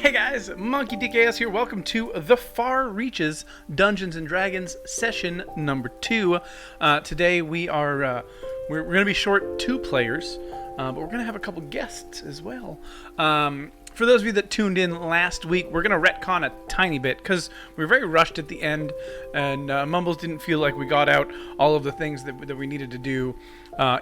Hey guys, MonkeyDKS here. Welcome to The Far Reaches Dungeons and Dragons session number 2. Today we are we're going to be short 2 players, but we're going to have a couple guests as well. For those of you that tuned in last week, we're going to retcon a tiny bit because we were very rushed at the end, and Mumbles didn't feel like we got out all of the things that we needed to do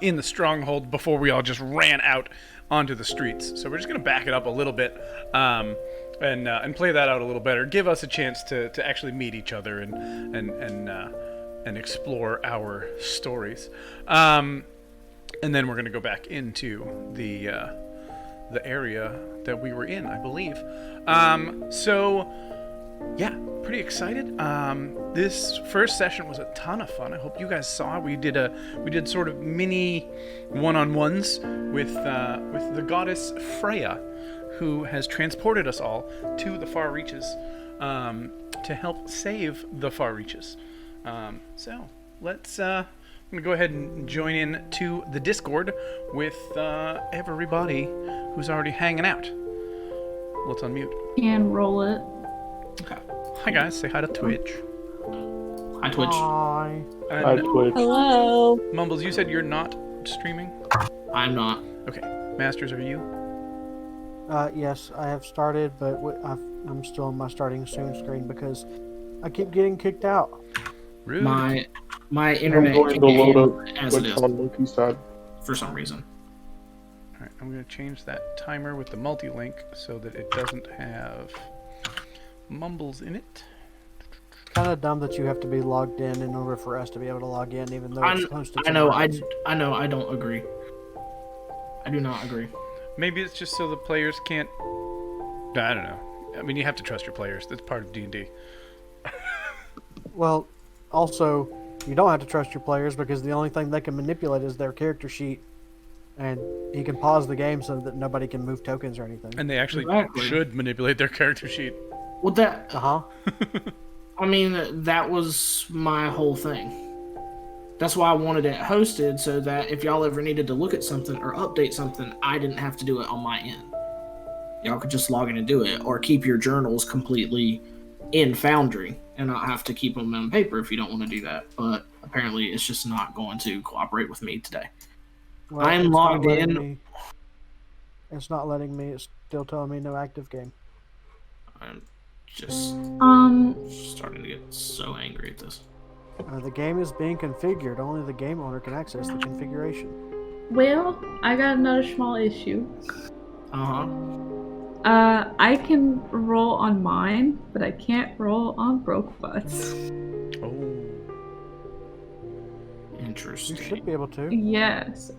in the stronghold before we all just ran out onto the streets. So we're just going to back it up a little bit and play that out a little better. Give us a chance to actually meet each other and explore our stories. And then we're going to go back into the area that we were in, I believe. So yeah, pretty excited. This first session was a ton of fun. I hope you guys saw. We did sort of mini one-on-ones with the Goddess Freya, who has transported us all to the Far Reaches to help save the Far Reaches. So let's I'm gonna go ahead and join in to the Discord with everybody who's already hanging out. Let's unmute. And roll it. Okay. Hi guys, say hi to Twitch. Hi Twitch. Hi. Hi Twitch. Hello. Mumbles, you said you're not streaming? I'm not. Okay. Masters, are you? Yes, I have started, but I'm still on my starting soon screen because I keep getting kicked out. Rude. My internet I'm going to load up as it is on Monkey's side. for some reason. Alright, I'm going to change that timer with the multi-link so that it doesn't have Mumbles in it. Kind of dumb that you have to be logged in order for us to be able to log in, even though it's hosted. I know. I don't agree. I do not agree. Maybe it's just so the players can't... I don't know. I mean, you have to trust your players. That's part of D&D. Well, also, you don't have to trust your players because the only thing they can manipulate is their character sheet, and you can pause the game so that nobody can move tokens or anything. And they actually Exactly. should manipulate their character sheet. Well, that. Uh-huh. I mean, that was my whole thing. That's why I wanted it hosted, so that if y'all ever needed to look at something or update something, I didn't have to do it on my end. Y'all could just log in and do it, or keep your journals completely in Foundry and not have to keep them on paper if you don't want to do that. But apparently, it's just not going to cooperate with me today. Well, I'm it's not logged letting in. me- It's not letting me. It's still telling me no active game. I'm just starting to get so angry at this. The game is being configured. Only the game owner can access the configuration. Well, I got another small issue. Uh-huh. I can roll on mine, but I can't roll on Brokebutt's. Oh. Interesting. You should be able to. Yes.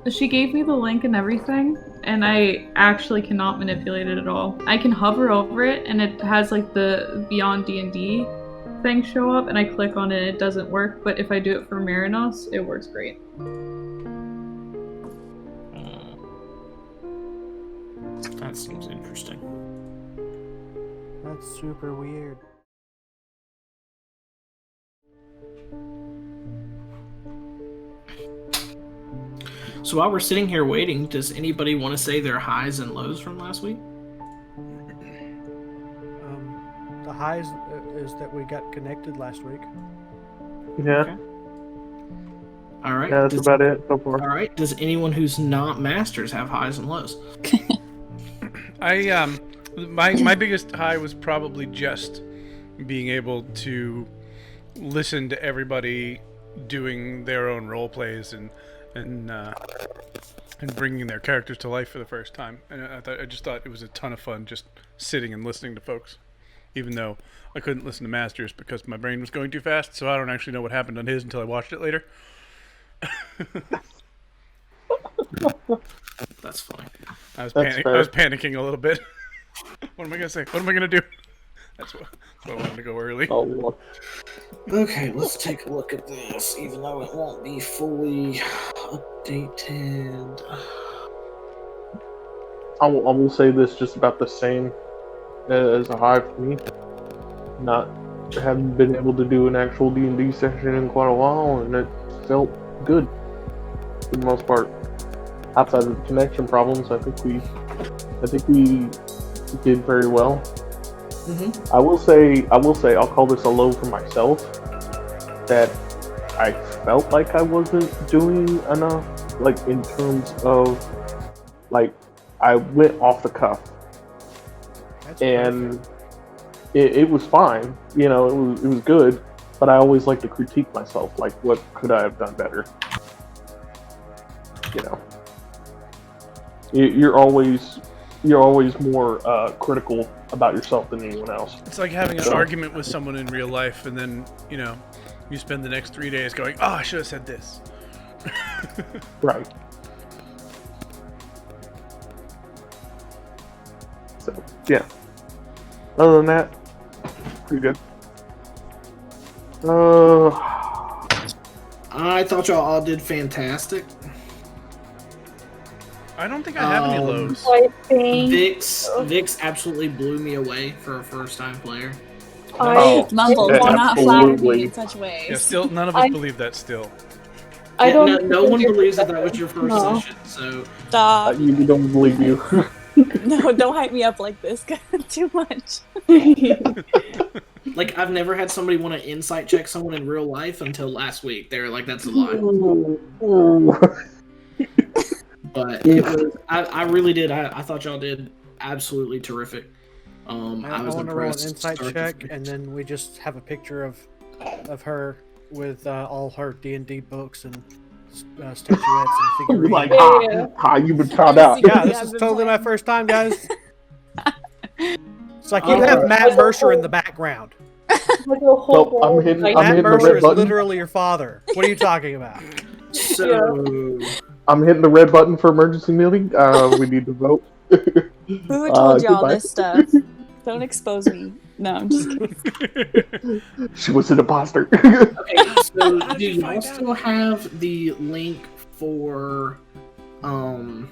She gave me the link and everything, and I actually cannot manipulate it at all. I can hover over it, and it has like the Beyond D&D thing show up, and I click on it, it doesn't work. But if I do it for Merinos, it works great. That seems interesting. That's super weird. So while we're sitting here waiting, does anybody want to say their highs and lows from last week? The highs is that we got connected last week. Yeah, Okay. All right. yeah, that's about it so far. All right. Does anyone who's not masters have highs and lows? My biggest high was probably just being able to listen to everybody doing their own role plays and bringing their characters to life for the first time. And I just thought it was a ton of fun just sitting and listening to folks, even though I couldn't listen to Masters because my brain was going too fast. So I don't actually know what happened on his until I watched it later. That's funny. I was That's fair. I was panicking a little bit. What am I gonna say? What am I gonna do? That's why I wanted to go early. Oh, Lord. Okay, let's take a look at this, even though it won't be fully updated. I will say this just about the same as a high for me. Not having been able to do an actual D&D session in quite a while, and it felt good for the most part. Outside of the connection problems, I think we did very well. Mm-hmm. I will say, I'll call this a low for myself. That I felt like I wasn't doing enough, like in terms of, like, I went off the cuff, That's and perfect. it was fine. You know, it was good, but I always like to critique myself, like, what could I have done better? You know, you're always more critical about yourself than anyone else. It's like having an argument with someone in real life, and then, you know, you spend the next 3 days going, oh, I should have said this. Right. So, yeah. Other than that, pretty good. I thought y'all all did fantastic. I don't think I have any lows. I think Vix absolutely blew me away for a first-time player. Oh, Mumble, yeah, do not flatter absolutely. me in such ways. Yeah, still, none of us believe that still. I Yeah, don't. no one believes that was your first No. session, so Stop. We don't believe you. No, don't hype me up like this. Too much. like I've never had somebody want to insight check someone in real life until last week. They're like, that's a lie. But it was, I really did. I thought y'all did absolutely terrific. I was want to roll an impressed. insight start to check, finish. and then we just have a picture of her with all her D&D books and statuettes and figurines. Like, Yeah. you've been found out. Yeah, this is totally my first time, guys. It's like you have Matt As a Mercer in whole- the background. Like a whole So, I'm hitting- like, I'm Matt hitting the Mercer red is button. literally your father. What are you talking about? So I'm hitting the red button for emergency meeting. We need to vote. Who told y'all goodbye. this stuff? Don't expose me. No, I'm just kidding. She was an imposter. okay, so do y'all still have the link for the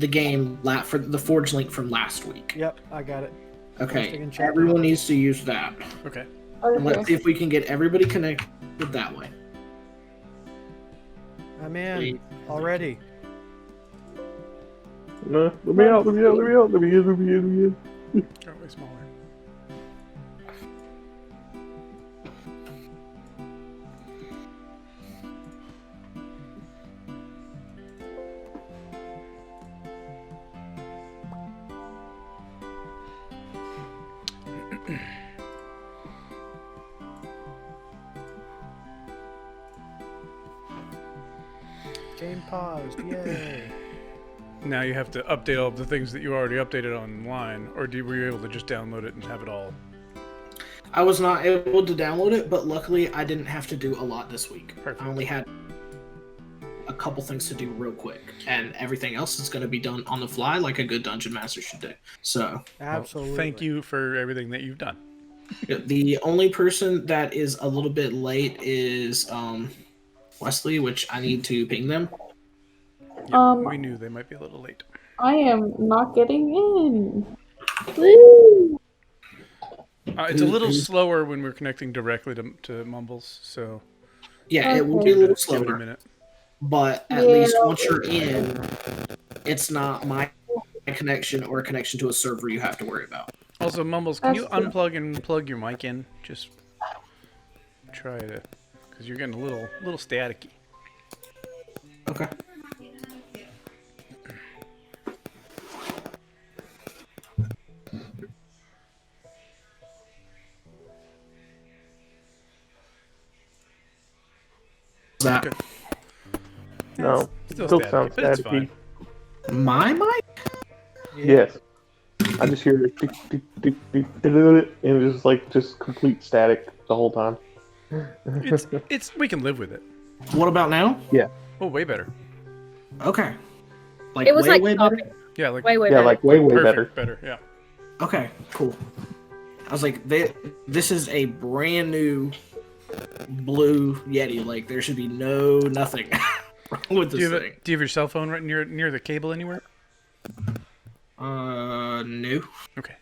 game for the Forge link from last week? Yep, I got it. Okay, Posting and chat. everyone needs to use that. Okay. And let's Okay. see if we can get everybody connected that way. I'm in already. No, let me out. Let me in. They're way smaller. Game paused. Yay. Now you have to update all of the things that you already updated online, or were you able to just download it and have it all? I was not able to download it, but luckily I didn't have to do a lot this week. Perfect. I only had a couple things to do real quick, and everything else is going to be done on the fly like a good dungeon master should do. So, Absolutely. Thank you for everything that you've done. the only person that is a little bit late is Weslie, which I need to ping them. Yeah, we knew they might be a little late. I am not getting in. Woo! It's a little slower when we're connecting directly to Mumbles, so Yeah, it will be a give little it a slower, minute. but at least once you're in, it's not my connection or a connection to a server you have to worry about. Also, Mumbles, can you That's true. unplug and plug your mic in? Just try to, because you're getting a little staticky. Okay. That Good. No, Still still staticky, sounds but it's staticky. fine. my mic? Yes. I just hear it, and it's just complete static the whole time. It's we can live with it. What about now? Oh, way better. Okay. Like It was way, like way better? stopping. Yeah, like Way Yeah, better. like way perfect, better. Yeah. Okay, cool. I was like, this is a brand new blue Yeti. Like, there should be nothing wrong with Do this you have thing. do you have your cell phone right near the cable anywhere? No. Okay.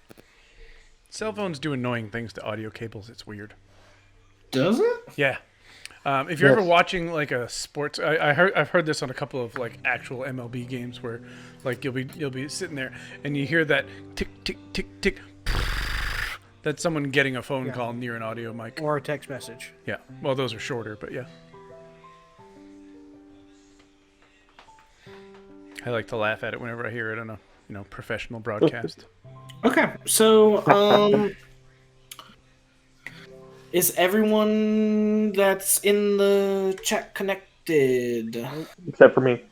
Cell phones do annoying things to audio cables. It's weird. Does it? Yeah. If you're ever Yes. watching like a sports, I've heard this on a couple of like actual MLB games where like you'll be sitting there and you hear that tick tick tick tick. That's someone getting a phone call near an audio mic. Or a text message. Yeah. Well, those are shorter, but yeah. I like to laugh at it whenever I hear it on a professional broadcast. Okay, so is everyone that's in the chat connected? Except for me.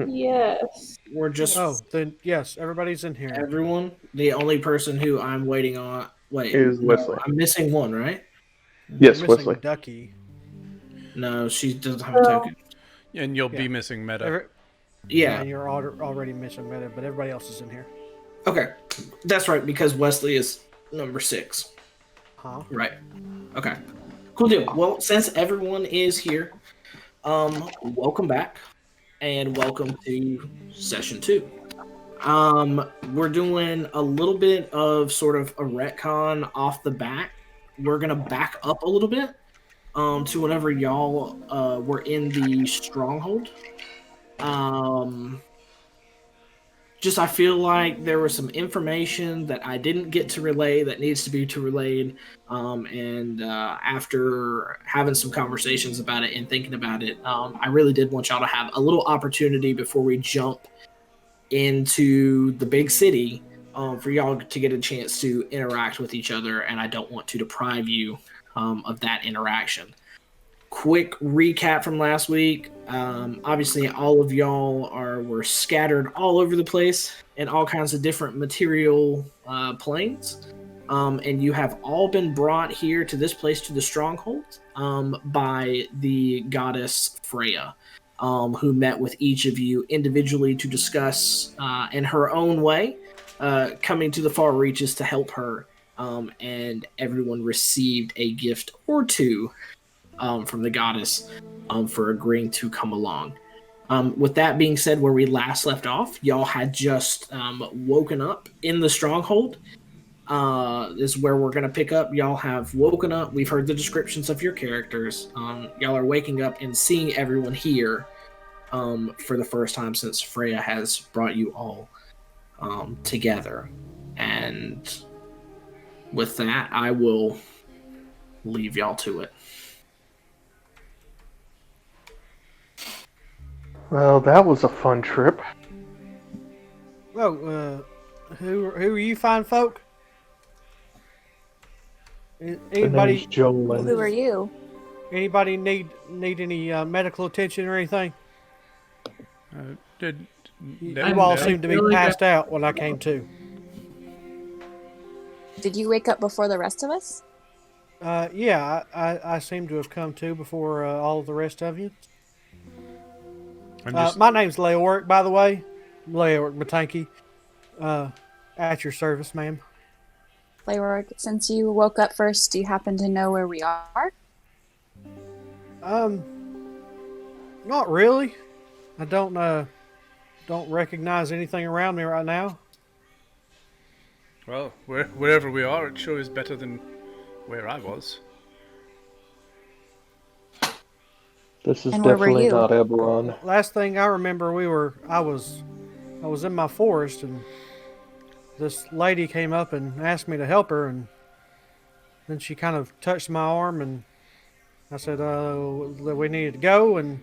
Yes. We're just Oh, then yes, everybody's in here. everyone. The only person who I'm waiting on. Wait, Is no, Weslie. I'm missing one, right? Yes, You're missing Wesley. Ducky. No, she doesn't have a token. And you'll be missing meta. Yeah. And you're already missing Meta, but everybody else is in here. Okay, that's right because Weslie is number 6. Huh? Right. Okay. Cool deal. Well, since everyone is here, welcome back, and welcome to session 2. We're doing a little bit of sort of a retcon off the bat. We're gonna back up a little bit to whenever y'all were in the stronghold. Just I feel like there was some information that I didn't get to relay that needs to be relayed. And after having some conversations about it and thinking about it, I really did want y'all to have a little opportunity before we jump into the big city for y'all to get a chance to interact with each other. And I don't want to deprive you of that interaction. Quick recap from last week. Obviously, all of y'all were scattered all over the place in all kinds of different material planes. And you have all been brought here to this place, to the stronghold, by the Goddess Freya, who met with each of you individually to discuss, in her own way, coming to the far reaches to help her. And everyone received a gift or two from the goddess for agreeing to come along. With that being said, where we last left off, y'all had just woken up in the stronghold. Is where we're going to pick up. Y'all have woken up. We've heard the descriptions of your characters. Y'all are waking up and seeing everyone here for the first time since Freya has brought you all together. And with that, I will leave y'all to it. Well, that was a fun trip. Oh, who are you fine folk? The Anybody? name's Jolene. Who are you? Anybody need any medical attention or anything? Did You I'm all good. seemed to be Really passed out when I came to. Did you wake up before the rest of us? Yeah, I seem to have come to before all of the rest of you. My name's Leoric, by the way. Leoric Maattanke. At your service, ma'am. Leoric, since you woke up first, do you happen to know where we are? Not really. I don't recognize anything around me right now. Well, wherever we are, it sure is better than where I was. This is And where were definitely you? not Eberron. Last thing I remember, I was in my forest, and this lady came up and asked me to help her, and then she kind of touched my arm, and I said that we needed to go, and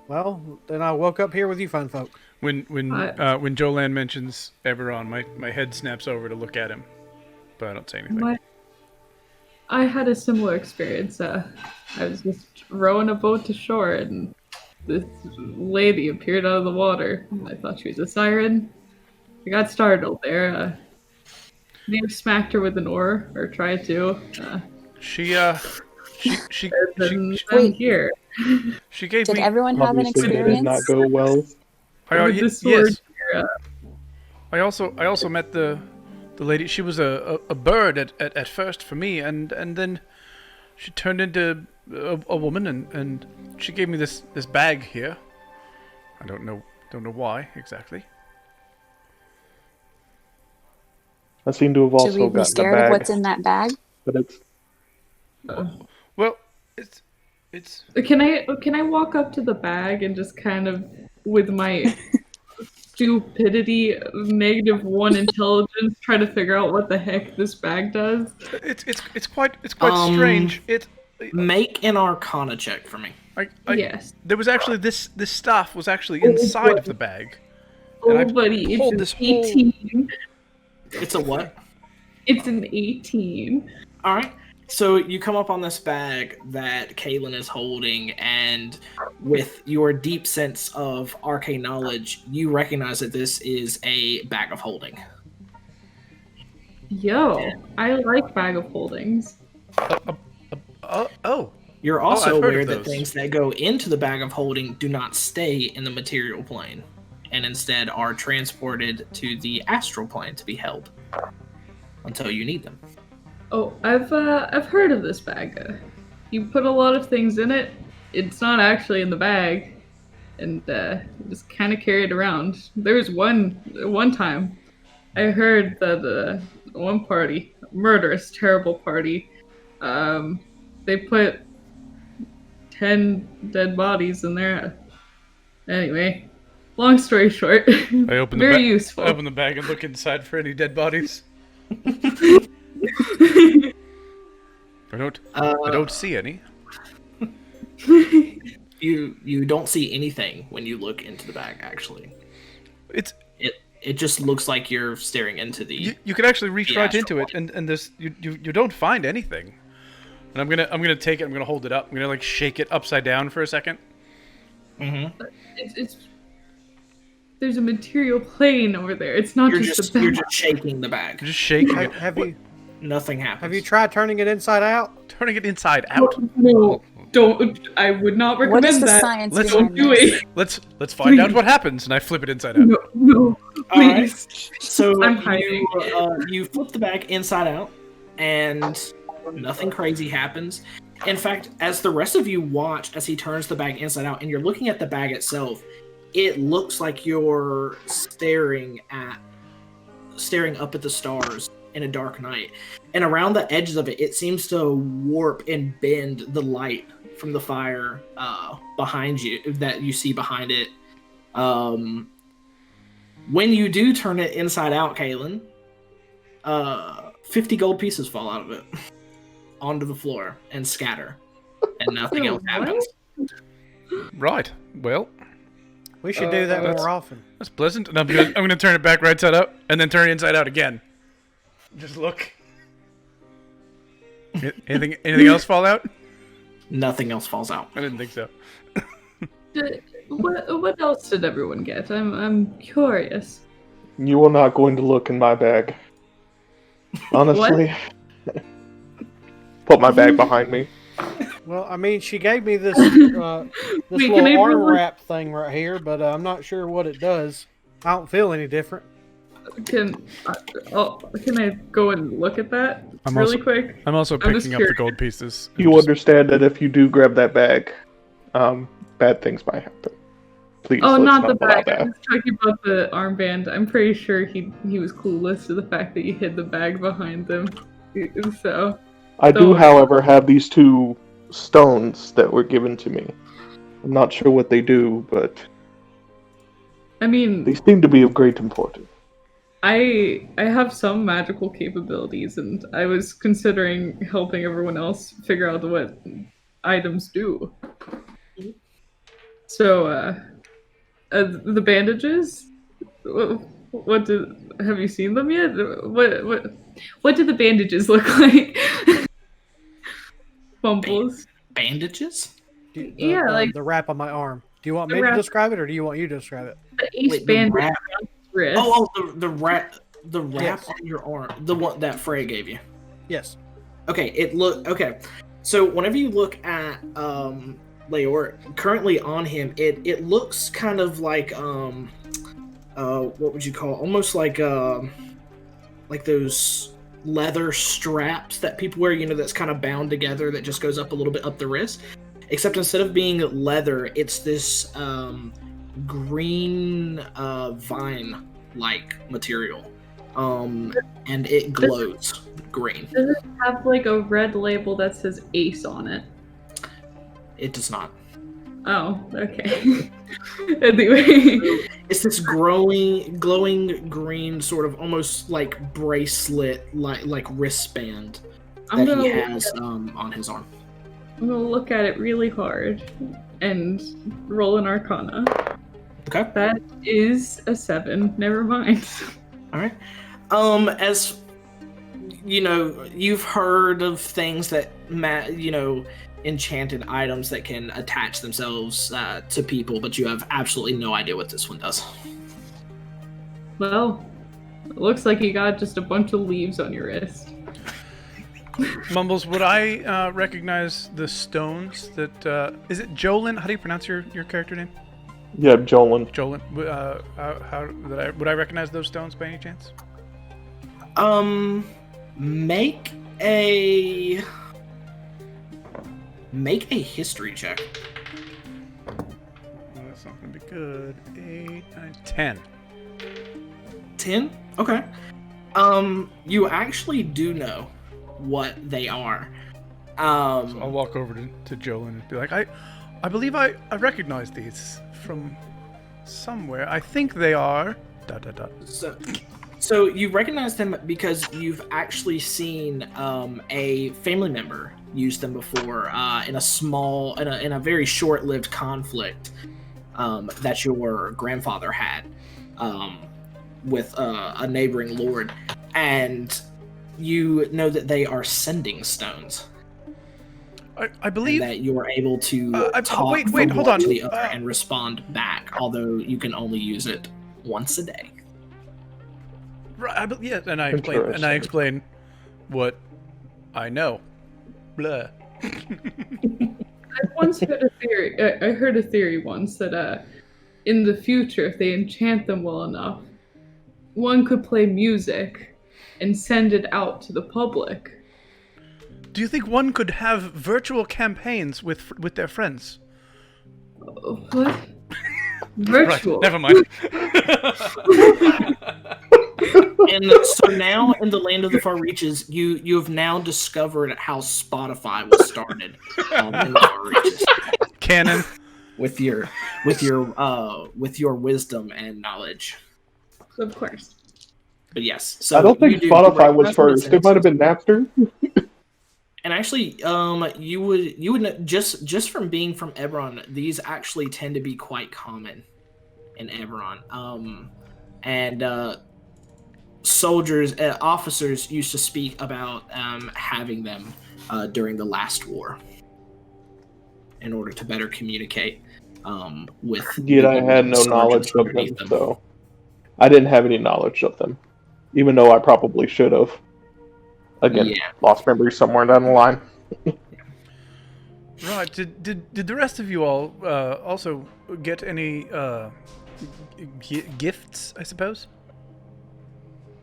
well, then I woke up here with you fine folk. When Jolan mentions Eberron, my head snaps over to look at him, but I don't say anything. I had a similar experience. I was just rowing a boat to shore, and this lady appeared out of the water. I thought she was a siren. I got startled there. May have smacked her with an oar, or tried to. I'm Wait. here. She gave Did me. everyone have an Obviously, it did not experience? go well. With the sword Yes. here. I also met the lady. She was a bird at first for me, and then she turned into a woman, and she gave me this bag here. I don't know why exactly. I seem to have Should also we be gotten a scared of bag, what's in that bag? but it's Well, It's Can I walk up to the bag and just kind of, with my stupidity, -1 intelligence, try to figure out what the heck this bag does? it's quite strange. Make an Arcana check for me. Yes. There was actually this stuff was actually inside of the bag. And I buddy, pulled it's this an 18. It's a what? It's an 18. All right. So you come up on this bag that Kaelin is holding, and with your deep sense of arcane knowledge, you recognize that this is a bag of holding. Yo, I like bag of holdings. Oh. You're also I've heard aware of that those. things that go into the bag of holding do not stay in the material plane, and instead are transported to the astral plane to be held until you need them. Oh, I've heard of this bag. You put a lot of things in it. It's not actually in the bag, and just kind of carry it around. There was one time I heard that one party, murderous, terrible party, they put 10 dead bodies in there. Anyway, long story short, I open the very useful. I open the bag and look inside for any dead bodies. I don't see any. You don't see anything when you look into the bag. Actually, it just looks like you're staring into the. You can actually reach the right into astral it, and this you don't find anything. And I'm gonna take it. I'm gonna hold it up. I'm gonna like shake it upside down for a second. Mm-hmm. There's a material plane over there. It's not just the bag. You're just shaking the bag. Just shaking it. Nothing happens. Have you tried turning it inside out? Turning it inside out. No, don't. I would not recommend What is the that. science Let's behind do this? it. Let's find out what happens, and I flip it inside out. No, All right. please. So I'm hiding. you flip the bag inside out, and nothing crazy happens. In fact, as the rest of you watch as he turns the bag inside out, and you're looking at the bag itself, it looks like you're staring up at the stars in a dark night. And around the edges of it, it seems to warp and bend the light from the fire behind you, that you see behind it. When you do turn it inside out, Kaelin, 50 gold pieces fall out of it onto the floor and scatter, and nothing else happens. Right. Well, We should do that more often. that's pleasant. And I'm gonna turn it back right side up, and then turn it inside out again. Just look. Anything else fall out? Nothing else falls out. I didn't think so. What else did everyone get? I'm curious. You are not going to look in my bag. Honestly. Put my bag behind me. Well, I mean, she gave me this Wait, can little I arm really- wrap thing right here, but I'm not sure what it does. I don't feel any different. Can I go and look at that really quick? I'm also I'm just picking up the curious. gold pieces. You understand that if you do grab that bag, bad things might happen. Please, Oh, let's not the allow bag. that. I was talking about the armband. I'm pretty sure he was clueless to the fact that you hid the bag behind them. So I do, however, have these 2 stones that were given to me. I'm not sure what they do, but I mean, they seem to be of great importance. I have some magical capabilities, and I was considering helping everyone else figure out what items do. So, the bandages. Have you seen them yet? What do the bandages look like? Bumbles. Bandages? Yeah, like the wrap on my arm. Do you want the me to wrap- describe it, or do you want you to describe it? the ace Wait, the bandage wrap- around his wrist. Oh, the wrap Yes. on your arm, the one that Freya gave you. Yes. Okay. So whenever you look at Leoric, currently on him, it looks kind of like what would you call it? Almost like those leather straps that people wear, that's kind of bound together that just goes up a little bit up the wrist. Except instead of being leather, it's this green vine-like material. And it glows green. Does it have like a red label that says Ace on it? It does not. Oh, okay. Anyway. It's this glowing green, sort of almost like bracelet, like wristband that he has on his arm. I'm gonna look at it really hard and roll an Arcana. Okay. That is a 7. Never mind. All right. As you know, you've heard of things that enchanted items that can attach themselves to people, but you have absolutely no idea what this one does. Well, it looks like you got just a bunch of leaves on your wrist. Mumbles, would I recognize the stones that... is it Jolin? How do you pronounce your character name? Yeah, Jolin. Jolin. Would I recognize those stones by any chance? Make a history check. Well, that's not going to be good. 8, 9, 10. 10? Okay. You actually do know what they are. So I'll walk over to Jolin and be like, I believe I recognize these from somewhere. I think they are... ... So you recognize them because you've actually seen a family member use them before in a very short-lived conflict that your grandfather had with a neighboring lord, and you know that they are sending stones. I believe and that you are able to talk wait, from hold one on. to the other and respond back, although you can only use it once a day. Right, and I explain what I know. Blah. I once heard a theory. I heard a theory once that in the future, if they enchant them well enough, one could play music and send it out to the public. Do you think one could have virtual campaigns with their friends? What? Virtual? Right, never mind. And so now, in the land of the far reaches, you have now discovered how Spotify was started in the far reaches. Canon. With your wisdom and knowledge. Of course. But yes, so I don't think Spotify was first. It might have been Napster. And actually, you would know, just from being from Eberron, these actually tend to be quite common in Eberron. And soldiers, officers used to speak about having them during the last war in order to better communicate with. Yet I had no knowledge of them, so I didn't have any knowledge of them, even though I probably should have. Again, lost memories somewhere down the line. Right. Did the rest of you all also get any gifts, I suppose?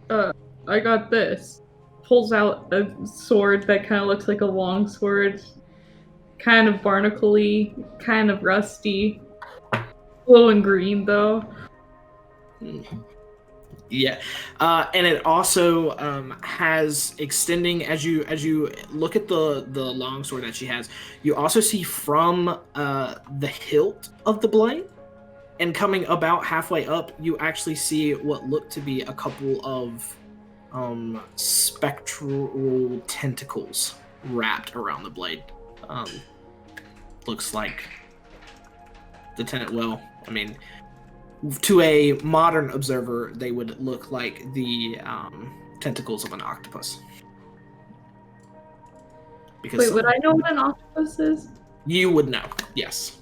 I got this. Pulls out a sword that kind of looks like a long sword. Kind of barnacle-y, kind of rusty. Glowing green, though. Yeah, and it also has extending as you look at the longsword that she has. You also see from the hilt of the blade, and coming about halfway up, you actually see what look to be a couple of spectral tentacles wrapped around the blade. Looks like the tenant. Well, I mean, to a modern observer, they would look like the tentacles of an octopus. Because wait, would I know what an octopus is? You would know, yes,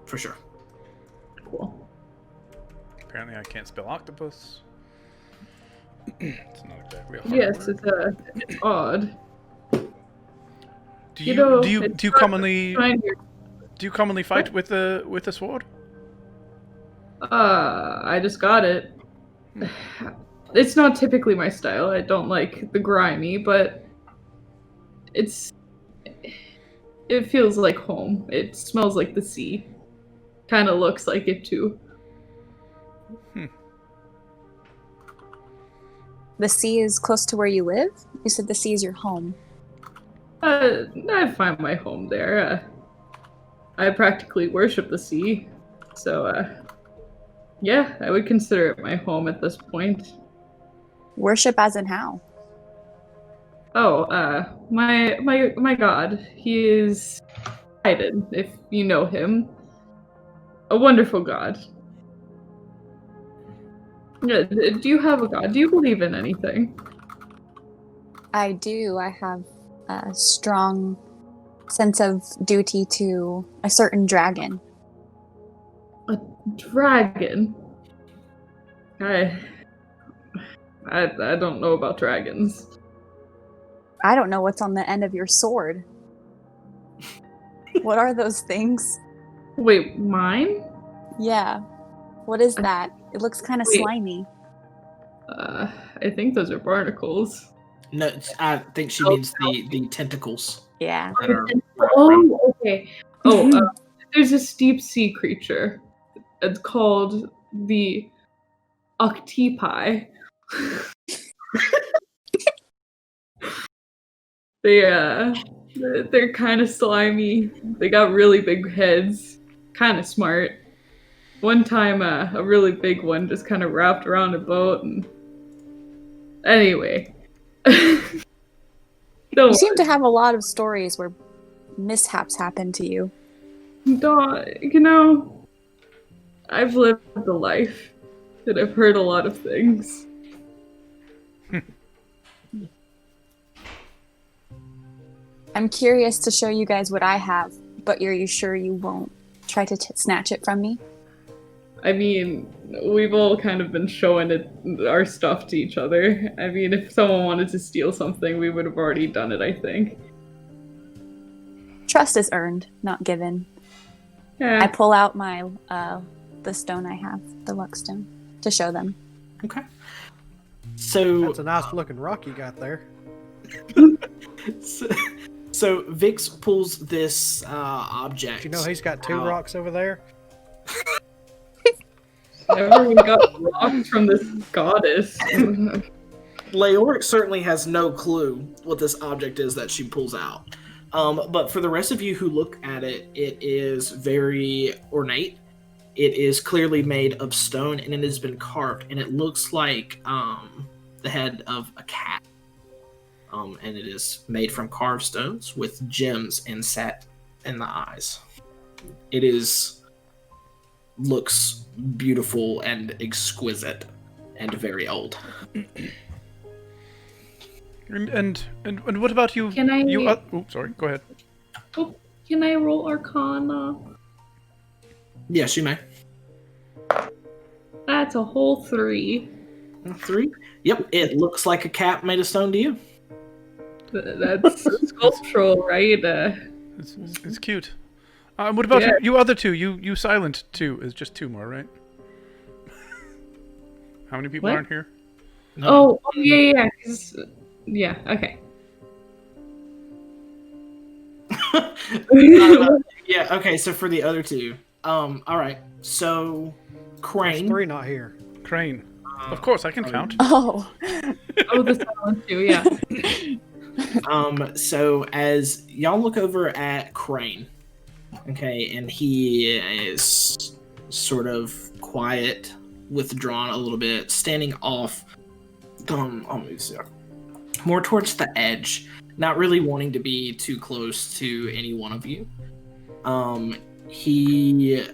for sure. Cool. Apparently, I can't spell octopus. It's not exactly a hard Yes, word. it's odd. Do you commonly fight What? with a sword? I just got it. It's not typically my style. I don't like the grimy, but it feels like home. It smells like the sea. Kind of looks like it too. The sea is close to where you live? You said the sea is your home. I find my home there. I practically worship the sea. So, yeah, I would consider it my home at this point. Worship as in how? Oh, my god. He is Poseidon, if you know him. A wonderful god. Yeah, do you have a god? Do you believe in anything? I do. I have a strong sense of duty to a certain dragon. A dragon? I don't know about dragons. I don't know what's on the end of your sword. What are those things? Wait, mine? Yeah. What is that? It looks kind of Wait. slimy. I think those are barnacles. No, I think she means the tentacles Yeah. that are. Oh, okay. Oh, there's a steep sea creature. It's called the octopi. They're kind of slimy. They got really big heads. Kind of smart. One time, a really big one just kind of wrapped around a boat and... Anyway. You seem to have a lot of stories where mishaps happen to you. You know, I've lived a life, and I've heard a lot of things. I'm curious to show you guys what I have, but are you sure you won't try to snatch it from me? I mean, we've all kind of been showing our stuff to each other. I mean, if someone wanted to steal something, we would have already done it, I think. Trust is earned, not given. Yeah. I pull out my the stone I have, the luck stone, to show them. Okay. So That's a nice looking rock you got there. so Vix pulls this object. You know he's got two out. rocks over there. Never we got locked from this goddess. Leoric certainly has no clue what this object is that she pulls out. But for the rest of you who look at it, it is very ornate. It is clearly made of stone and it has been carved, and it looks like the head of a cat. And it is made from carved stones with gems inset in the eyes. It looks beautiful and exquisite and very old. And what about you? Can I- Oh, sorry. Go ahead. Oh, can I roll Arcana? Yes, you may. That's a whole 3. 3? Yep, it looks like a cat made of stone to you. That's sculptural, right? It's cute. What about you other two? You silent two is just 2 more, right? How many people What? aren't here? Oh, yeah. Yeah, okay. Yeah, okay, so for the other two. Alright, so Crane. 3 not here. Crane. Of course, I can count. Oh. Oh, the silent 2, yeah. So as y'all look over at Crane, okay, and he is sort of quiet, withdrawn a little bit, standing off, I'll move more towards the edge, not really wanting to be too close to any one of you. He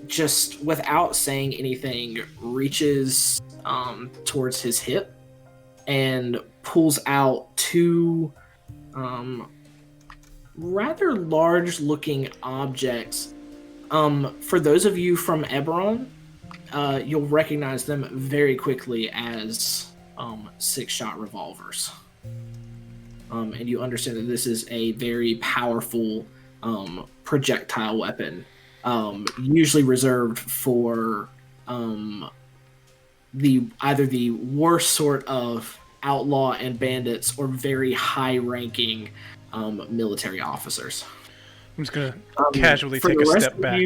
just, without saying anything, reaches towards his hip and pulls out 2 rather large looking objects. For those of you from Eberron, you'll recognize them very quickly as 6-shot revolvers. And you understand that this is a very powerful projectile weapon, usually reserved for either the worst sort of outlaw and bandits or very high-ranking military officers. I'm just gonna casually For take the a rest step of back.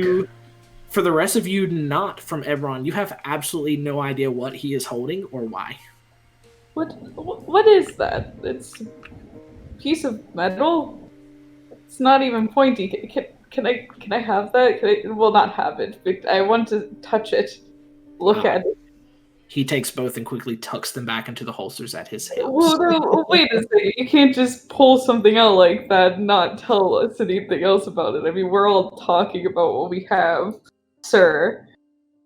For the rest of you not from Eberron, you have absolutely no idea what he is holding or why. What is that? It's a piece of metal? It's not even pointy. Can I have that? Well, not have it, but I want to touch it. Look at it. He takes both and quickly tucks them back into the holsters at his hips. Well, no, wait a second. You can't just pull something out like that and not tell us anything else about it. I mean, we're all talking about what we have, sir.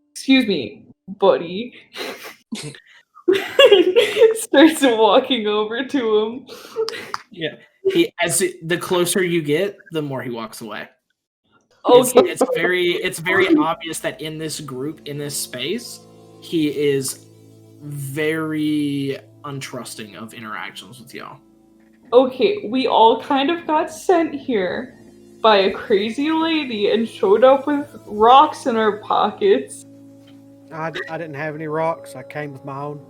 Excuse me, buddy. Starts walking over to him. Yeah. The closer you get, the more he walks away. Okay. It's very obvious that in this group, in this space, he is very untrusting of interactions with y'all. Okay, we all kind of got sent here by a crazy lady and showed up with rocks in our pockets. I didn't have any rocks. I came with my own.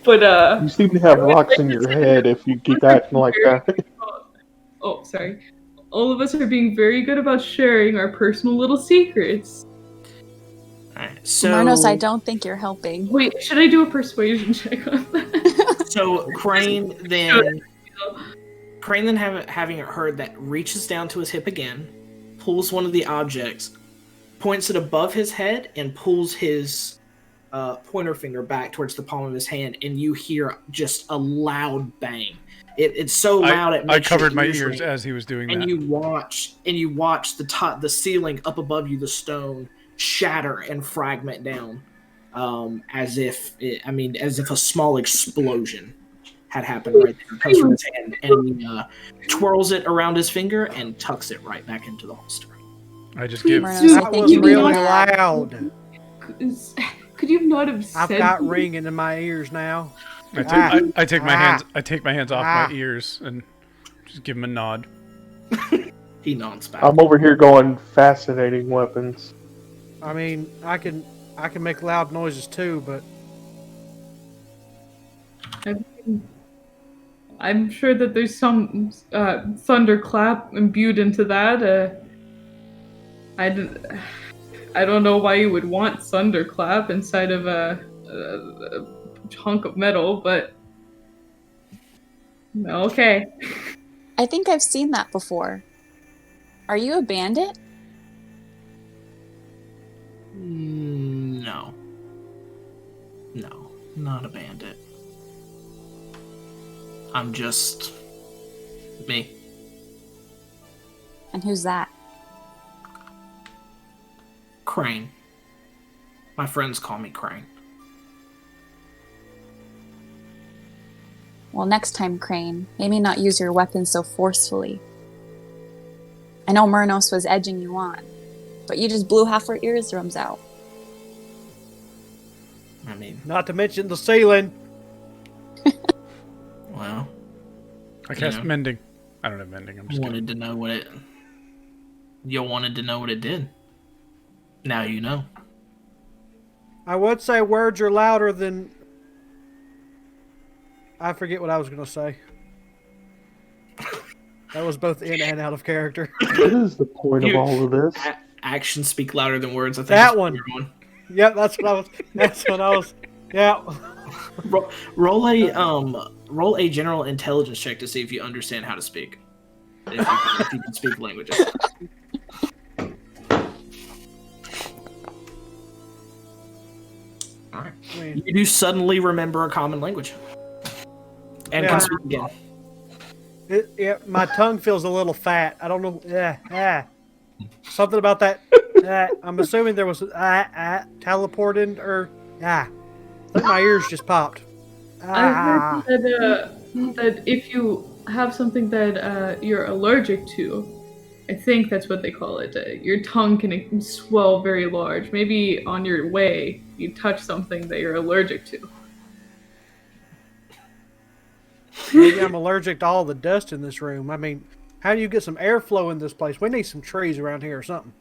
But You seem to have rocks in your head if you keep acting like that. Oh, sorry. All of us are being very good about sharing our personal little secrets. Alright, so Merinos, I don't think you're helping. Wait, should I do a persuasion check on that? So Crane having heard that, reaches down to his hip again, pulls one of the objects, points it above his head, and pulls his pointer finger back towards the palm of his hand, and you hear just a loud bang. It's so loud it makes I covered my ears ears ring. as he was doing And that. you watch the ceiling up above you, the stone, shatter and fragment down, as if a small explosion had happened right there. It comes from his hand, and he twirls it around his finger and tucks it right back into the holster. I just give. Merinos, I That think was you really need that. loud. Could you not have said? I've got ringing in my ears now. I take my hands off my ears and just give him a nod. He nods back. I'm over here going, fascinating weapons. I mean, I can make loud noises too, but I'm sure that there's some thunderclap imbued into that. I don't know why you would want thunderclap inside of a hunk of metal, but okay. I think I've seen that before. Are you a bandit? No, not a bandit. I'm just me. And who's that? Crane. My friends call me Crane. Well, next time, Crane, maybe not use your weapon so forcefully. I know Merinos was edging you on, but you just blew half our eardrums out. I mean, not to mention the ceiling. well, I cast mending. I don't have mending. I'm just wanted to know what it. You wanted to know what it did. Now you know. I would say words are louder than. I forget what I was going to say. That was both in and out of character. What is the point of all of this? Actions speak louder than words. I think That one. Yep, that's what I was. Yeah. Roll a general intelligence check to see if you understand how to speak. If you can speak languages. All right. You do suddenly remember a common language. And can speak again. My tongue feels a little fat. I don't know. Something about that. I'm assuming there was teleporting or. I think my ears just popped. I heard that if you have something that you're allergic to, I think that's what they call it. Your tongue can swell very large. Maybe on your way, you touch something that you're allergic to. Maybe I'm allergic to all the dust in this room. I mean, how do you get some airflow in this place? We need some trees around here or something.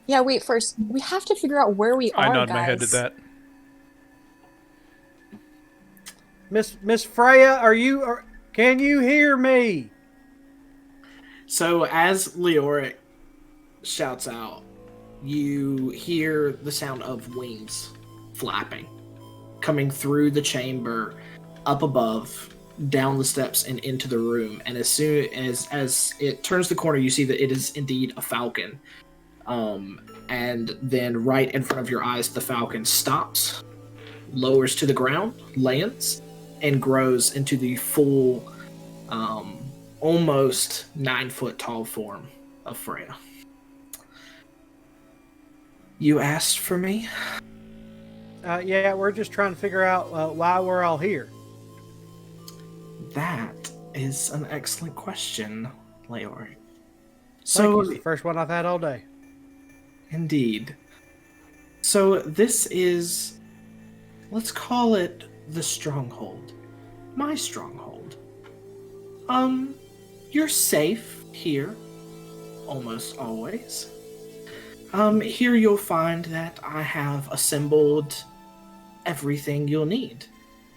Yeah, wait, first, we have to figure out where we are, I nod guys. my head at that. Miss Freya, can you hear me? So as Leoric shouts out, you hear the sound of wings flapping, coming through the chamber, up above, down the steps and into the room. And as soon as it turns the corner, you see that it is indeed a falcon. And then right in front of your eyes, the falcon stops, lowers to the ground, lands, and grows into the full, almost 9-foot tall form of Freya. You asked for me? Yeah, we're just trying to figure out why we're all here. That is an excellent question, Leoric. So, it's the first one I've had all day. Indeed. So this is, let's call it the stronghold. My stronghold. You're safe here, almost always. Here you'll find that I have assembled everything you'll need.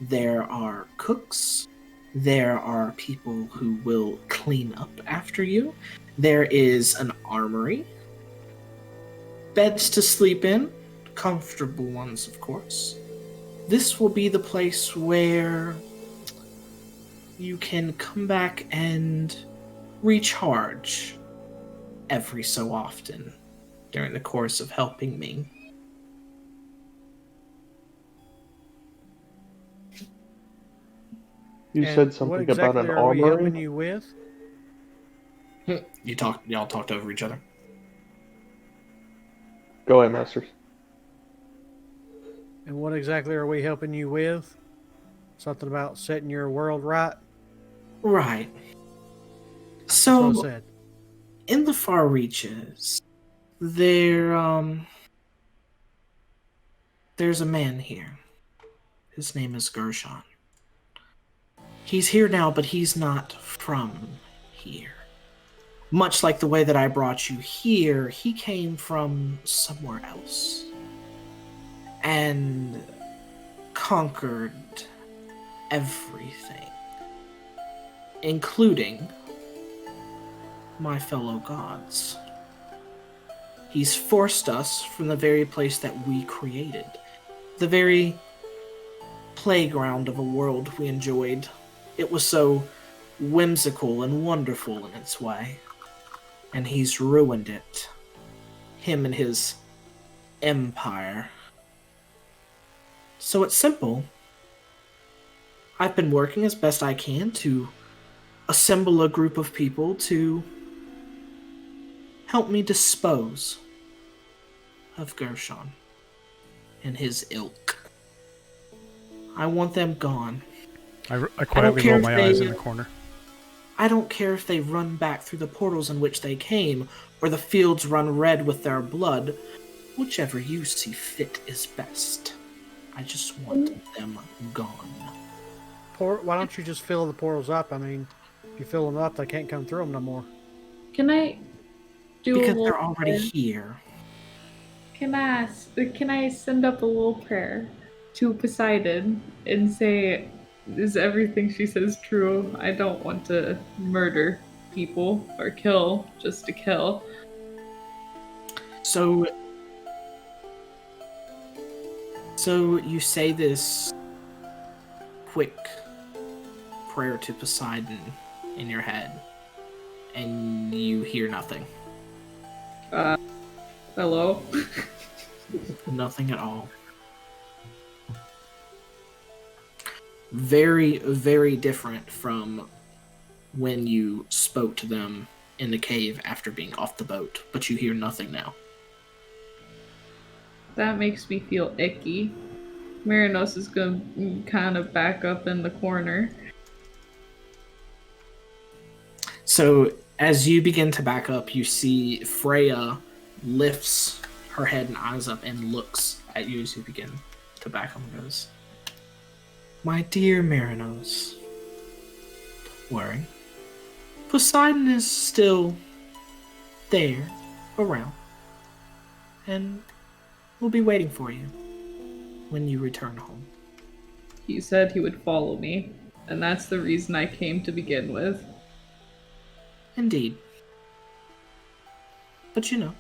There are cooks. There are people who will clean up after you. There is an armory. Beds to sleep in. Comfortable ones, of course. This will be the place where you can come back and recharge every so often during the course of helping me. You And said what something exactly about an are we helping armory? you with? Y'all talked over each other. Go ahead, Masters. And what exactly are we helping you with? Something about setting your world right? Right. That's what I So, said. in the far reaches, there's a man here. His name is Gershon. He's here now, but he's not from here. Much like the way that I brought you here, he came from somewhere else. And conquered everything. Including my fellow gods. He's forced us from the very place that we created. The very playground of a world we enjoyed. It was so whimsical and wonderful in its way. And he's ruined it. Him and his empire. So it's simple. I've been working as best I can to assemble a group of people to help me dispose of Gershon and his ilk. I want them gone. I quietly roll my eyes in the corner. I don't care if they run back through the portals in which they came, or the fields run red with their blood. Whichever you see fit is best. I just want them gone. Why don't you just fill the portals up? I mean, if you fill them up, they can't come through them no more. Can I do Because a little they're already prayer? here. Can I send up a little prayer to Poseidon and say, is everything she says true? I don't want to murder people or kill just to kill. So you say this quick prayer to Poseidon in your head, and you hear nothing. Hello? Nothing at all. Very, very different from when you spoke to them in the cave after being off the boat, but you hear nothing now. That makes me feel icky. Merinos is gonna kind of back up in the corner. So as you begin to back up, you see Freya lifts her head and eyes up and looks at you as you begin to back up and goes, "My dear Merinos, don't worry. Poseidon is still there, around, and we'll be waiting for you when you return home." He said he would follow me, and that's the reason I came to begin with. Indeed. But you know,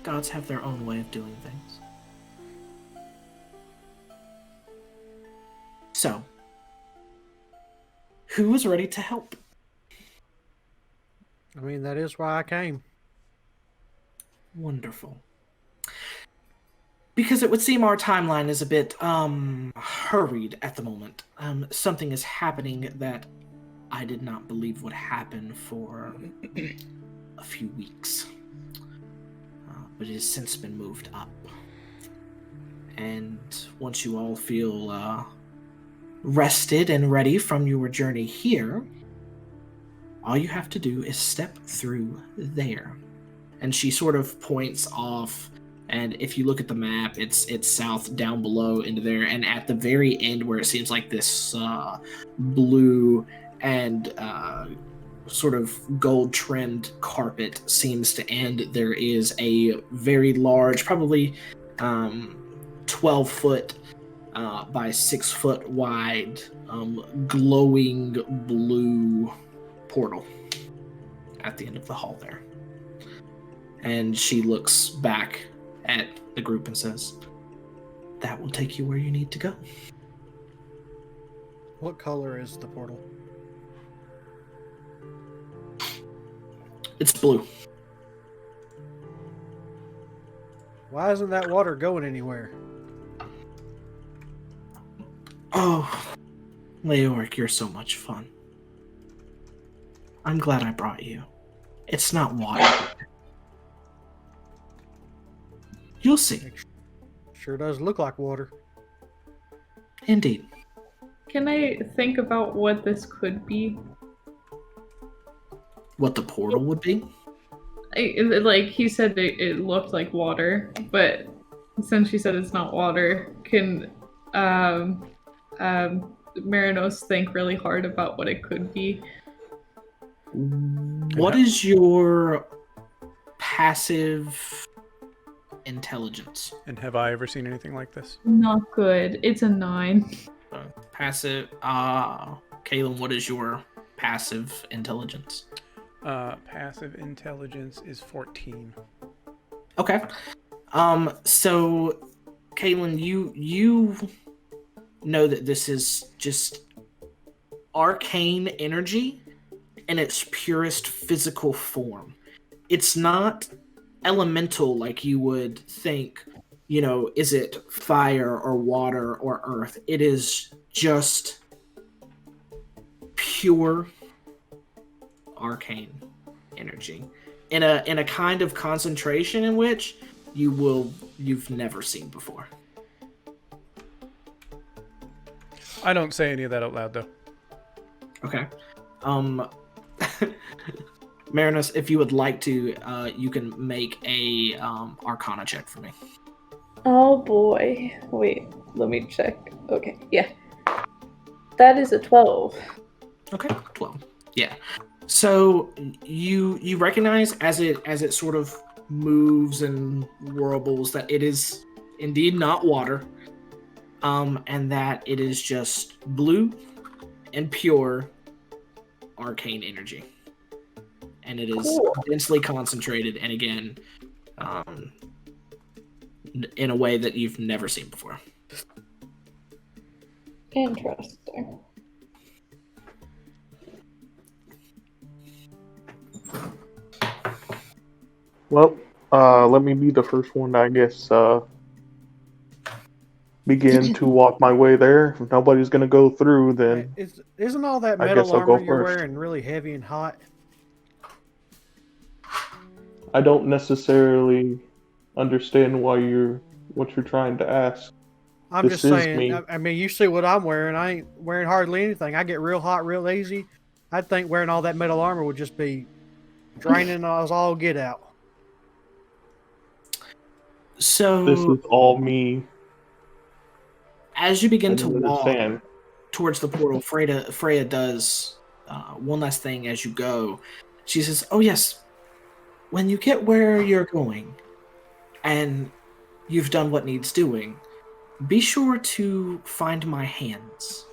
gods have their own way of doing things. So, who is ready to help? I mean, that is why I came. Wonderful. Because it would seem our timeline is a bit hurried at the moment. Something is happening that I did not believe would happen for a few weeks. But it has since been moved up. And once you all feel rested and ready from your journey here, all you have to do is step through there. And she sort of points off, and if you look at the map, it's south down below into there, and at the very end where it seems like this blue and sort of gold trimmed carpet seems to end, there is a very large, probably 12-foot by 6-foot wide glowing blue portal at the end of the hall there. And she looks back at the group and says, "That will take you where you need to go." What color is the portal? It's blue. Why isn't that water going anywhere? Oh, Leoric, you're so much fun. I'm glad I brought you. It's not water. You'll see. Sure does look like water. Indeed. Can I think about what this could be? What the portal would be? Like he said, it looked like water, but since she said it's not water, can Merinos think really hard about what it could be? What is your passive intelligence? And have I ever seen anything like this? Not good. It's a 9. Passive. Kaelin, what is your passive intelligence? Passive intelligence is 14. Okay. So, Kaelin, you know that this is just arcane energy in its purest physical form. It's not elemental like you would think, is it fire or water or earth? It is just pure arcane energy in a kind of concentration in which you've never seen before. I don't say any of that out loud though. Okay. Merinos, if you would like to, you can make a Arcana check for me. Oh boy. Wait, let me check. Okay, yeah. That is a 12. Okay, 12. Yeah. So you recognize as it sort of moves and whirbles that it is indeed not water, and that it is just blue and pure arcane energy, and it is densely concentrated, and again, in a way that you've never seen before. Interesting. Well, let me be the first one, I guess, begin to walk my way there. If nobody's going to go through, then Isn't all that I metal guess I'll go armor you're first. wearing really heavy and hot? I don't necessarily understand what you're trying to ask. I'm This just is saying, me. I mean, you see what I'm wearing. I ain't wearing hardly anything. I get real hot real easy. I'd think wearing all that metal armor would just be draining us all get out. So This is all me. as you begin I to don't walk understand. towards the portal, Freya does one last thing as you go. She says, "Oh yes, when you get where you're going, and you've done what needs doing, be sure to find my hands."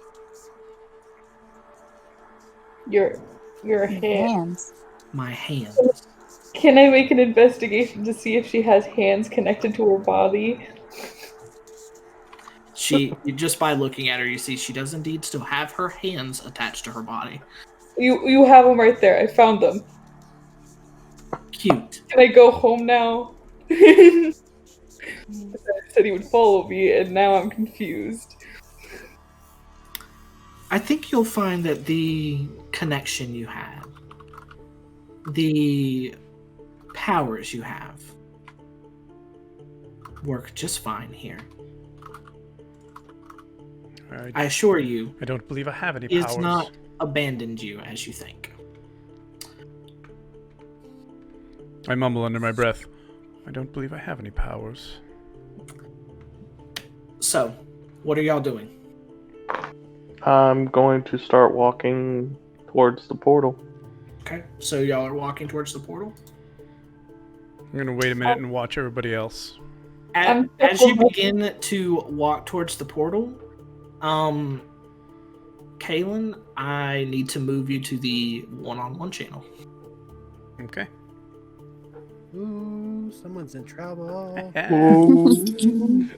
Your hand. Hands. My hands. Can I make an investigation to see if she has hands connected to her body? Just by looking at her, you see she does indeed still have her hands attached to her body. You have them right there. I found them. Cute. Can I go home now? I said he would follow me, and now I'm confused. I think you'll find that the connection you had, the powers you have, work just fine here. I assure you, I don't believe I have any powers. it's not abandoned you as you think. I mumble under my breath. I don't believe I have any powers. So, what are y'all doing? I'm going to start walking towards the portal. Okay, so y'all are walking towards the portal? I'm going to wait a minute and watch everybody else. As you begin to walk towards the portal, Kaelin, I need to move you to the one-on-one channel. Okay. Ooh, someone's in trouble. I'm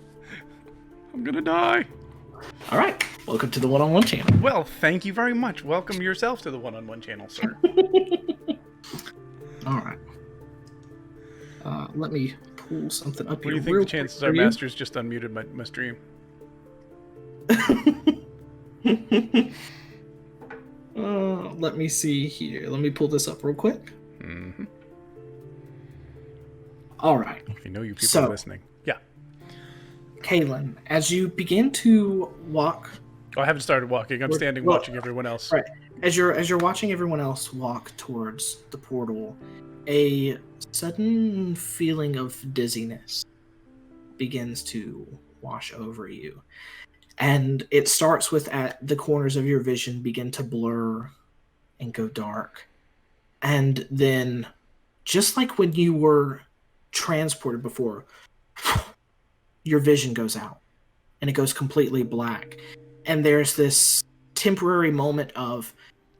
going to die. All right, welcome to the one-on-one channel. Well, thank you very much. Welcome yourself to the one-on-one channel, sir. All right. Let me pull something up What do here. you think the chances are Master's just unmuted my stream? Let me see here. Let me pull this up real quick. Mm-hmm. All right. You know you people are listening. Yeah. Kaelin, as you begin to walk... Oh, I haven't started walking. I'm standing watching everyone else. Right. As you're watching everyone else walk towards the portal, a sudden feeling of dizziness begins to wash over you. And it starts with at the corners of your vision begin to blur and go dark. And then, just like when you were transported before, your vision goes out and it goes completely black. And there's this temporary moment of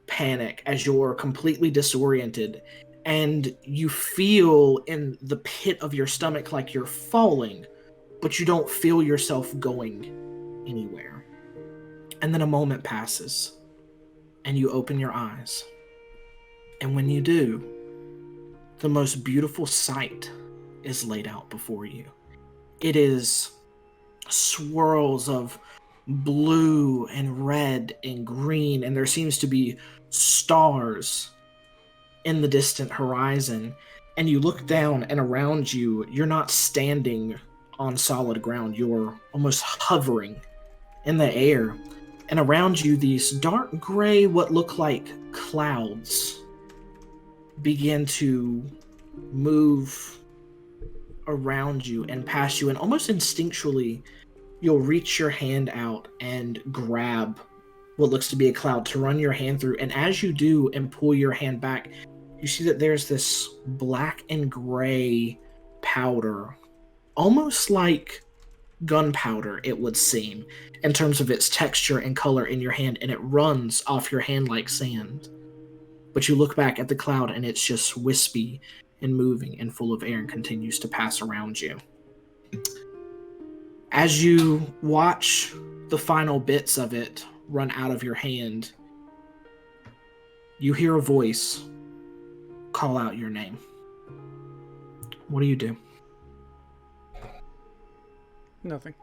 panic as you're completely disoriented and you feel in the pit of your stomach like you're falling, but you don't feel yourself going anywhere. And then a moment passes and you open your eyes. And when you do, the most beautiful sight is laid out before you. It is swirls of blue and red and green, and there seems to be stars in the distant horizon. And you look down, and around you, you're not standing on solid ground. You're almost hovering in the air. And around you, these dark gray, what look like clouds, begin to move around you and past you. And almost instinctually, you'll reach your hand out and grab what looks to be a cloud to run your hand through. And as you do and pull your hand back, you see that there's this black and gray powder, almost like gunpowder, it would seem, in terms of its texture and color in your hand, and it runs off your hand like sand. But you look back at the cloud and it's just wispy and moving and full of air and continues to pass around you. As you watch the final bits of it run out of your hand, you hear a voice call out your name. What do you do? Nothing.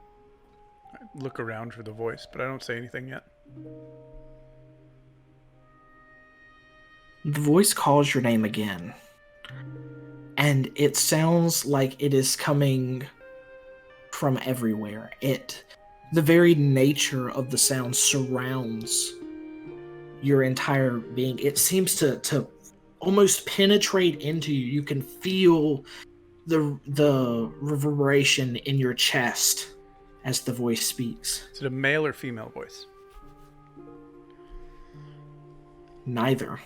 I look around for the voice, but I don't say anything yet. The voice calls your name again. And it sounds like it is coming from everywhere. The very nature of the sound surrounds your entire being. It seems to almost penetrate into you. You can feel the reverberation in your chest as the voice speaks. Is it a male or female voice? Neither.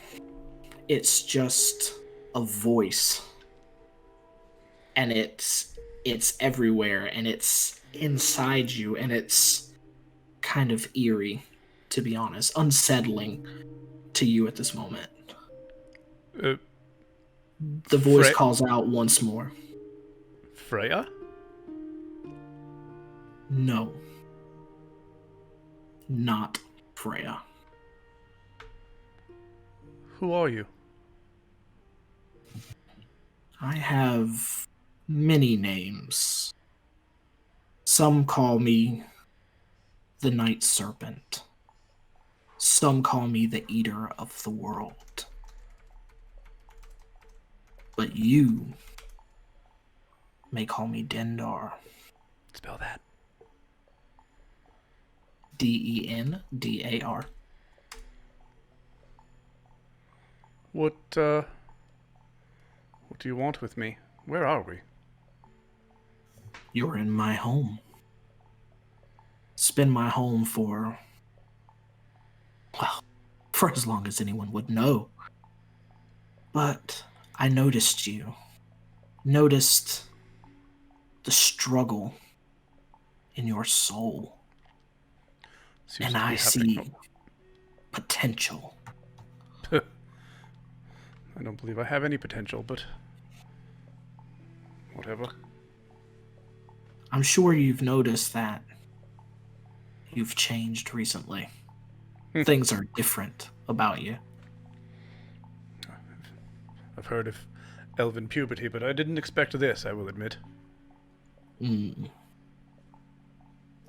It's just a voice. And it's everywhere, and it's inside you, and it's kind of eerie, to be honest, unsettling to you at this moment. The voice calls out once more. Freya? No. not Freya. Who are you? I have many names. Some call me the Night Serpent. Some call me the Eater of the World. But you may call me Dendar. Spell that. Dendar. What do you want with me? Where are we? You're in my home. It's been my home for as long as anyone would know. But I noticed you. Noticed the struggle in your soul. Seems And to be I happening. see potential. I don't believe I have any potential, but whatever. I'm sure you've noticed that you've changed recently. Things are different about you. I've heard of elven puberty, but I didn't expect this, I will admit.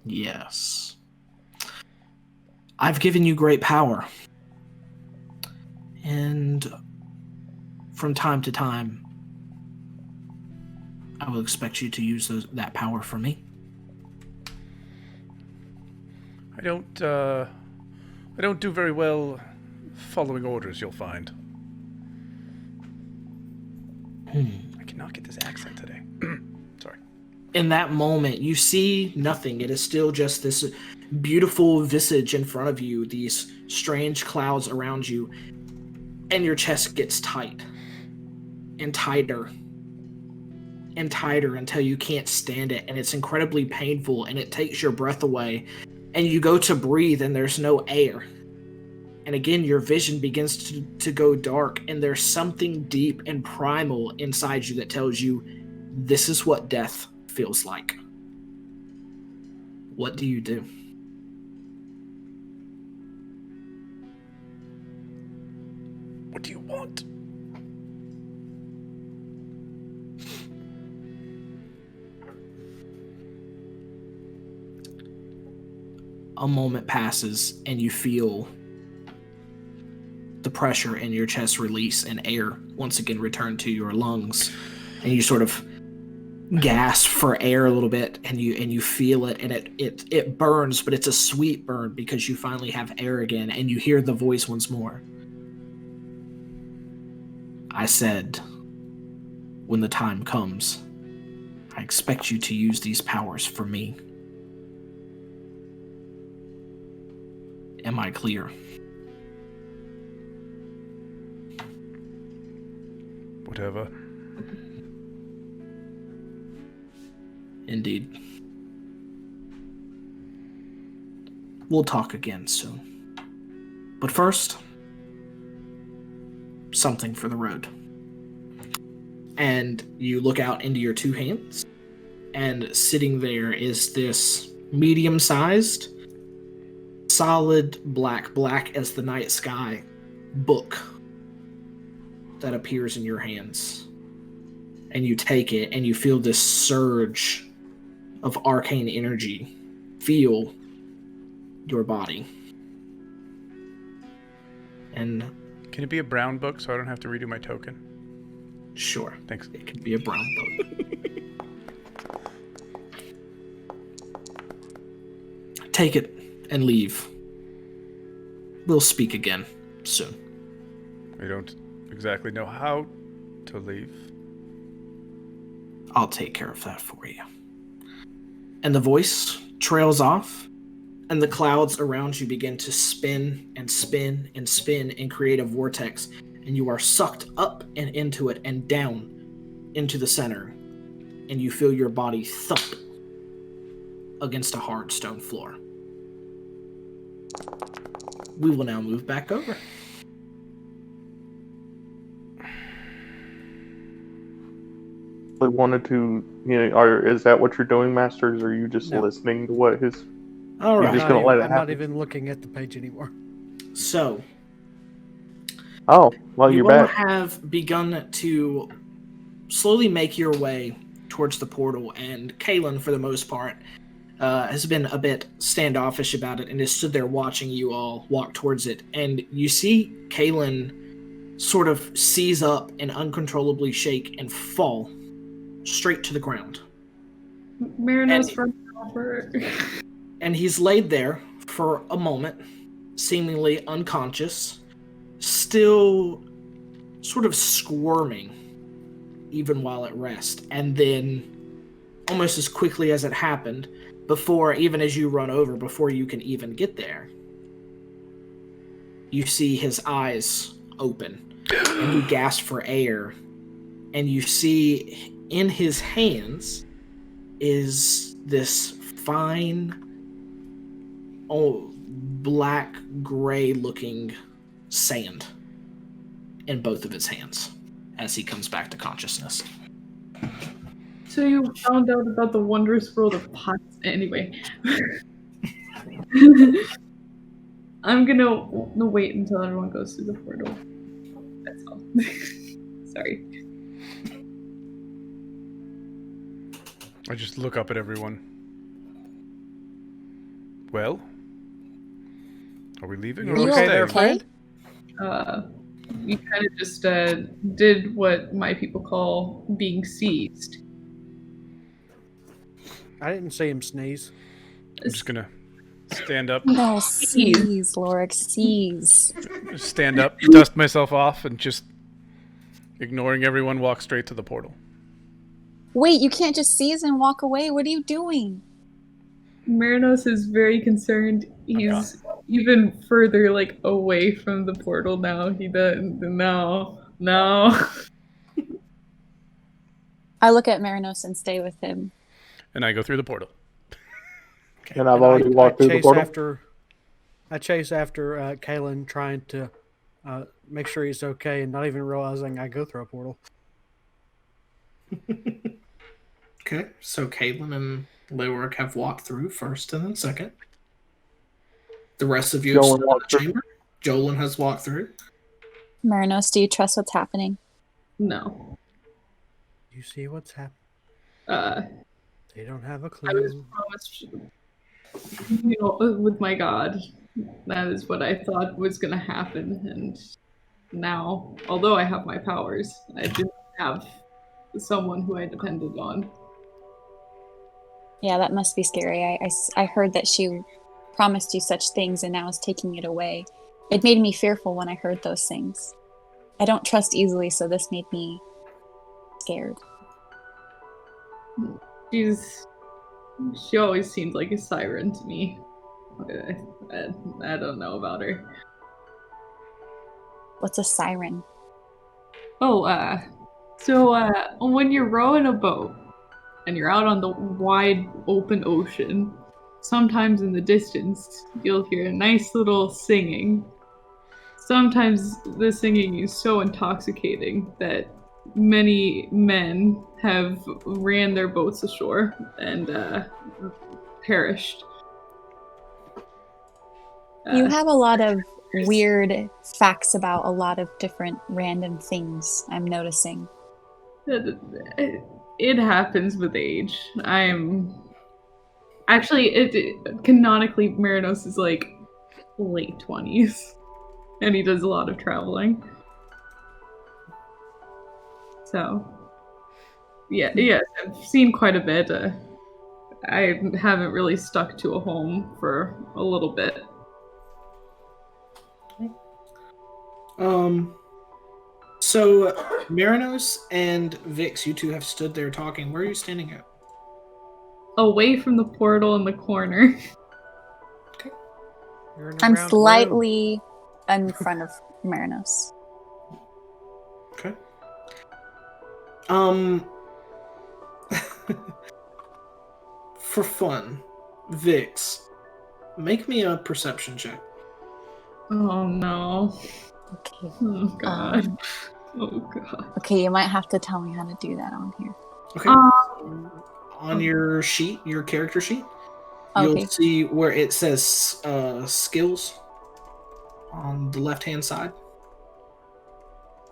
Yes. I've given you great power. And from time to time, I will expect you to use that power for me. I don't do very well following orders, you'll find. I cannot get this accent today. Sorry. In that moment, you see nothing. It is still just this beautiful visage in front of you, these strange clouds around you, and your chest gets tight and tighter and tighter until you can't stand it, and it's incredibly painful, and it takes your breath away, and you go to breathe, and there's no air. And again, your vision begins to go dark, and there's something deep and primal inside you that tells you this is what death feels like. What do you do? What do you want? A moment passes, and you feel the pressure in your chest release, and air once again return to your lungs, and you sort of gasp for air a little bit, and you feel it, and it burns, but it's a sweet burn because you finally have air again, and you hear the voice once more. I said, when the time comes, I expect you to use these powers for me. Am I clear? Whatever. Indeed. We'll talk again soon. But first, something for the road. And you look out into your two hands, and sitting there is this medium-sized, solid black as the night sky book that appears in your hands. And you take it, and you feel this surge of arcane energy feel your body. And Can it be a brown book so I don't have to redo my token? sure, Thanks. it could be a brown book. Take it and leave. We'll speak again soon. I don't exactly know how to leave. I'll take care of that for you. And the voice trails off, and the clouds around you begin to spin and spin and spin and create a vortex, and you are sucked up and into it and down into the center, and you feel your body thump against a hard stone floor. We will now move back over. I wanted to, is that what you're doing, Masters? Or are you just No. listening to what his All You're right. just gonna let it I'm not happen. even looking at the page anymore. So Oh, well, you you're all back. have begun to slowly make your way towards the portal, and Kaelin, for the most part, has been a bit standoffish about it and has stood there watching you all walk towards it. And you see Kaelin sort of seize up and uncontrollably shake and fall straight to the ground. Merinos runs over. And he's laid there for a moment, seemingly unconscious, still sort of squirming even while at rest. And then, almost as quickly as it happened, even as you run over, before you can even get there, you see his eyes open, and you gasp for air, and you see in his hands is this fine, black gray looking sand in both of his hands as he comes back to consciousness. So you found out about the wondrous world of pots. Anyway. I'm gonna wait until everyone goes through the portal. That's all. Sorry. I just look up at everyone. Well, are we leaving or You are we okay staying? there, friend? You kind of just did what my people call being seized. I didn't see him sneeze. I'm just gonna stand up, No, seize, Leoric, seize. stand up, dust myself off, and just ignoring everyone, walk straight to the portal. Wait, you can't just seize and walk away. What are you doing? Merinos is very concerned. He's even further away from the portal now. He doesn't. No. I look at Merinos and stay with him. And I go through the portal. And I've already walked through the portal. I chase after Kaelin, trying to make sure he's okay, and not even realizing I go through a portal. Okay, so Kaelin and Leoric have walked through first and then second. The rest of you have Jolin stood in walked the through. chamber. Jolin has walked through. Merinos, do you trust what's happening? No. You see what's happening? They don't have a I was clue. promised, with my god, that is what I thought was going to happen. And now, although I have my powers, I didn't have someone who I depended on. Yeah, that must be scary. I heard that she promised you such things and now is taking it away. It made me fearful when I heard those things. I don't trust easily, so this made me scared. She always seemed like a siren to me. I don't know about her. What's a siren? Oh, so when you're rowing a boat and you're out on the wide open ocean, sometimes in the distance you'll hear a nice little singing. Sometimes the singing is so intoxicating that many men have ran their boats ashore and perished. You have a lot of weird facts about a lot of different random things, I'm noticing. It happens with age. Canonically, Merinos is late 20s, and he does a lot of traveling. So, yeah, I've seen quite a bit. I haven't really stuck to a home for a little bit. So Merinos and Vix, you two have stood there talking. Where are you standing at? Away from the portal in the corner. You're in the I'm ground slightly in front of Merinos. Okay. For fun, Vix, make me a perception check. Oh no. Okay. Oh god. Oh god. Okay, you might have to tell me how to do that on here. Okay. On your sheet, your character sheet, Okay. You'll see where it says skills on the left-hand side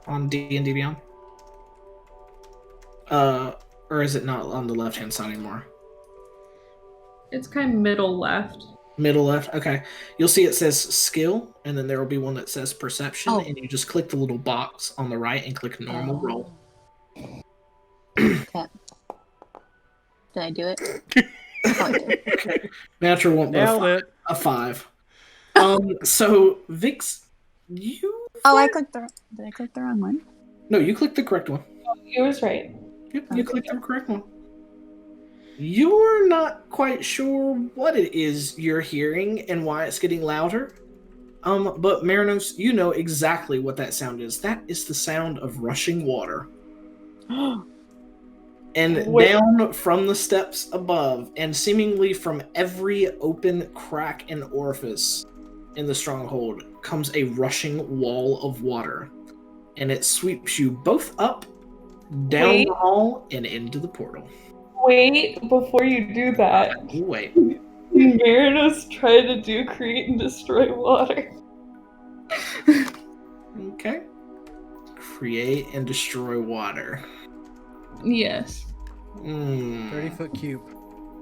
on D&D Beyond. Or is it not on the left-hand side anymore? It's kind of middle left. Middle left? Okay. You'll see it says skill, and then there will be one that says perception, and you just click the little box on the right and click normal roll. Okay. Did I do it? Oh, I did. Okay. Natural one, Nailed it. a 5. So Vix, you. Oh, I clicked the. Did I click the wrong one? No, you clicked the correct one. You was right. Yep, you clicked the correct one. You're not quite sure what it is you're hearing and why it's getting louder. But Merinos, you know exactly what that sound is. That is the sound of rushing water. And down from the steps above, and seemingly from every open crack and orifice in the stronghold, comes a rushing wall of water. And it sweeps you both up, down the hall, and into the portal. Wait, before you do that, Wait. Merinos tried to do create and destroy water. Okay. Create and destroy water. Yes. 30-foot cube.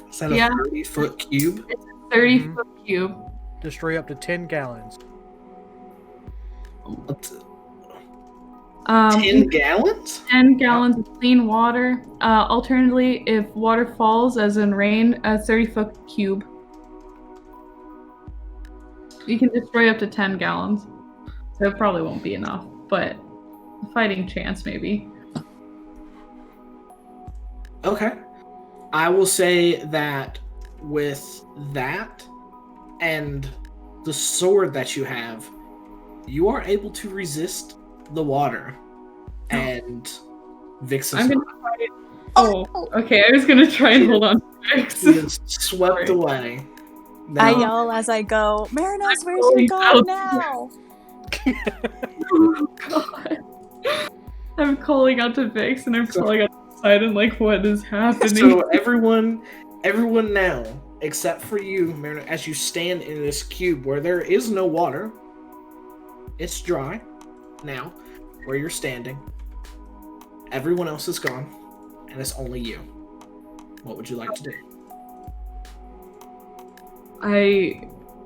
Is that a 30-foot cube? It's a 30-foot cube. Destroy up to 10 gallons. 10 gallons? 10 gallons of clean water. Alternatively, if water falls, as in rain, a 30-foot cube. You can destroy up to 10 gallons. So it probably won't be enough, but a fighting chance, maybe. Okay. I will say that with that and the sword that you have, you are able to resist the water. And Vix is okay, I was gonna try and hold on to Vix. He is swept away. Now, I yell as I go, Merinos, where's your god now? Oh god. I'm calling out to Vix and I'm calling out to Poseidon, like, what is happening? So everyone now, except for you, Merinos, as you stand in this cube where there is no water, it's dry now, where you're standing. Everyone else is gone, and it's only you. What would you like to do?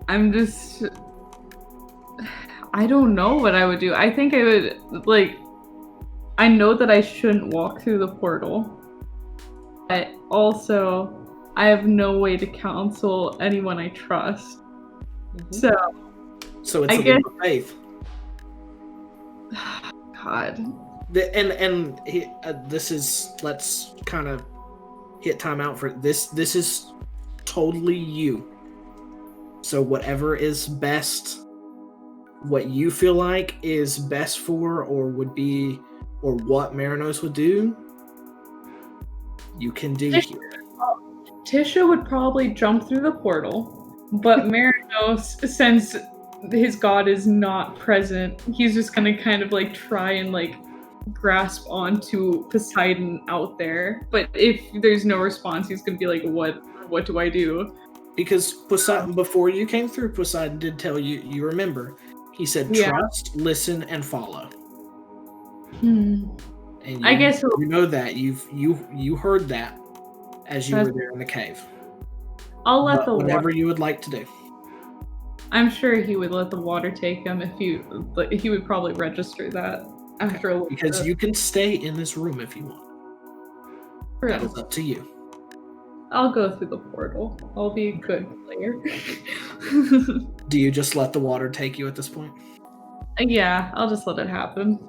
I'm just... I don't know what I would do. I think I would, like... I know that I shouldn't walk through the portal. But also, I have no way to counsel anyone I trust. Mm-hmm. So it's a leap of faith. God. And this is, let's kind of hit time out for this. This is totally you. So whatever is best, what you feel like is best for, or would be, or what Merinos would do, you can do here. Tisha would probably jump through the portal, but Merinos, since his god is not present, he's just gonna kind of like try and like grasp onto Poseidon out there. But if there's no response, he's gonna be like, what do I do? Because Poseidon, before you came through, Poseidon did tell you, you remember, he said trust, listen, and follow. And I guess you know that you heard that as you were there in the cave. I'll let the whatever water. you would like to do. I'm sure he would let the water take him if he would probably register that after a little because bit. you can stay in this room if you want. That is up to you. I'll go through the portal. I'll be a good player. Do you just let the water take you at this point? Yeah, I'll just let it happen.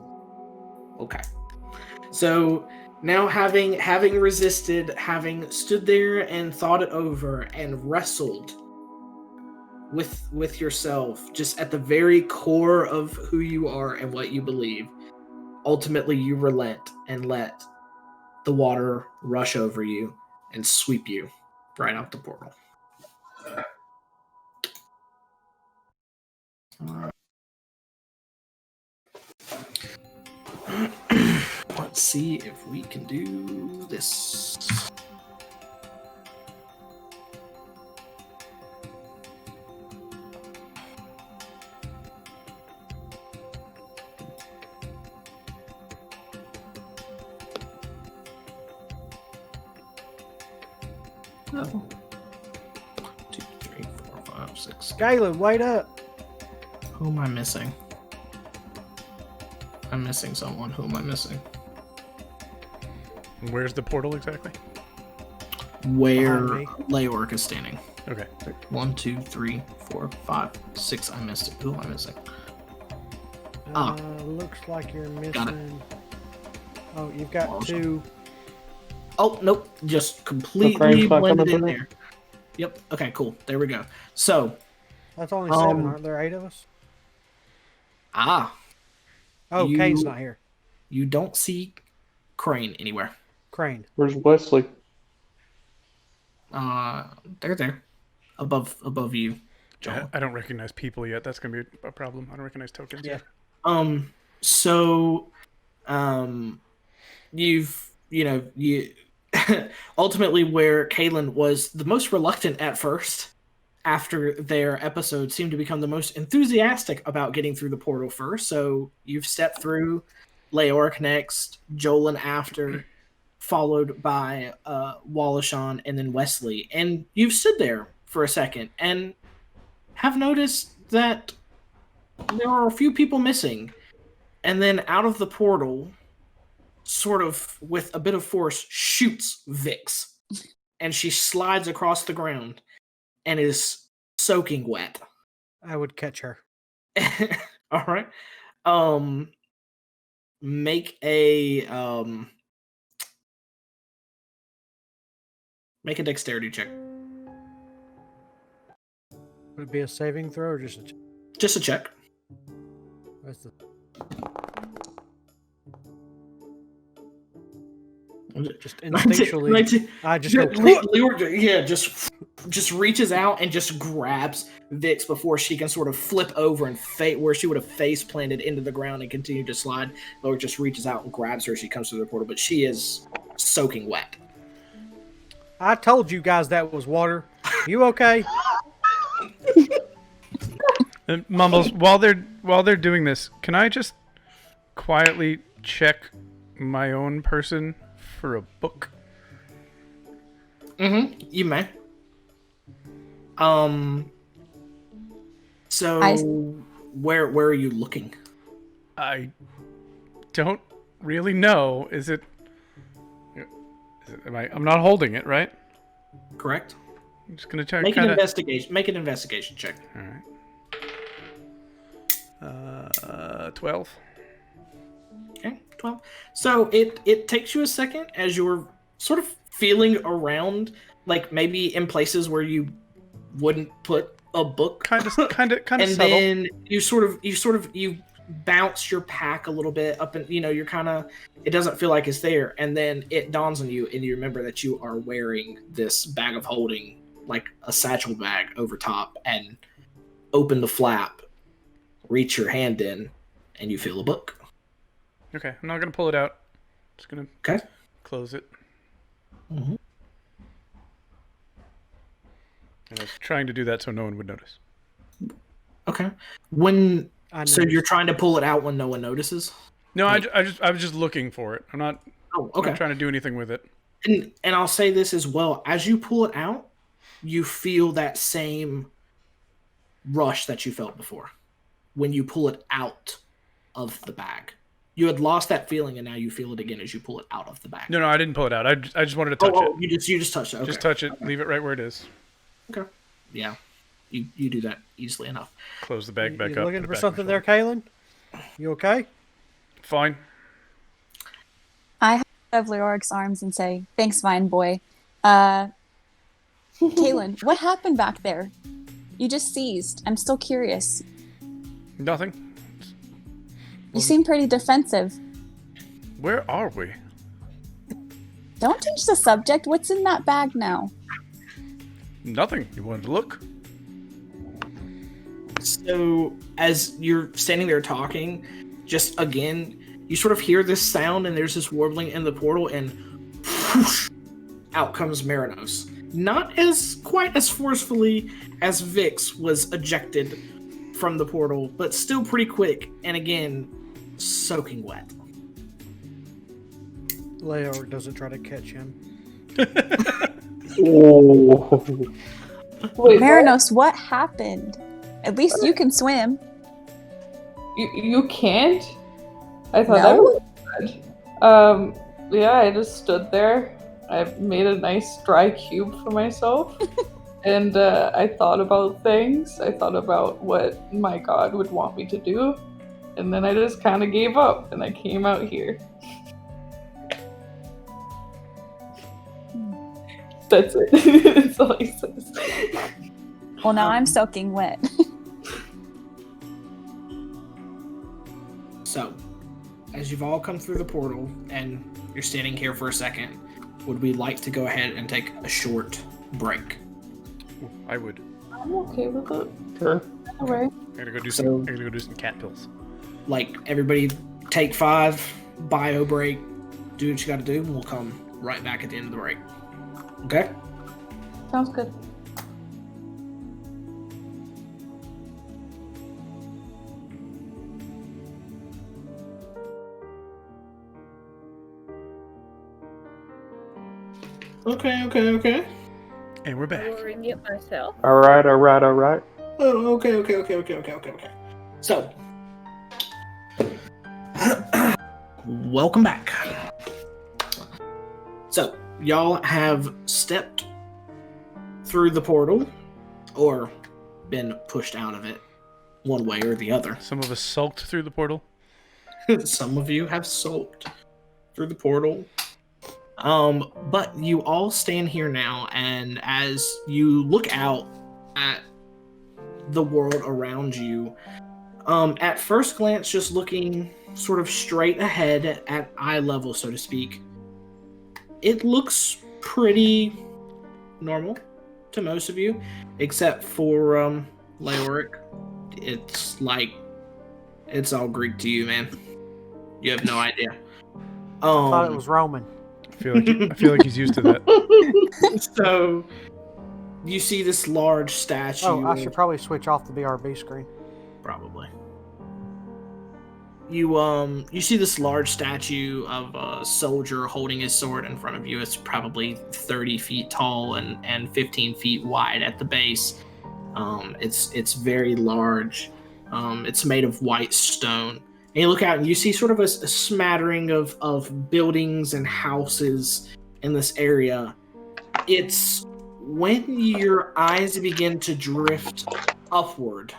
Okay. So now having resisted, having stood there and thought it over and wrestled with yourself, just at the very core of who you are and what you believe, ultimately you relent and let the water rush over you and sweep you right out the portal. Let's see if we can do this. 2, 3, 4, 5, 6. Kaelin, wait up. Who am I missing? I'm missing someone. Who am I missing? Where's the portal exactly? Where Behind me. Leoric is standing. Okay. 1, 2, 3, 4, 5, 6. I missed it. Who am I missing? Looks like you're Got it. missing. Oh, you've got Awesome. 2. Oh, nope. Just The completely crane's not blended coming in through? there. Yep. Okay, cool. There we go. So, That's only 7, Um, aren't there 8 of us? Oh, Kane's not here. you don't see Crane anywhere. Crane. Where's Weslie? They're there. Above you, John. I don't recognize people yet. That's gonna be a problem. I don't recognize tokens Yeah. yet. So, you ultimately where Kaelin was the most reluctant at first, after their episode seemed to become the most enthusiastic about getting through the portal first. So you've stepped through, Leoric next, Jolan after, followed by Wallashan and then Weslie. And you've stood there for a second and have noticed that there are a few people missing. And then out of the portal, sort of with a bit of force, shoots Vix. And she slides across the ground and is soaking wet. I would catch her. All right. Make a dexterity check. Would it be a saving throw or just a Just a check. What's the... Just instinctually, I just go... Just reaches out and just grabs Vix before she can sort of flip over and where she would have face planted into the ground and continue to slide. Leoric just reaches out and grabs her as she comes through the portal, but she is soaking wet. I told you guys that was water. You okay? And Mumbles, while they're doing this, can I just quietly check my own person for a book? You may. So where are you looking? I don't really know. I'm not holding it, right? Correct. I'm just gonna check. Make an investigation. Make an investigation check. All right. 12. Okay, 12. So it takes you a second as you're sort of feeling around, like maybe in places where you wouldn't put a book. Kind of And subtle. then you bounce your pack a little bit up, and you're kind of, it doesn't feel like it's there, and then it dawns on you and you remember that you are wearing this bag of holding, like a satchel bag over top, and open the flap, reach your hand in, and you feel a book. Okay, I'm not gonna pull it out. Just gonna close it. Mm-hmm. And I was trying to do that so no one would notice. Okay. So know. you're trying to pull it out when no one notices? No, I was just looking for it. I'm not trying to do anything with it. And I'll say this as well. As you pull it out, you feel that same rush that you felt before when you pull it out of the bag. You had lost that feeling, and now you feel it again as you pull it out of the bag. No, I didn't pull it out. I just wanted to touch it. You just touched it. Okay. Just touch it. Leave it right where it is. Okay. Yeah. You do that easily enough. Close the bag back You up. looking put it for back something on there, my Kaelin? You okay? shoulder. Fine. I have Leoric's arms and say, "Thanks, Vine Boy." Kaelin, what happened back there? You just seized. I'm still curious. Nothing. You seem pretty defensive. Where are we? Don't change the subject. What's in that bag now? Nothing. You wanted to look? So as you're standing there talking, just again, you sort of hear this sound, and there's this warbling in the portal, and whoosh, out comes Merinos. Not quite as forcefully as Vix was ejected from the portal, but still pretty quick, and again, soaking wet. Leoric doesn't try to catch him. Oh. Wait, Merinos, what happened? At least you can swim. you can't? I thought No? I was. Yeah, I just stood there. I made a nice dry cube for myself. And I thought about things. I thought about what my god would want me to do. And then I just kind of gave up and I came out here. That's it. That's all he says. Well, now I'm soaking wet. So, as you've all come through the portal and you're standing here for a second, would we like to go ahead and take a short break? I would. I'm okay with it. Sure. Alright. I gotta go do So- some. I gotta go do some cat pills. Like, everybody take 5, bio break, do what you gotta do, and we'll come right back at the end of the break. Okay? Sounds good. Okay. And we're back. Lowering it myself. All right. Oh, okay. So, welcome back. So, y'all have stepped through the portal, or been pushed out of it, one way or the other. Some of us sulked through the portal. Some of you have sulked through the portal. But you all stand here now, and as you look out at the world around you, at first glance, just looking sort of straight ahead at eye level, so to speak, it looks pretty normal to most of you, except for Leoric. It's like it's all Greek to you, man. You have no idea. I thought it was Roman. I feel like he's used to that. So you see this large statue. Oh, I should probably switch off the BRB screen. Probably. You see this large statue of a soldier holding his sword in front of you. It's probably 30 feet tall and 15 feet wide at the base. It's very large. It's made of white stone. And you look out and you see sort of a smattering of buildings and houses in this area. It's when your eyes begin to drift upward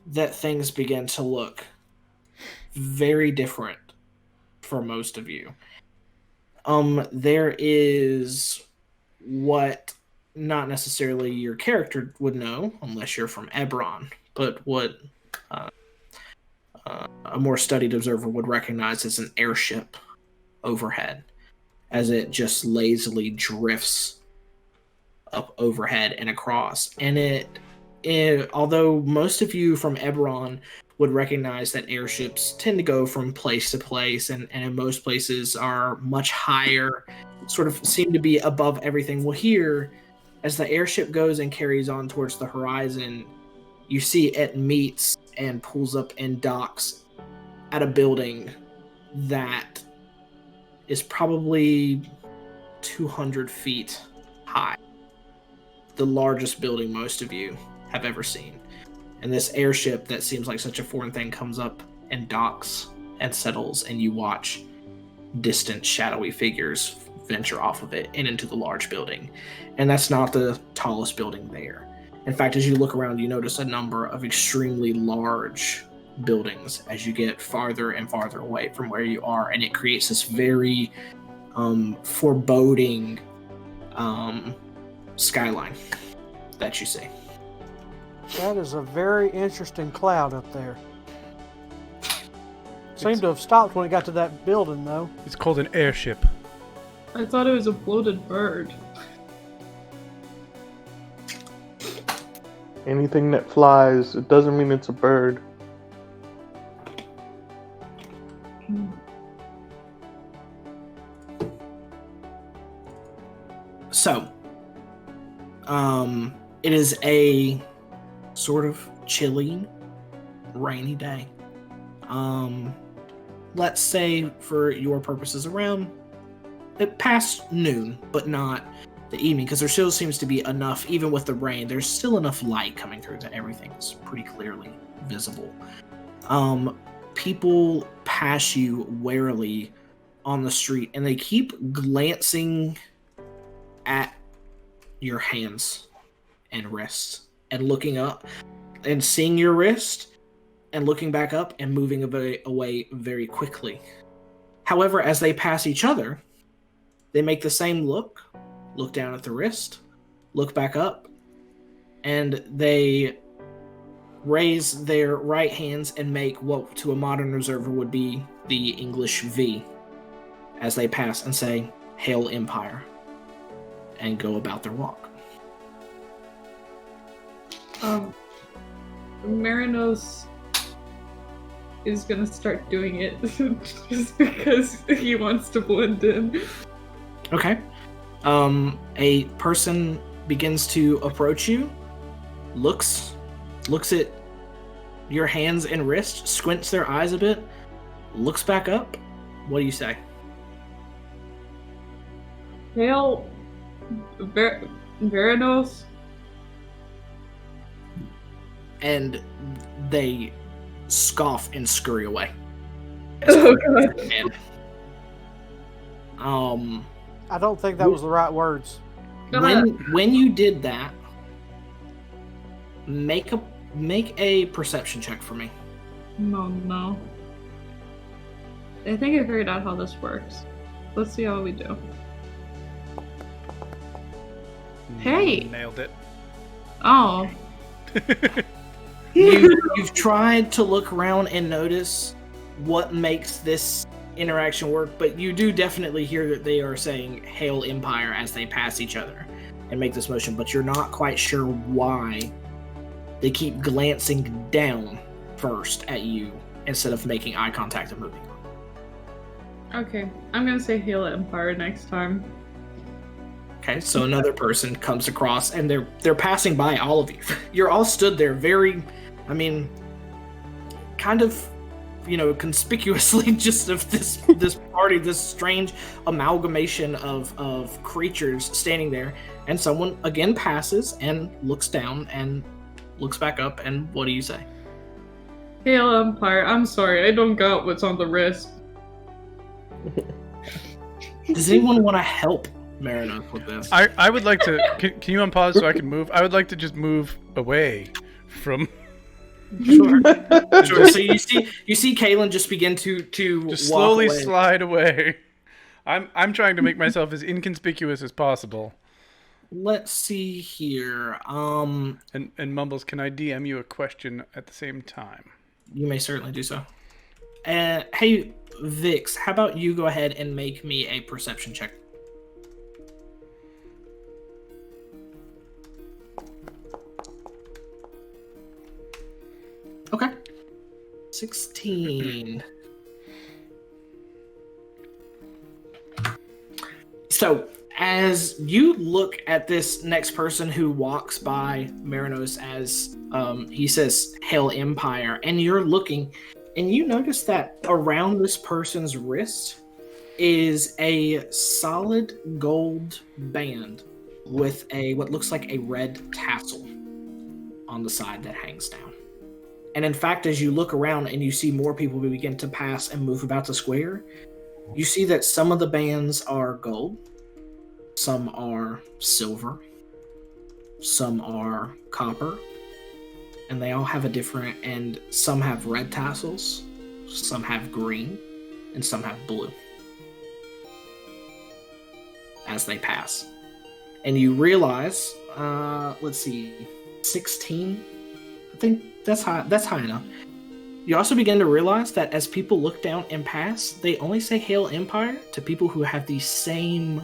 that things begin to look very different for most of you. There is what not necessarily your character would know, unless you're from Ebron, but what a more studied observer would recognize as an airship overhead, as it just lazily drifts up overhead and across. And it although most of you from Ebron would recognize that airships tend to go from place to place, and in most places are much higher, sort of seem to be above everything. Well, here, as the airship goes and carries on towards the horizon, you see it meets and pulls up and docks at a building that is probably 200 feet high. The largest building most of you have ever seen. And this airship that seems like such a foreign thing comes up and docks and settles, and you watch distant shadowy figures venture off of it and into the large building. And that's not the tallest building there. In fact, as you look around, you notice a number of extremely large buildings as you get farther and farther away from where you are, and it creates this very foreboding skyline that you see. That is a very interesting cloud up there. Seemed to have stopped when it got to that building, though. It's called an airship. I thought it was a bloated bird. Anything that flies, it doesn't mean it's a bird. So, it is a sort of chilly, rainy day. Let's say, for your purposes, around past noon, but not the evening, because there still seems to be enough, even with the rain, there's still enough light coming through that everything is pretty clearly visible. People pass you warily on the street, and they keep glancing at your hands and wrists, and looking up and seeing your wrist and looking back up and moving away very quickly. However, as they pass each other, they make the same look down at the wrist, look back up, and they raise their right hands and make what to a modern observer would be the English V as they pass and say, "Hail Empire," and go about their walk. Merinos is gonna start doing it just because he wants to blend in. Okay. A person begins to approach you, looks at your hands and wrist, squints their eyes a bit, looks back up. What do you say? Hail Merinos. And they scoff and scurry away. Oh god. And, I don't think that was the right words. when you did that, make a perception check for me. No. I think I figured out how this works. Let's see how we do. Hey! Nailed it. Oh. You've tried to look around and notice what makes this interaction work, but you do definitely hear that they are saying "Hail Empire" as they pass each other and make this motion, but you're not quite sure why they keep glancing down first at you instead of making eye contact and moving on. Okay, I'm gonna say Hail Empire next time. Okay, so another person comes across and they're passing by all of you. You're all stood there very, kind of, conspicuously just of this party, this strange amalgamation of creatures standing there, and someone again passes and looks down and looks back up, and what do you say? Hail Empire, I'm sorry, I don't got what's on the wrist. Does anyone want to help Merinos with this? I would like to. Can you unpause so I can move? I would like to just move away from. Sure. So you see Kaelin just begin to Just walk slowly away. slide away. I'm trying to make myself as inconspicuous as possible. Let's see here. And Mumbles, can I DM you a question at the same time? You may certainly do so. Hey, Vix, how about you go ahead and make me a perception check? Okay. 16. So, as you look at this next person who walks by Merinos as he says, "Hail Empire," and you're looking, and you notice that around this person's wrist is a solid gold band with what looks like a red tassel on the side that hangs down. And in fact, as you look around and you see more people begin to pass and move about the square, you see that some of the bands are gold, some are silver, some are copper, and they all have a different, and some have red tassels, some have green, and some have blue as they pass. And you realize, let's see, 16? I think that's high enough. You also begin to realize that as people look down and pass, they only say "Hail Empire" to people who have the same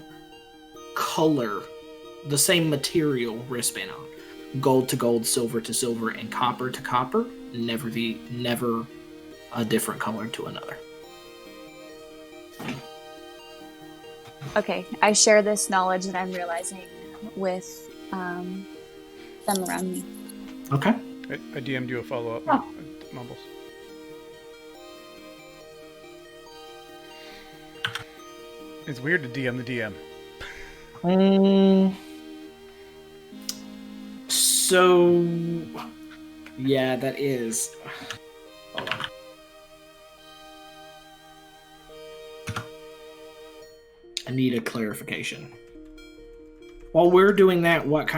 color, the same material wristband on. Gold to gold, silver to silver, and copper to copper. Never a different color to another. Okay, I share this knowledge that I'm realizing with them around me. Okay. I DM'd you a follow-up, Mumbles. It's weird to DM the DM. So, yeah, that is. Hold on. I need a clarification. While we're doing that, what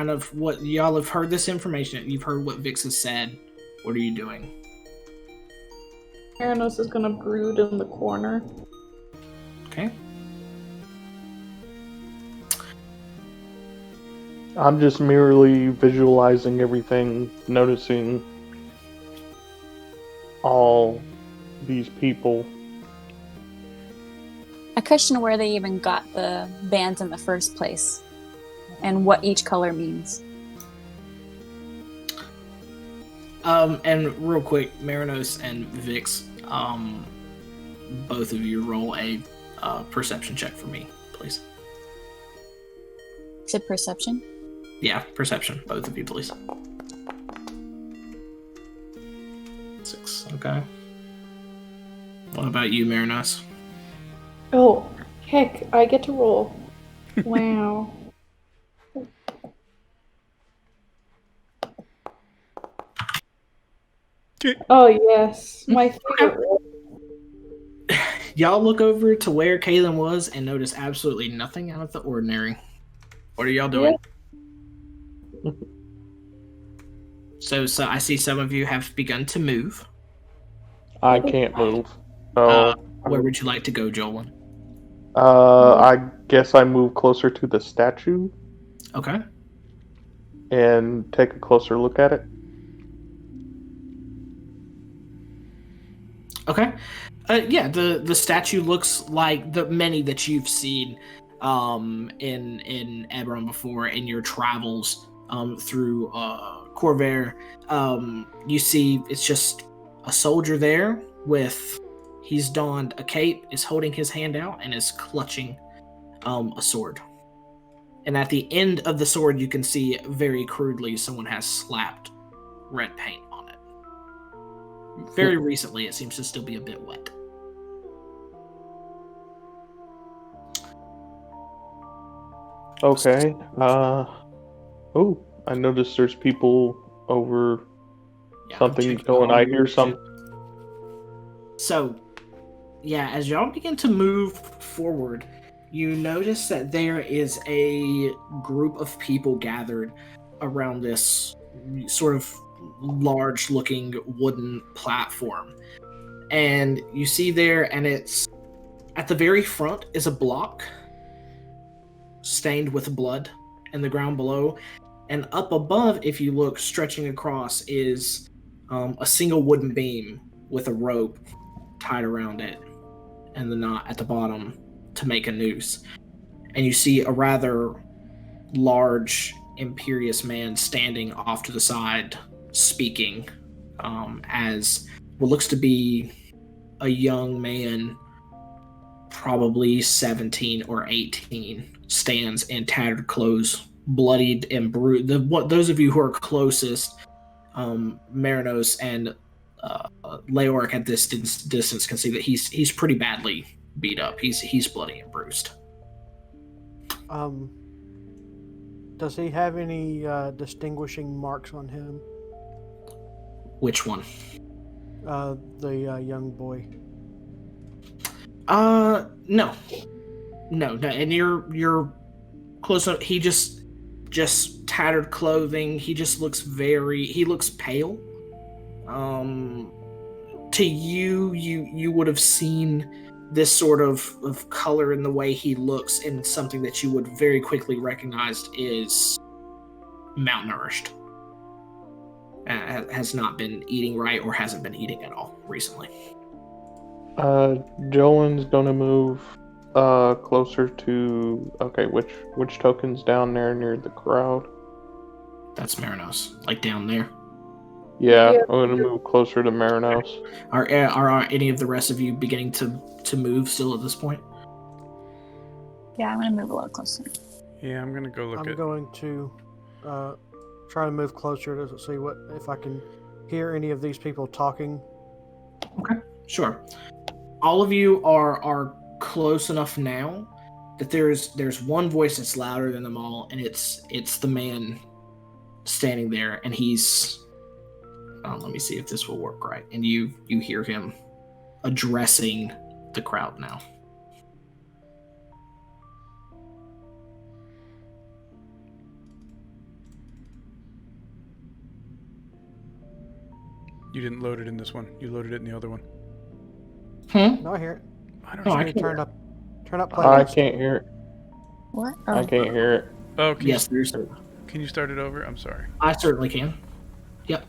y'all have heard this information? You've heard what Vix has said. What are you doing? Merinos is gonna brood in the corner. Okay. I'm just merely visualizing everything, noticing all these people. I question where they even got the bands in the first place and what each color means. And real quick, Merinos and Vix, both of you roll a perception check for me, please. Is it perception? Yeah, perception. Both of you, please. 6. Okay. What about you, Merinos? Oh, heck, I get to roll. Wow. Oh, yes. My favorite roll. Y'all look over to where Kaelin was and notice absolutely nothing out of the ordinary. What are y'all doing? Yeah. So I see some of you have begun to move. I can't move. So Where would you like to go, Jolin? I guess I move closer to the statue Okay. and take a closer look at it. Okay. Yeah, the statue looks like the many that you've seen in Eberron before in your travels through Corvair. You see it's just a soldier there he's donned a cape, is holding his hand out, and is clutching a sword. And at the end of the sword, you can see very crudely someone has slapped red paint on it. Very recently, it seems to still be a bit wet. Okay. Oh, I noticed there's people over something going. I hear some. So, yeah, as y'all begin to move forward, you notice that there is a group of people gathered around this sort of large-looking wooden platform. And you see there, and it's at the very front is a block stained with blood in the ground below. And up above, if you look, stretching across, is a single wooden beam with a rope tied around it and the knot at the bottom to make a noose. And you see a rather large, imperious man standing off to the side, speaking, as what looks to be a young man, probably 17 or 18, stands in tattered clothes, bloodied and bruised. Those of you who are closest, Merinos and Leoric at this distance can see that he's pretty badly beat up. He's bloody and bruised. Does he have any distinguishing marks on him? Which one? The young boy. No. And you're close enough. He just tattered clothing. He just looks he looks pale. To you would have seen this sort of color in the way he looks, and something that you would very quickly recognize is malnourished. Has not been eating right, or hasn't been eating at all recently. Jolin's gonna move closer to. Okay, which token's down there near the crowd? That's Merinos, like down there. Yeah, I'm gonna move closer to Merinos. Are any of the rest of you beginning to move still at this point? Yeah, I'm gonna move a little closer. Yeah, I'm gonna go look I'm going to try to move closer to see if I can hear any of these people talking. Okay, sure. All of you are close enough now that there's one voice that's louder than them all, and it's the man standing there, and he's let me see if this will work right. And you hear him addressing the crowd now. You didn't load it in this one. You loaded it in the other one. No, I hear it. I don't No, know. I Maybe can turn hear up I playlist. can't hear it. What? I can't hear it. Oh, Yes, there's. Can you start it over? I'm sorry. I certainly can. Yep.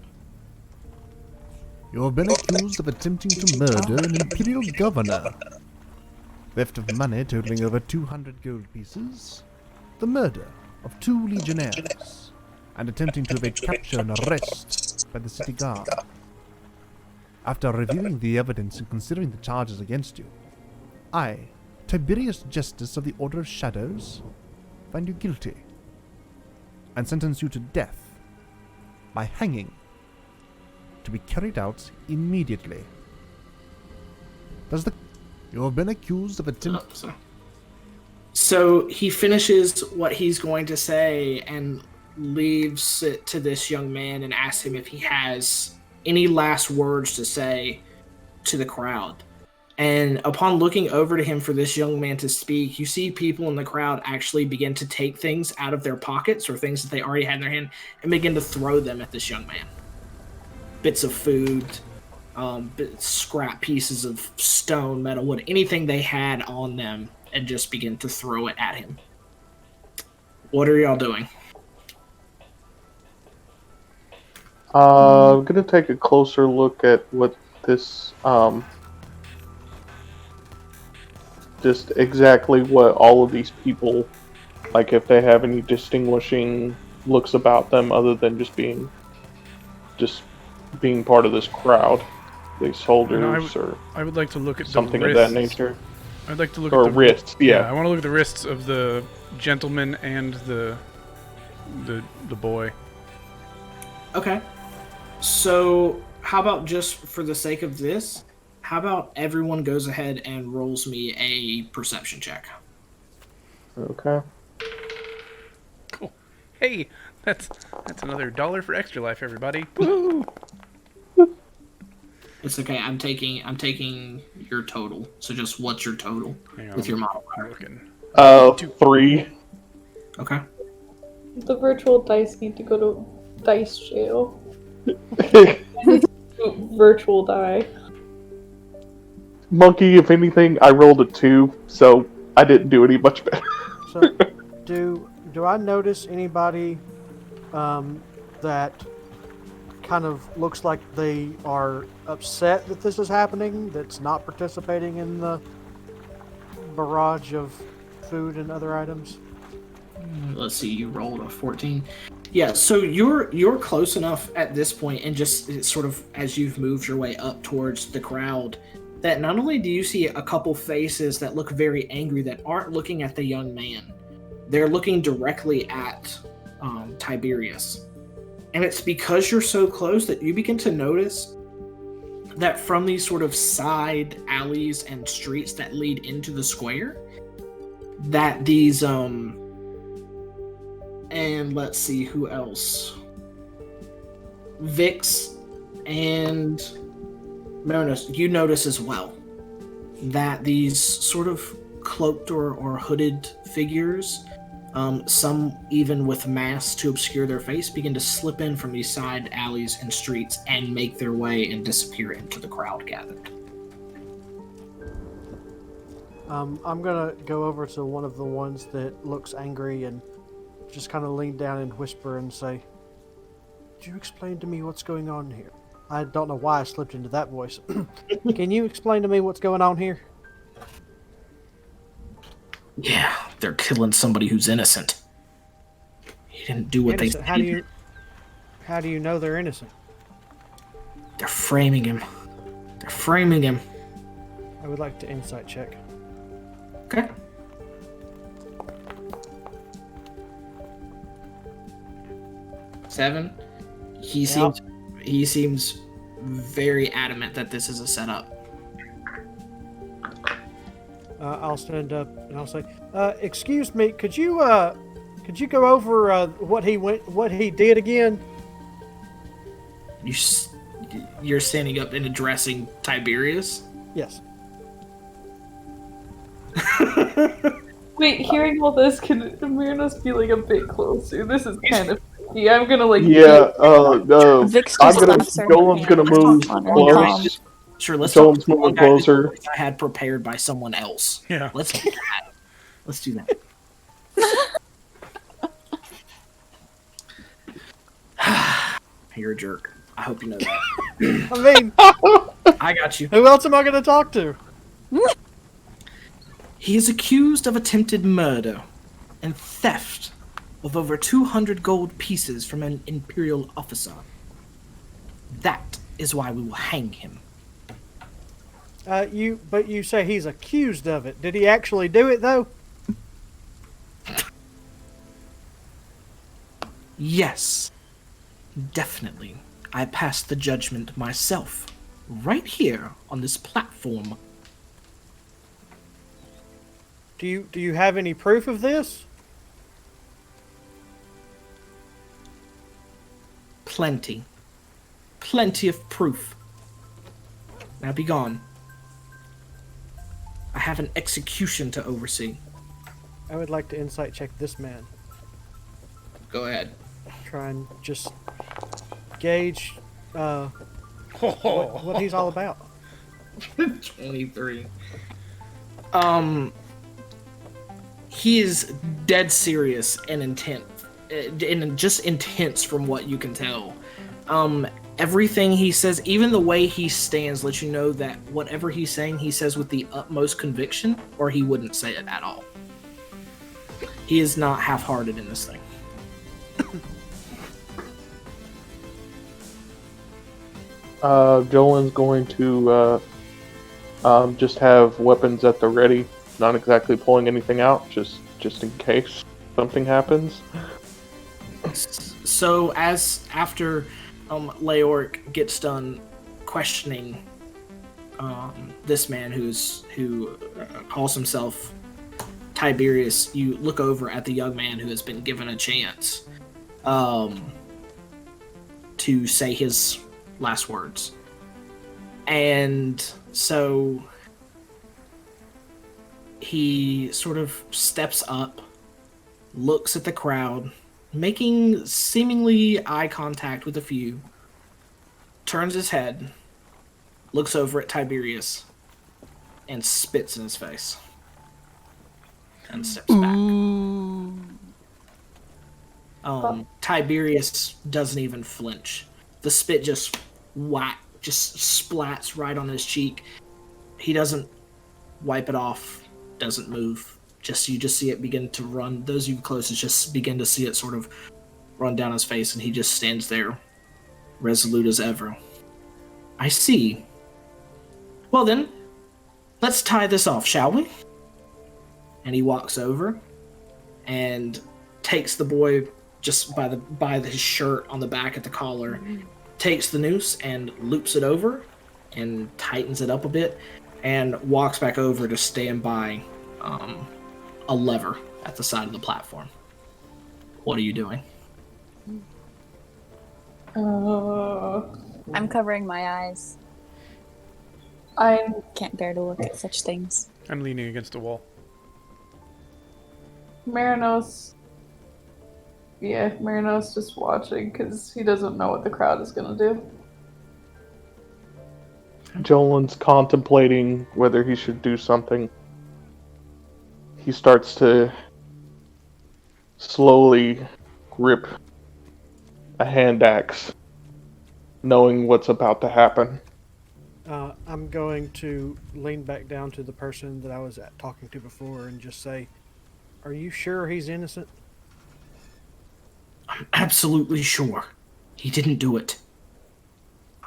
You have been accused of attempting to murder an imperial governor, theft of money totaling over 200 gold pieces, the murder of 2 legionnaires, and attempting to evade capture and arrest by the city guard. After reviewing the evidence and considering the charges against you, I, Tiberius Justice of the Order of Shadows, find you guilty and sentence you to death by hanging, to be carried out immediately. You have been accused of attempting... So he finishes what he's going to say and leaves it to this young man and asks him if he has any last words to say to the crowd. And upon looking over to him for this young man to speak, you see people in the crowd actually begin to take things out of their pockets or things that they already had in their hand and begin to throw them at this young man. Bits of food, scrap pieces of stone, metal, wood, anything they had on them, and just begin to throw it at him. What are y'all doing? I'm gonna take a closer look at what this, just exactly what all of these people, like if they have any distinguishing looks about them other than just being part of this crowd, these soldiers I would like to look at something the of wrists. that nature. I'd like to look Or at the wrists, yeah. I want to look at the wrists of the gentleman and the boy. Okay. So, how about just for the sake of this, how about everyone goes ahead and rolls me a perception check? Okay. Cool. Hey, that's another $1 for Extra Life, everybody. Woo! It's okay. I'm taking your total. So just what's your total Hang on, with your I'm modifier? looking. 3. Okay. The virtual dice need to go to dice jail. Virtual die. Monkey, if anything, I rolled a 2, so I didn't do any much better. So, do I notice anybody that kind of looks like they are upset that this is happening, that's not participating in the barrage of food and other items? Let's see. You rolled a 14. Yeah. So you're close enough at this point, and just sort of as you've moved your way up towards the crowd, that not only do you see a couple faces that look very angry that aren't looking at the young man, they're looking directly at Tiberius. And it's because you're so close that you begin to notice that from these sort of side alleys and streets that lead into the square, that these and let's see who else. Vix and Merinos, you notice as well that these sort of cloaked or hooded figures, some even with masks to obscure their face, begin to slip in from these side alleys and streets and make their way and disappear into the crowd gathered. I'm gonna go over to one of the ones that looks angry and just kind of lean down and whisper and say, "Could you explain to me what's going on here?" I don't know why I slipped into that voice. Can you explain to me what's going on here? Yeah, they're killing somebody who's innocent. He didn't do what Innocent? they How do you know they're innocent? They're framing him. They're framing him. I would like to insight check. Okay. Seven. He seems very adamant that this is a setup. I'll stand up and I'll say, "Excuse me, could you go over what he did again?" You're standing up and addressing Tiberius? Yes. Wait, hearing all this, can Merinos be like a bit closer? This is kind of freaky. I'm gonna like. Yeah. Vix I'm just gonna. slaps her Jolen's hand gonna move on her close. palm. Sure, let's Jolen's talk moving about that closer. voice I had prepared by someone else. Yeah. Let's do that. Let's do that. You're a jerk. I hope you know that. I mean, I got you. who else am I going to talk to? He is accused of attempted murder and theft of over 200 gold pieces from an Imperial officer. That is why we will hang him. But you say he's accused of it. Did he actually do it though? Yes, definitely. I passed the judgment myself, right here on this platform. Do you have any proof of this? Plenty. Plenty of proof. Now be gone. I have an execution to oversee. I would like to insight check this man. Go ahead. Try and just gauge what he's all about. 23. He is dead serious and intent, and just intense from what you can tell. Everything he says, even the way he stands, lets you know that whatever he's saying, he says with the utmost conviction, or he wouldn't say it at all. He is not half-hearted in this thing. Jolen's going to just have weapons at the ready, not exactly pulling anything out, just in case something happens. So after Leoric gets done questioning this man who calls himself Tiberius, you look over at the young man who has been given a chance to say his last words. And so he sort of steps up, looks at the crowd, making seemingly eye contact with a few, turns his head, looks over at Tiberius, and spits in his face. And steps back. Tiberius doesn't even flinch. The spit just splats right on his cheek. He doesn't wipe it off, doesn't move. You just see it begin to run. Those of you closest just begin to see it sort of run down his face, and he just stands there, resolute as ever. I see. Well then, let's tie this off, shall we? And he walks over and takes the boy just by his shirt on the back at the collar, takes the noose and loops it over and tightens it up a bit, and walks back over to stand by a lever at the side of the platform. What are you doing? I'm covering my eyes. I Can't bear to look at such things. I'm leaning against a wall. Merinos. Yeah, Merinos just watching because he doesn't know what the crowd is gonna do. Jolen's contemplating whether he should do something. He starts to slowly grip a hand axe, knowing what's about to happen. I'm going to lean back down to the person that I was talking to before and just say, "Are you sure he's innocent?" I'm absolutely sure. He didn't do it.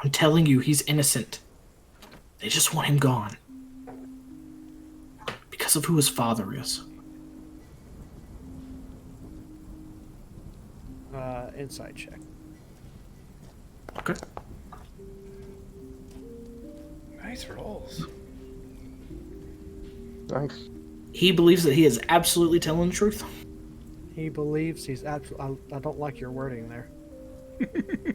I'm telling you, he's innocent. They just want him gone. Because of who his father is. Insight check. Okay. Nice rolls. Nice. He believes that he is absolutely telling the truth. He believes he's absolutely. I don't like your wording there.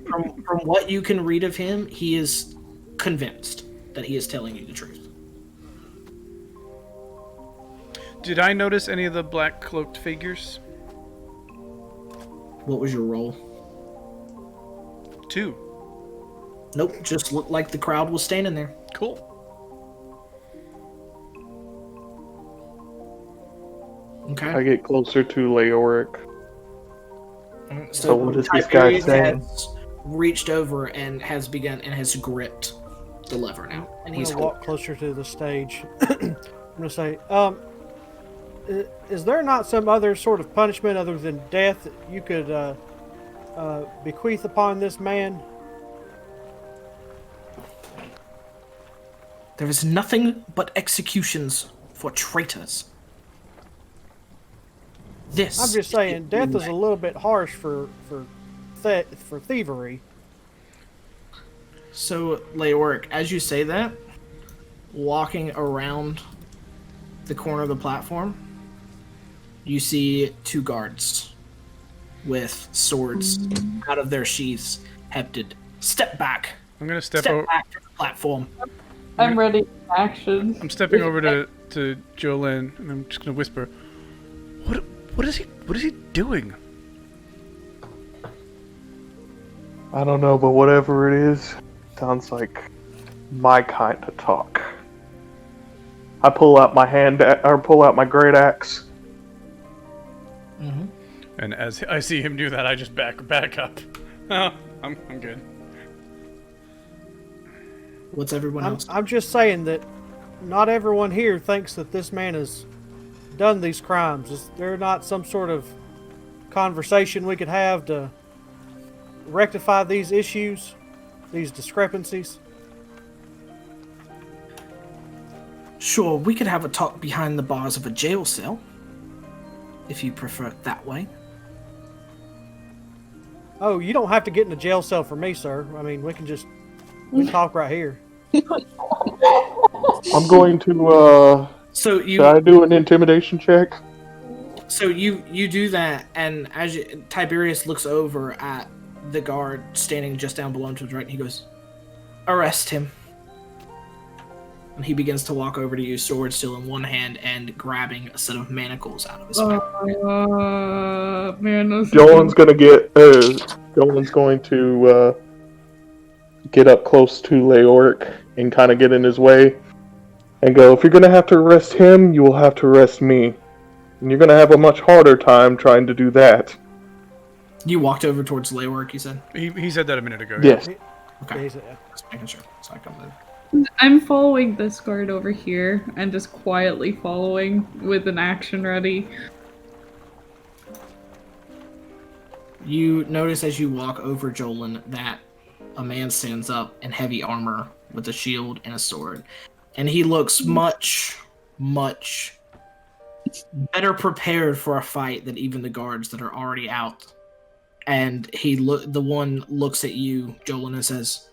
From what you can read of him, he is convinced that he is telling you the truth. Did I notice any of the black cloaked figures? What was your role? 2. Nope, just looked like the crowd was standing there. Cool. Okay. I get closer to Leoric. So what is this guy Tiberius saying? has reached over and has begun and has gripped the lever now, and I'm he's gonna walk closer to the stage. I'm gonna say, is there not some other sort of punishment other than death that you could bequeath upon this man? There is nothing but executions for traitors. This. I'm just saying, death is a little bit harsh for thievery. So, Leoric, as you say that, walking around the corner of the platform, you see 2 guards with swords out of their sheaths, hefted. Step back. I'm gonna step back from the platform. I'm ready for action. I'm stepping over to Jolene, and I'm just gonna whisper, What is he doing? I don't know, but whatever it is, sounds like my kind of talk. I pull out my great axe. Mm-hmm. And as I see him do that, I just back up. Oh, I'm good. What's everyone else? I'm just saying that not everyone here thinks that this man has done these crimes. Is there not some sort of conversation we could have to rectify these issues, these discrepancies? Sure, we could have a talk behind the bars of a jail cell, if you prefer it that way. Oh, you don't have to get in a jail cell for me, sir. I mean, we can talk right here. I'm going to, should I do an intimidation check? So you do that, and as Tiberius looks over at the guard standing just down below him to his right, and he goes, "Arrest him." And he begins to walk over to you, sword still in one hand, and grabbing a set of manacles out of his mouth. Merinos. Jolen's going to get up close to Leoric and kind of get in his way and go, if you're going to have to arrest him, you will have to arrest me. And you're going to have a much harder time trying to do that. You walked over towards Leoric, you said? He said that a minute ago. Yes. Okay. Yeah. Just making sure. So I come in. I'm following this guard over here and just quietly following with an action ready. You notice as you walk over Jolin that a man stands up in heavy armor with a shield and a sword. And he looks much, much better prepared for a fight than even the guards that are already out. And the one looks at you, Jolin, and says,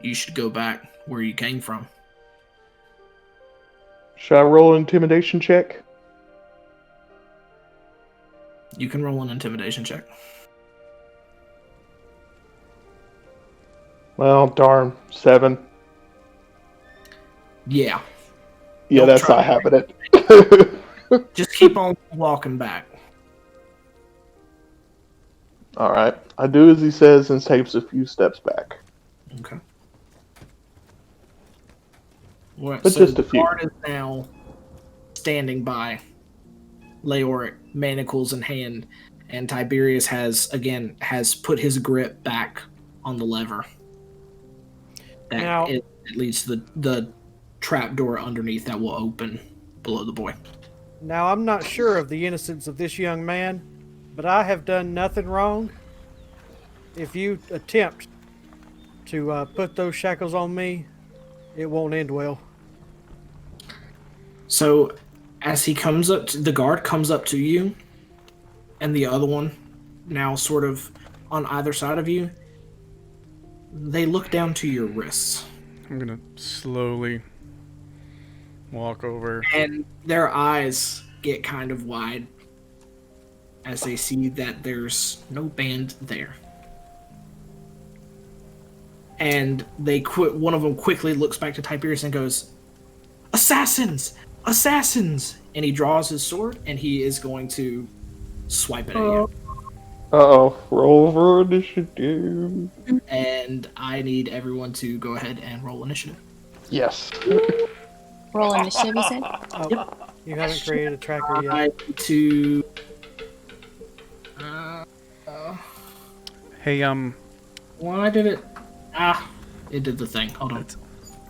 "You should go back where you came from." Should I roll an intimidation check? You can roll an intimidation check. Well, darn. 7. Yeah. Yeah, Don't that's try not to happening. Just keep on walking back. Alright. I do as he says and takes a few steps back. Okay. Well, But so just a the few. guard is now standing by Leoric, manacles in hand, and Tiberius has put his grip back on the lever. Now- It leads to the trap door underneath that will open below the boy. Now, I'm not sure of the innocence of this young man, but I have done nothing wrong. If you attempt to put those shackles on me, it won't end well. So, as he comes up, the guard comes up to you, and the other one, now sort of on either side of you, they look down to your wrists. I'm gonna slowly Walk over. And their eyes get kind of wide as they see that there's no band there. And one of them quickly looks back to Tiberius and goes, "Assassins! Assassins!" And he draws his sword and he is going to swipe it at you. Uh-oh. Roll for initiative. And I need everyone to go ahead and roll initiative. Yes. Roll initiative, you said? Oh, you haven't created a tracker yet. I need to... Hey, why did it... it did the thing. Hold on.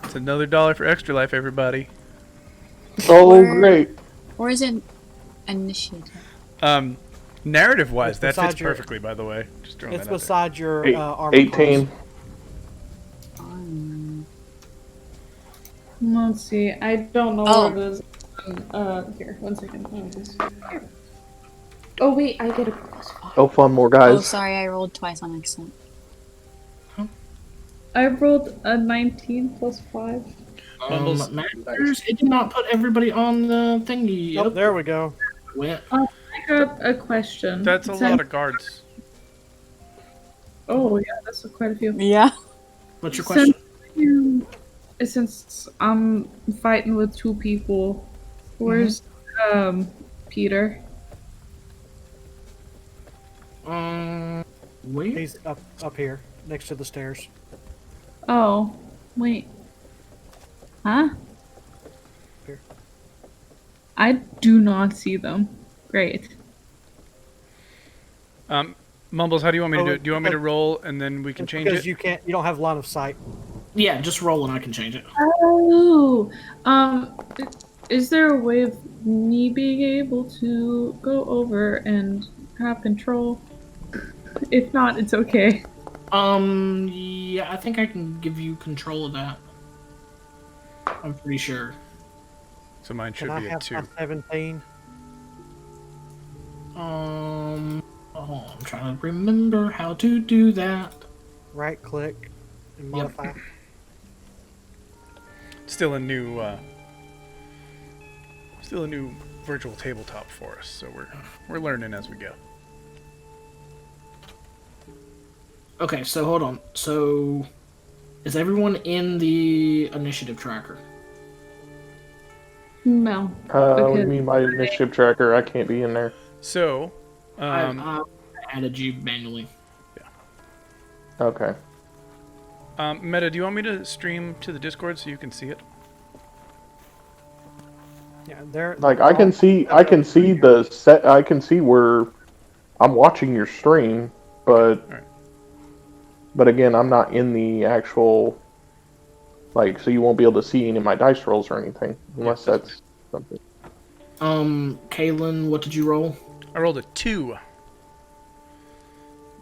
it's another $1 for Extra Life, everybody. Oh, Or- great. Or is it initiative? Narrative-wise, It's that fits beside your- perfectly, by the way. Just throwing It's that out there. beside your armor 18. class. Let's see. I don't know Oh. where it is. Here, 1 second. Oh wait, I get a +5. Oh, fun, more Oh, guys. sorry, I rolled twice on accident. I rolled a 19 +5. Mumbles. Masters, it did not put everybody on the thingy. Oh, there we go. Went. I got a question. That's a lot of guards. Oh yeah, that's quite a few. Yeah. What's your question? Since I'm fighting with 2 people, where's Peter? Wait. He's up here, next to the stairs. Oh, wait. Huh? Here. I do not see them. Great. Mumbles, how do you want me to do Oh, it? Do you want me to roll and then we can It's change because it? you don't have line of sight. Yeah, just roll and I can change it. Oh, is there a way of me being able to go over and have control? If not, it's okay. Yeah, I think I can give you control of that. I'm pretty sure. So mine should Can I be a have 2. my 17? I'm trying to remember how to do that. Right click and Yep. modify. Still a new virtual tabletop for us, so we're learning as we go. Okay, so hold on. So, is everyone in the initiative tracker? No. What do you Because- mean by initiative tracker? I can't be in there. So, I added you manually. Okay. Meta, do you want me to stream to the Discord so you can see it? Yeah, there. Like I can see the set. I can see where I'm watching your stream, but Alright. but again, I'm not in the actual. Like, so you won't be able to see any of my dice rolls or anything unless that's something. Kaelin, what did you roll? I rolled a 2.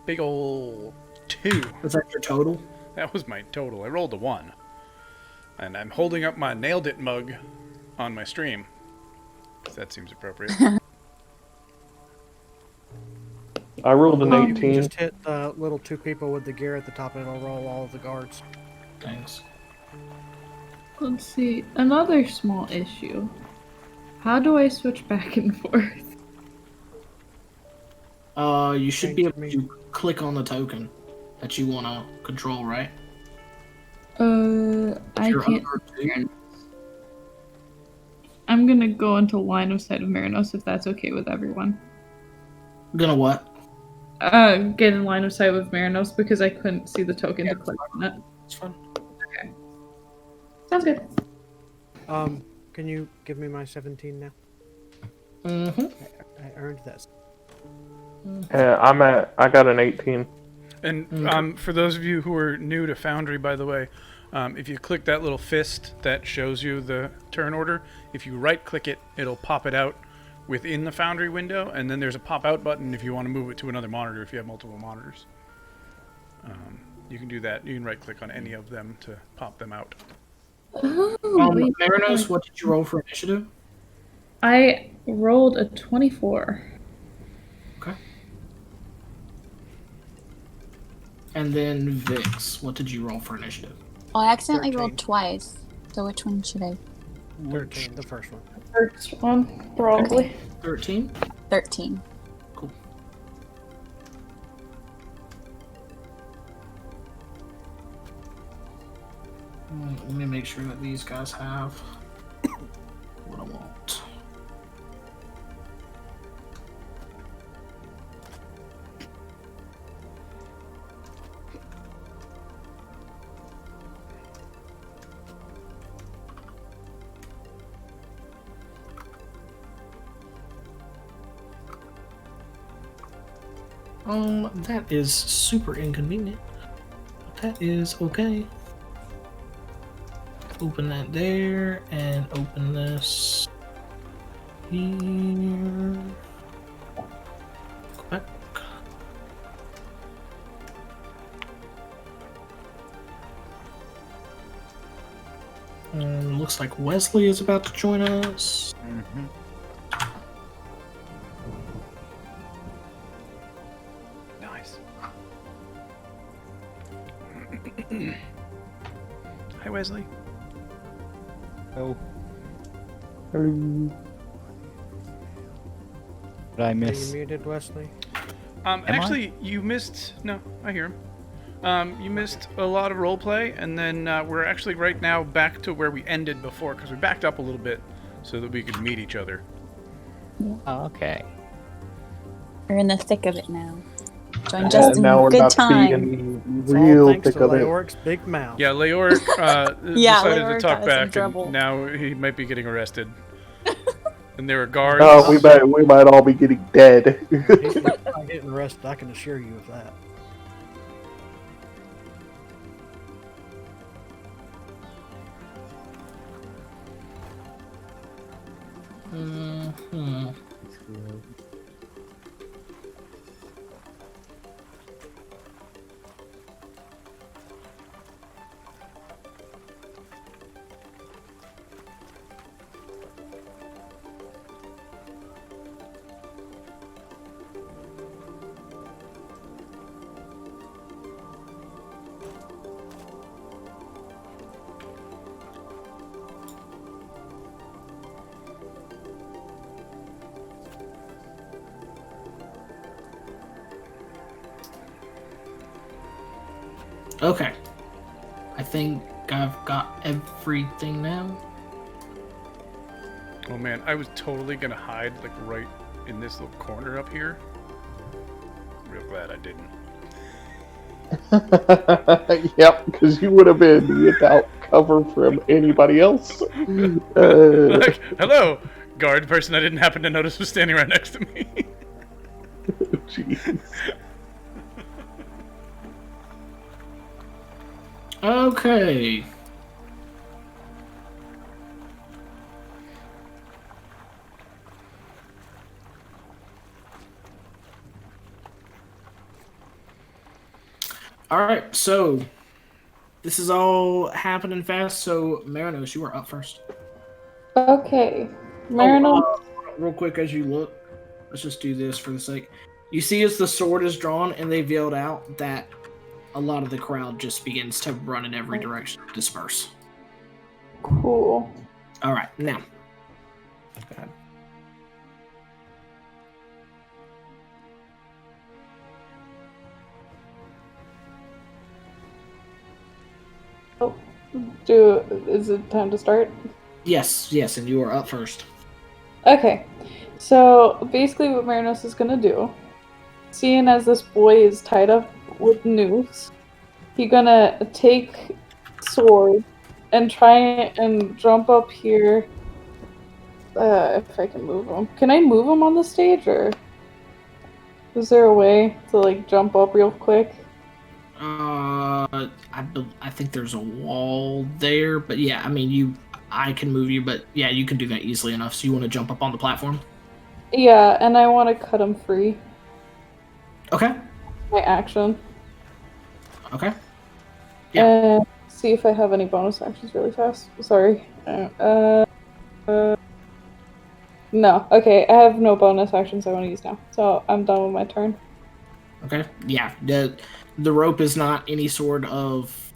Big ol' 2. Is that your total? That was my total. I rolled a 1. And I'm holding up my nailed it mug on my stream. That seems appropriate. I rolled an You 18. just hit the little 2 people with the gear at the top, and it'll roll all of the guards. Thanks. Let's see. Another small issue. How do I switch back and forth? You should be able Thanks, to click on the token that you want to control, right? I You're can't. under 2. I'm gonna go into line of sight of Merinos if that's okay with everyone. Gonna what? Get in line of sight with Merinos because I couldn't see the token to click on it. It's fun. Sounds good. Can you give me my 17 now? Mm-hmm. I earned that. I got an 18. And for those of you who are new to Foundry, by the way, if you click that little fist that shows you the turn order, if you right-click it, it'll pop it out within the Foundry window, and then there's a pop-out button if you want to move it to another monitor if you have multiple monitors. You can do that. You can right-click on any of them to pop them out. Oh, wait. Merinos, what did you roll for initiative? I rolled a 24. Okay. And then Vix, what did you roll for initiative? Oh, I accidentally 13. rolled twice. So which one should I? 13, the first one. First one, probably. 13. 13. Cool. Let me make sure that these guys have what I want. That is super inconvenient. That is okay. Open that there and open this here. Go back. Looks like Weslie is about to join us. Nice. Hi, Weslie. Oh, Hello. did I Are miss? you muted, Wesley? Actually, you missed. No, I hear him. You missed a lot of roleplay, and then we're actually right now back to where we ended before because we backed up a little bit so that we could meet each other. Oh, okay. We're in the thick of it now. Join And just in now we're good about to be time. in It's all real thanks thick to of it. Leoric's big mouth. Yeah, Leoric Yeah, decided Leoric to talk got us in back, trouble. and now he might be getting arrested. And there were guards. Oh, we might all be getting dead. He's not getting arrested, I can assure you of that. Okay. I think I've got everything now. Oh man, I was totally gonna hide like right in this little corner up here. Real glad I didn't. Yep, because you would have been without cover from anybody else. Like, hello, guard person I didn't happen to notice was standing right next to me. Jeez. Okay. All right, so this is all happening fast. So Merinos, you are up first. Okay. Merinos. Real quick, as you look, let's just do this for the sake. You see, as the sword is drawn and they veiled out, that a lot of the crowd just begins to run in every direction, disperse. Cool. All right, now. Go ahead. Is it time to start? Yes, and you are up first. Okay. So basically what Merinos is gonna do, seeing as this boy is tied up with noose, he's gonna take sword and try and jump up here. If I can move him. Can I move him on the stage, or is there a way to like jump up real quick? I think there's a wall there, but yeah, I mean, I can move you, but yeah, you can do that easily enough. So you want to jump up on the platform? Yeah, and I want to cut him free. Okay. My action. Okay. Yeah. And see if I have any bonus actions really fast. Sorry. No. Okay, I have no bonus actions I want to use now. So I'm done with my turn. Okay. Yeah. The rope is not any sort of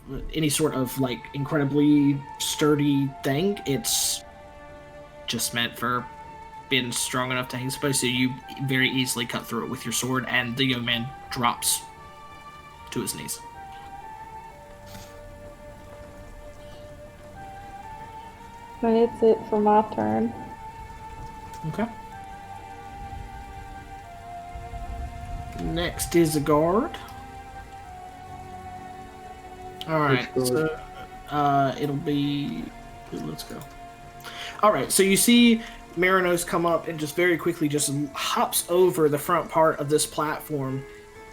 like incredibly sturdy thing. It's just meant for being strong enough to hang somebody, so you very easily cut through it with your sword, and the young man drops to his knees. And it's it for my turn. Okay. Next is a guard. Alright, so it'll be... Let's go. Alright, so you see Merinos come up and just very quickly just hops over the front part of this platform,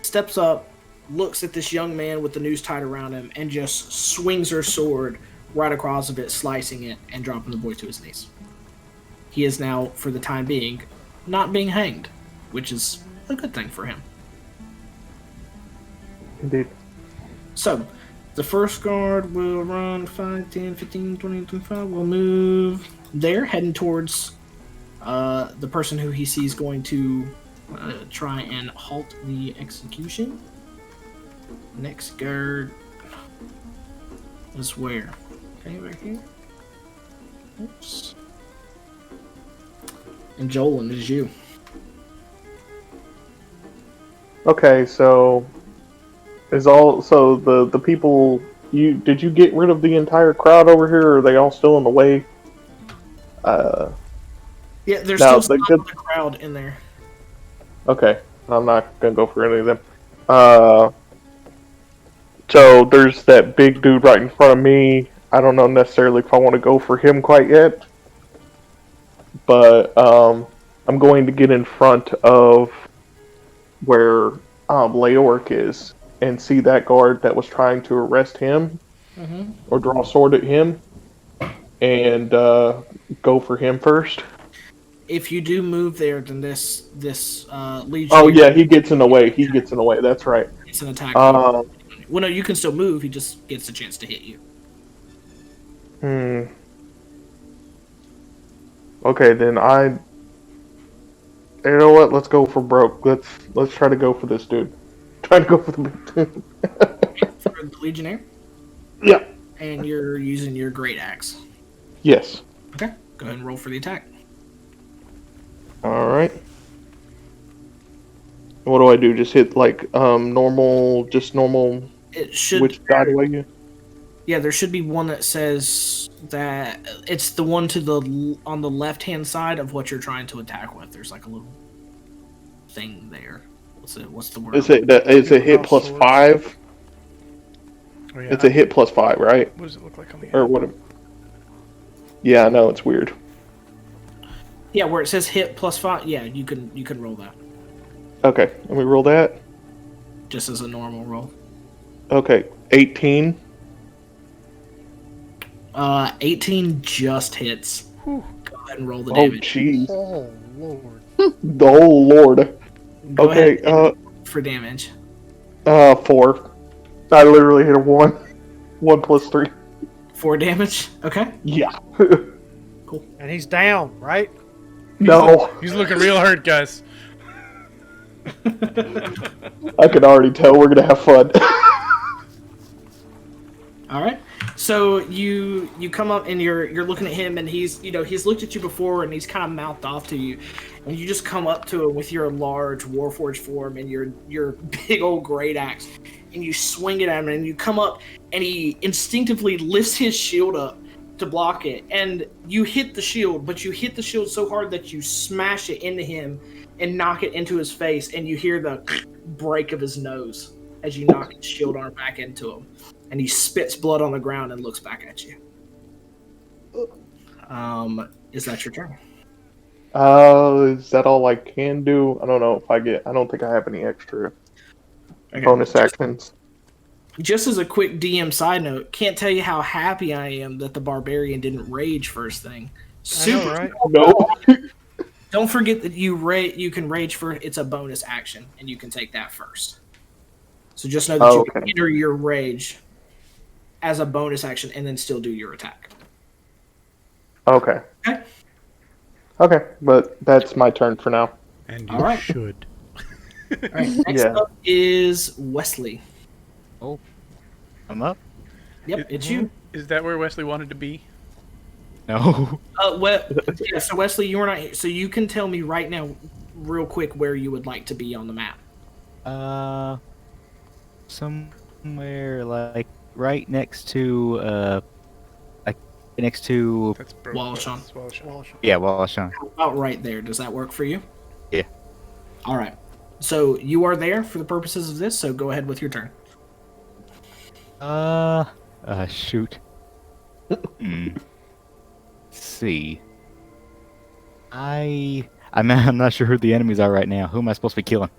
steps up, looks at this young man with the noose tied around him, and just swings her sword right across of it, slicing it and dropping the boy to his knees. He is now, for the time being, not being hanged, which is a good thing for him. Indeed. So, the first guard will run 5, 10, 15, 20, 25. We'll move there, heading towards the person who he sees going to try and halt the execution. Next guard is where? Okay, right here. Oops. And Jolin, is you. Okay, so the people did you get rid of the entire crowd over here, or are they all still in the way? Yeah, there's now, still some of the crowd in there. Okay, I'm not gonna go for any of them. So there's that big dude right in front of me. I don't know necessarily if I want to go for him quite yet, but I'm going to get in front of where Leoric is and see that guard that was trying to arrest him or draw a sword at him, and go for him first. If you do move there, then this leads. Oh yeah, he gets in the way. He gets in the way. That's right. It's an attack. Well, no, you can still move. He just gets a chance to hit you. Okay, then you know what? Let's go for broke. Let's try to go for this dude. Trying to go for the big dude. For the Legionnaire? Yeah. And you're using your great axe. Yes. Okay. Go ahead and roll for the attack. Alright. What do I do? Just hit like normal. It should. Which die do I get? Yeah, there should be one that says that it's the one on the left hand side of what you're trying to attack with. There's like a little thing there. What's the word? Is it hit plus 5? Oh, yeah. It's a hit plus 5, right? What does it look like on the Or end? what? Yeah, I know, it's weird. Yeah, where it says hit plus 5. Yeah, you can roll that Okay, let me roll that. just as a normal roll. Okay, 18. 18 just hits. Go ahead and roll the Oh, damage. jeez. Oh, Lord. Oh, Lord. Go Okay, ahead for damage. 4. I literally hit a 1. 1 plus 3. 4 damage. Okay. Yeah. And he's down, right? No. He's looking real hurt, guys. I can already tell we're gonna have fun. All right. So you come up and you're looking at him, and he's looked at you before, and he's kind of mouthed off to you, and you just come up to him with your large Warforged form and your big old great axe, and you swing it at him, and you come up, and he instinctively lifts his shield up to block it, and you hit the shield, but you hit the shield so hard that you smash it into him and knock it into his face, and you hear the break of his nose as you knock his shield arm back into him. And he spits blood on the ground and looks back at you. Is that your turn? Is that all I can do? I don't know if I don't think I have any extra bonus actions. Just as a quick DM side note, can't tell you how happy I am that the barbarian didn't rage first thing. Super. I know, right? No. Don't forget that you can rage for it's a bonus action, and you can take that first. So just know that you can enter your rage as a bonus action and then still do your attack. Okay. Okay, but that's my turn for now. And All right. should. All right, next up is Weslie. Oh, I'm up. Yep, it's you. Is that where Weslie wanted to be? No. Yeah. So Wesley, you were not here. So you can tell me right now, real quick, where you would like to be on the map. Somewhere like right next to next to That's Wallashan. Wallashan. yeah, Wallashan. How about right there? Does that work for you? Yeah. All right. So you are there for the purposes of this. So go ahead with your turn. Shoot. Let's see. I'm not sure who the enemies are right now. Who am I supposed to be killing?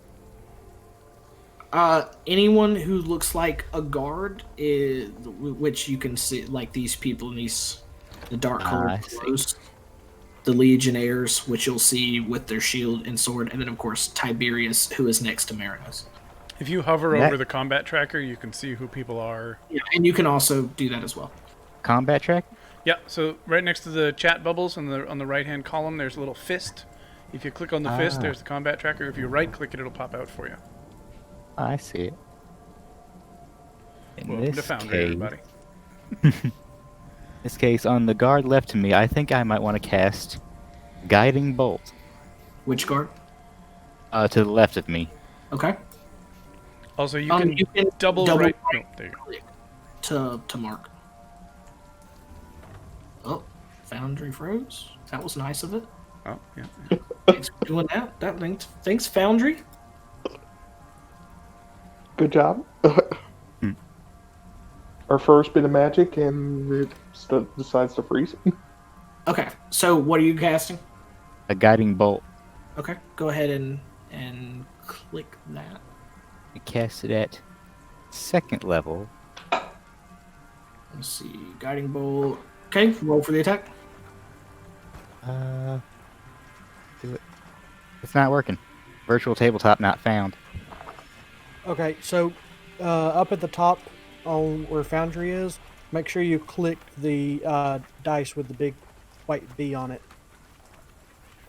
Anyone who looks like a guard is, which you can see, like these people in the dark colored clothes. The Legionnaires, which you'll see with their shield and sword, and then of course Tiberius, who is next to Merinos. If you hover over the combat tracker, you can see who people are. Yeah, and you can also do that as well. Combat track? Yeah, so right next to the chat bubbles on the right-hand column, there's a little fist. If you click on the fist, there's the combat tracker. If you right-click it, it'll pop out for you. I see it. In Welcome to this Foundry, case, everybody. in this case, on the guard left to me, I think I might want to cast Guiding Bolt. Which guard? To the left of me. Okay. Also, you can double right. No, there you go. To mark. Oh, Foundry froze. That was nice of it. Oh, yeah. Thanks for doing that. Thanks, Foundry. Good job. Our first bit of magic, and it decides to freeze. Okay, so what are you casting? A Guiding Bolt. Okay, go ahead and click that. I cast it at 2nd level. Let's see, Guiding Bolt. Okay, roll for the attack. Do it. It's not working. Virtual tabletop not found. Okay, so up at the top on where Foundry is, make sure you click the dice with the big white B on it.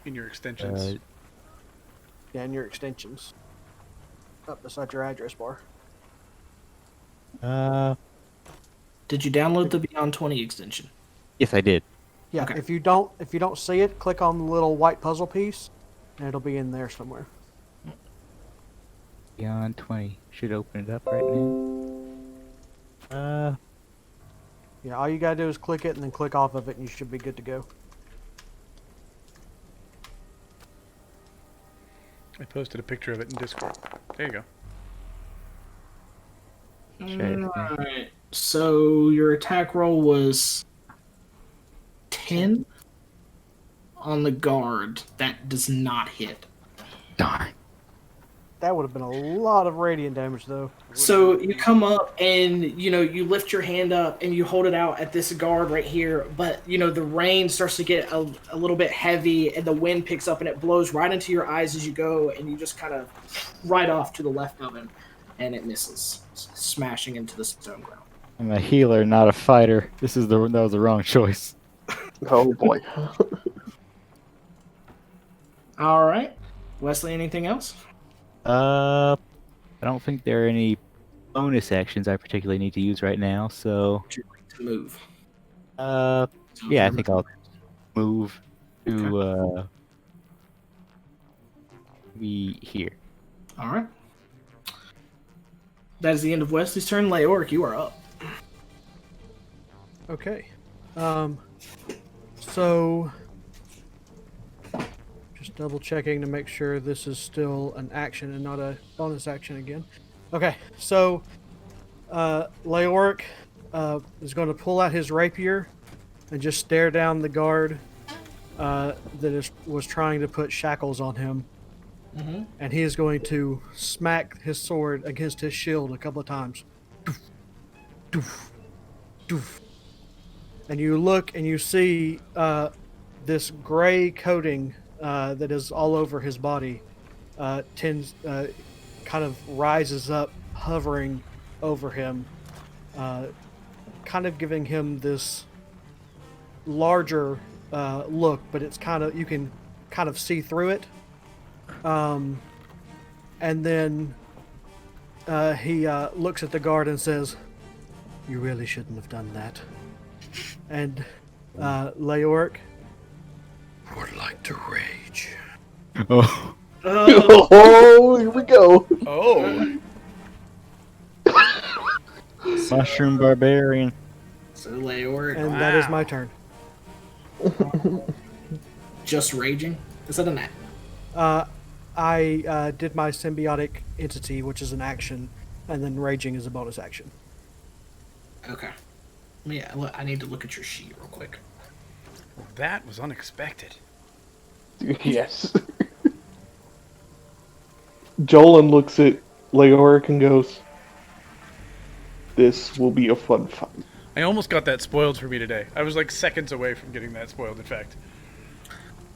In your extensions. Yeah, in your extensions. Up beside your address bar. Did you download the Beyond 20 extension? Yes, I did. Yeah, Okay. if you don't see it, click on the little white puzzle piece, and it'll be in there somewhere. Beyond 20. Should open it up right now. Yeah, all you gotta do is click it and then click off of it, and you should be good to go. I posted a picture of it in Discord. There you go. Alright, so your attack roll was 10 on the guard. That does not hit. Darn. That would have been a lot of radiant damage, though. So you come up and, you lift your hand up and you hold it out at this guard right here. But, the rain starts to get a little bit heavy and the wind picks up and it blows right into your eyes as you go. And you just kind of right off to the left of him and it misses, smashing into the stone ground. I'm a healer, not a fighter. That was the wrong choice. Oh boy. All right. Wesley, anything else? I don't think there are any bonus actions I particularly need to use right now, so... Would you like to move? Yeah, I think I'll move to, be here. All right. That is the end of Wesley's turn. Leoric, you are up. Okay. So... Just double checking to make sure this is still an action and not a bonus action again. Okay, so Leoric is going to pull out his rapier and just stare down the guard was trying to put shackles on him. Mm-hmm. And he is going to smack his sword against his shield a couple of times. Doof, doof, doof. And you look and you see this gray coating that is all over his body kind of rises up, hovering over him, kind of giving him this larger look, but it's you can kind of see through it. And then he looks at the guard and says, "You really shouldn't have done that." And Leoric. I would like to rage. Oh. Oh, here we go. Oh. Mushroom Barbarian. So Leoric, And that is my turn. just raging. Is that an act? I did my symbiotic entity, which is an action, and then raging is a bonus action. Okay. I need to look at your sheet real quick. That was unexpected. Yes. Jolan looks at Leoric and goes, "This will be a fun fight." I almost got that spoiled for me today. I was like seconds away from getting that spoiled, in fact.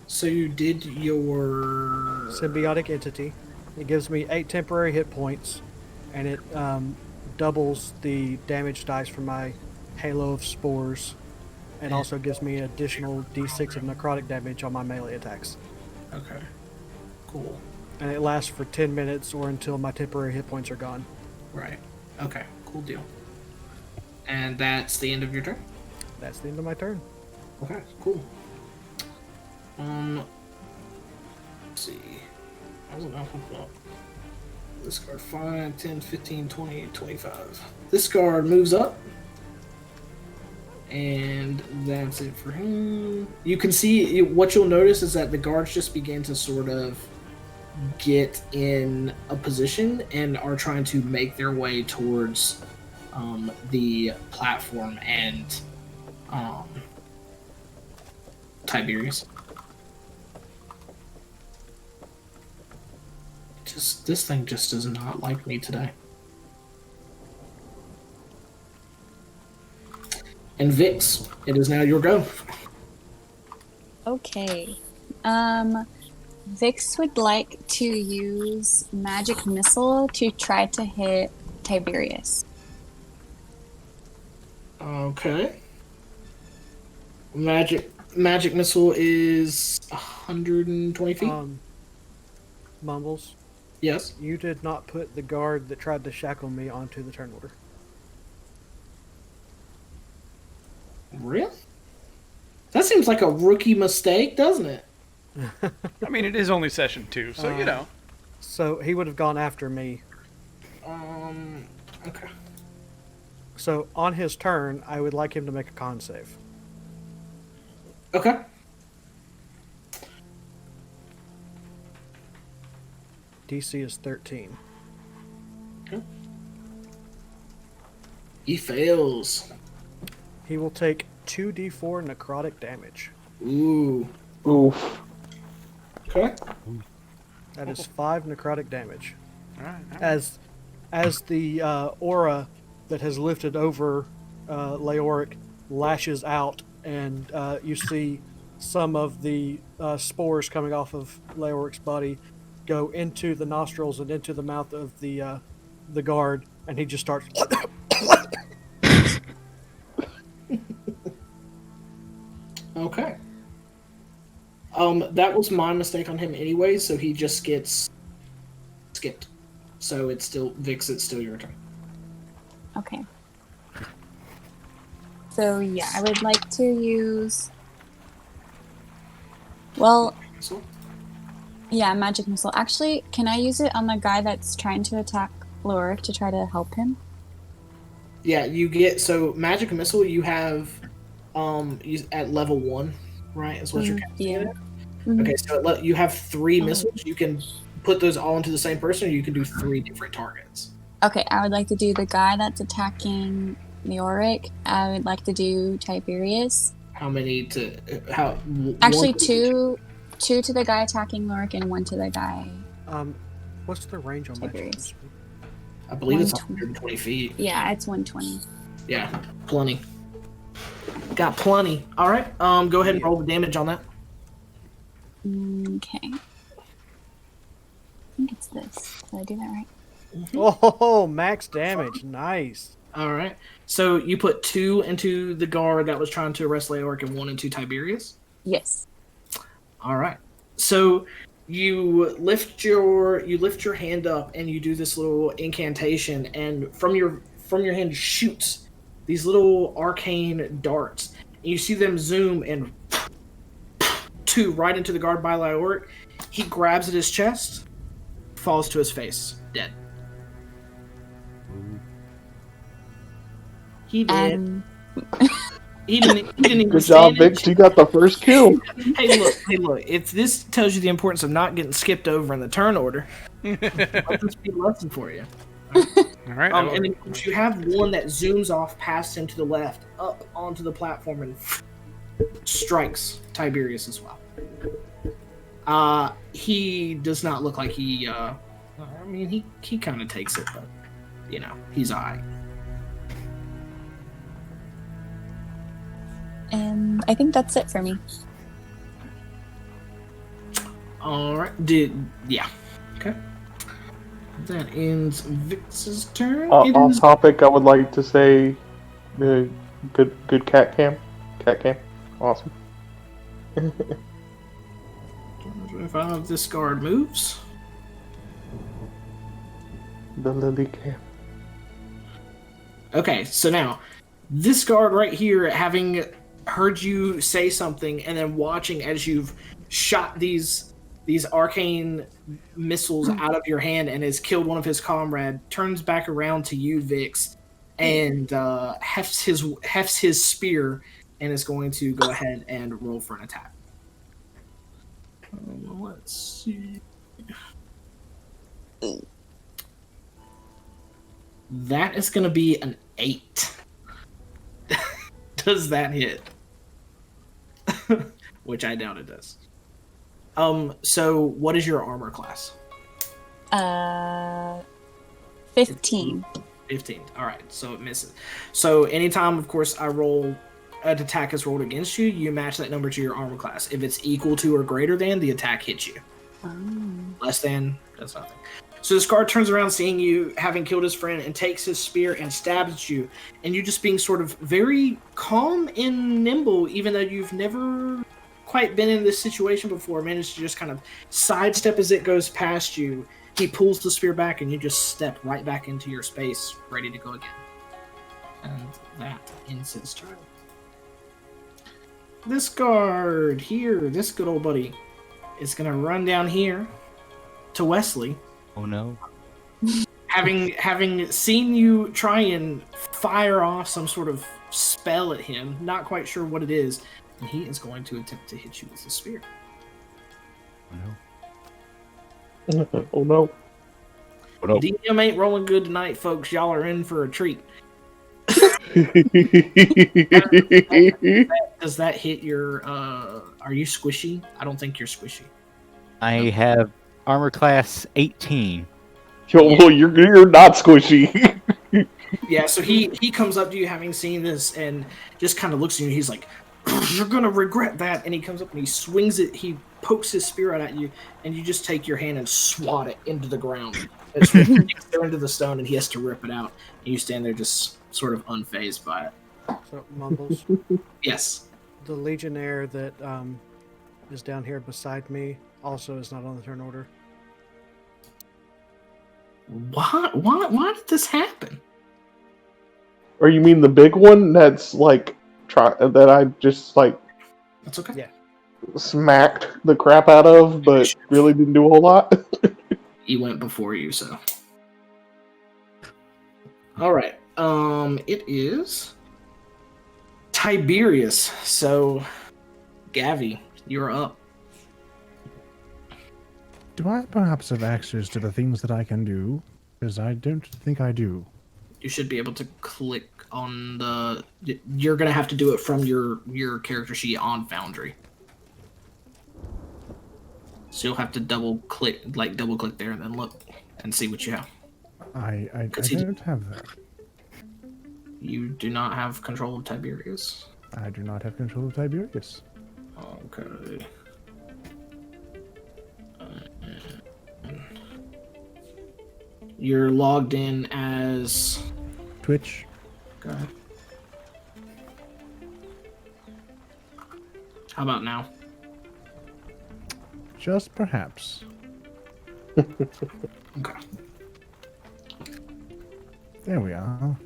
So you did your Symbiotic entity. It gives me 8 temporary hit points, and it doubles the damage dice for my Halo of Spores, and also gives me additional d6 of necrotic damage on my melee attacks. Okay. Cool. And it lasts for 10 minutes or until my temporary hit points are gone. Right. Okay. Cool deal. And that's the end of your turn? That's the end of my turn. Okay, cool. Let's see. I don't know. This card 5, 10, 15, 20, 25. This card moves up. And that's it for him. You can see, what you'll notice is that the guards just begin to sort of get in a position and are trying to make their way towards the platform and Tiberius. This thing just does not like me today. And Vix, it is now your go. Okay. Vix would like to use Magic Missile to try to hit Tiberius. Okay. Magic Missile is 120 feet. Mumbles, Yes. you did not put the guard that tried to shackle me onto the turn order. Really? That seems like a rookie mistake, doesn't it? I mean, it is only session 2, so you know. So he would have gone after me. Okay. So on his turn, I would like him to make a con save. Okay. DC is 13. He fails. He will take 2d4 necrotic damage. Ooh. Oof. Okay. That is 5 necrotic damage. All right. As the aura that has lifted over Leoric lashes out, and you see some of the spores coming off of Leoric's body go into the nostrils and into the mouth of the guard, and he just starts. Okay. That was my mistake on him anyway, so he just gets skipped. So it's still Vix, it's still your turn. Okay. So yeah, I would like to use. Well, So yeah, Magic Missile. Actually, can I use it on the guy that's trying to attack Leoric to try to help him? yeah, you get Magic Missile you have at level 1, right? Is what you're casting yeah. it at? Okay, so you have 3 missiles. You can put those all into the same person, or you can do 3 different targets. Okay, I would like to do the guy that's attacking Leoric. I would like to do Tiberius. How many to how? Actually, one to two to the guy attacking Leoric and 1 to the guy. What's the range on Magic Tiberius. Missile? I believe it's 120. 120 feet. Yeah, it's 120. Yeah, plenty. Got plenty. All right. Go ahead and roll the damage on that. Okay. I think it's this. Did I do that right? Oh, max damage. Nice. All right. So you put 2 into the guard that was trying to arrest Leoric and 1 into Tiberius. Yes. All right. So you lift your hand up and you do this little incantation, and from your hand shoots these little arcane darts, You see them zoom and two right into the guard by Leoric. He grabs at his chest, falls to his face, dead. He did. He didn't even Good job, Vix. You got the first kill. Hey, look. If this tells you the importance of not getting skipped over in the turn order, let this be a lesson for you. All right. And then you have one that zooms off past him to the left, up onto the platform, and strikes Tiberius as well. He does not look like he. I mean, he kind of takes it, but he's alright. And I think that's it for me. All right. Okay. That ends Vix's turn. Off topic, I would like to say, good cat cam. Cat cam, awesome. 25. This guard moves. The lily cam. Okay, so now this guard right here, having heard you say something and then watching as you've shot these arcane missiles out of your hand and has killed one of his comrade, turns back around to you, Vix, and hefts his spear and is going to go ahead and roll for an attack. Let's see. That is going to be an 8. Does that hit? Which I doubt it does. So what is your armor class? 15. 15. All right, so it misses. So anytime, of course, an attack is rolled against you, you match that number to your armor class. If it's equal to or greater than, the attack hits you. Less than, does nothing. So this guard turns around, seeing you having killed his friend, and takes his spear and stabs at you. And you just being sort of very calm and nimble, even though you've never quite been in this situation before, managed to just kind of sidestep as it goes past you. He pulls the spear back, and you just step right back into your space, ready to go again. And that ends his turn. This guard here, this good old buddy, is going to run down here to Weslie. Oh no. Having seen you try and fire off some sort of spell at him, not quite sure what it is, and he is going to attempt to hit you with a spear. Oh no. Oh no. Oh no. DM ain't rolling good tonight, folks. Y'all are in for a treat. Does that hit your, are you squishy? I don't think you're squishy. I have armor class 18. Well, you're not squishy. Yeah, so he comes up to you having seen this and just kind of looks at you. He's like, "You're gonna regret that." And he comes up and he swings it. He pokes his spear out at you, and you just take your hand and swat it into the ground. It's there into the stone, and he has to rip it out. And you stand there just sort of unfazed by it. So, Mumbles, Yes. the Legionnaire that is down here beside me also is not on the turn order. What? Why did this happen? Or you mean the big one that's like that I just like That's okay. Yeah. smacked the crap out of, but really didn't do a whole lot? He went before you, so. All right. It is Tiberius. So, Gavi, you're up. Do I perhaps have access to the things that I can do? Because I don't think I do. You should be able to click on the. You're gonna have to do it from your character sheet on Foundry. So you'll have to double click there, and then look and see what you have. I don't have that. You do not have control of Tiberius. I do not have control of Tiberius. Okay. You're logged in as Twitch. Okay. How about now? Just perhaps. Okay. There we are.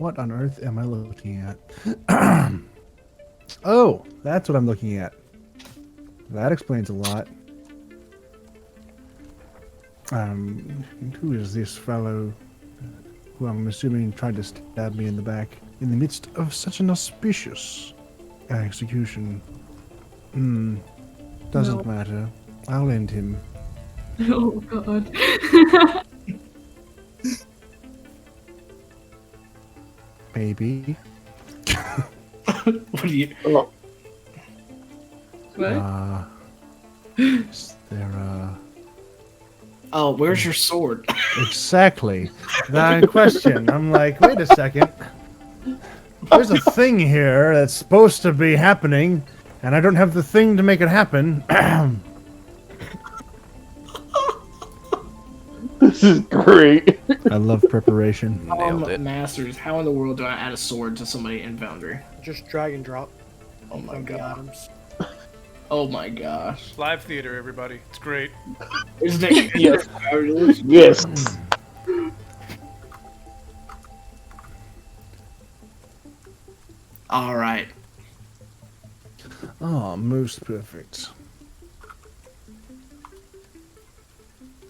What on earth am I looking at? Oh, that's what I'm looking at. That explains a lot. Who is this fellow who I'm assuming tried to stab me in the back in the midst of such an auspicious execution? Doesn't matter. I'll end him. Oh god. Maybe. What do you? What? Is there Oh, where's your sword? exactly. That question. I'm like, wait a second. There's a thing here that's supposed to be happening, and I don't have the thing to make it happen. This is great. I love preparation. Nailed it. Masters, how in the world do I add a sword to somebody in Foundry? Just drag and drop. Oh my from the god. items. Oh my gosh. Live theater, everybody. It's great. Is there yes. Yes. All right. Oh, most perfect.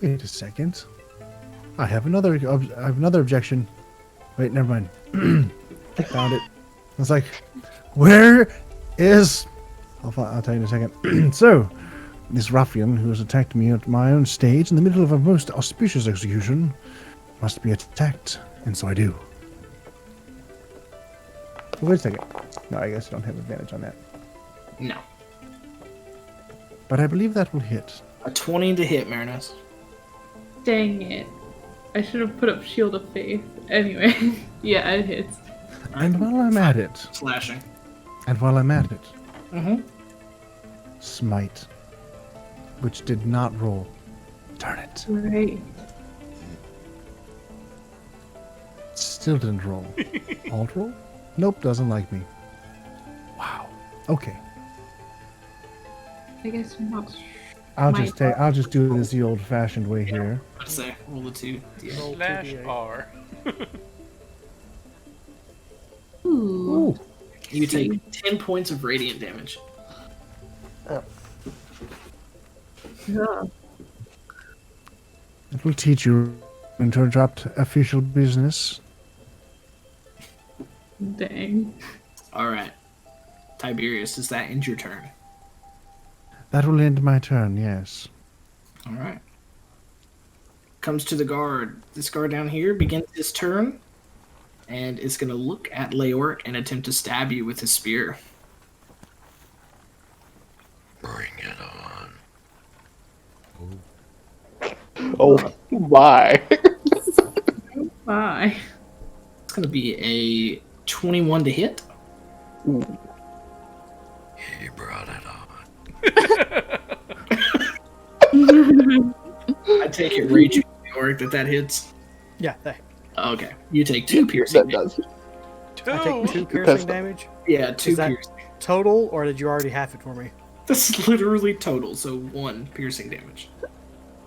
Wait a second. I have another objection. Wait, never mind. Found it. I was like, where is... I'll tell you in a second. So, this ruffian who has attacked me at my own stage in the middle of a most auspicious execution must be attacked, and so I do. Wait a second. No, I guess I don't have advantage on that. No. But I believe that will hit. A 20 to hit, Merinos. Dang it. I should have put up Shield of Faith. Anyway, yeah, it hits. And while I'm at it, Slashing. Mm-hmm. Smite, which did not roll. Darn it. Right. Still didn't roll. Alt roll? Nope, doesn't like me. Wow. Okay. I guess you're not. I'll just do this the old-fashioned way here. I'd say roll the 2. Roll Slash 2d8. R. Ooh. Ooh. You take 10 points of radiant damage. Yeah. It will teach you when to interrupt official business. Dang. All right. Tiberius, does that end your turn? That will end my turn, yes. All right. Comes to the guard. This guard down here begins his turn and is going to look at Leoric and attempt to stab you with his spear. Bring it on. Oh my. Bye. It's going to be a 21 to hit. Ooh. He brought it on. I take it, Rage Leoric, that hits. Yeah, that. Okay. You take 2 piercing That damage. does. I take 2 That's piercing the- damage. Yeah, 2 Is that- piercing. Total, or did you already half it for me? That's literally total, so 1 piercing damage.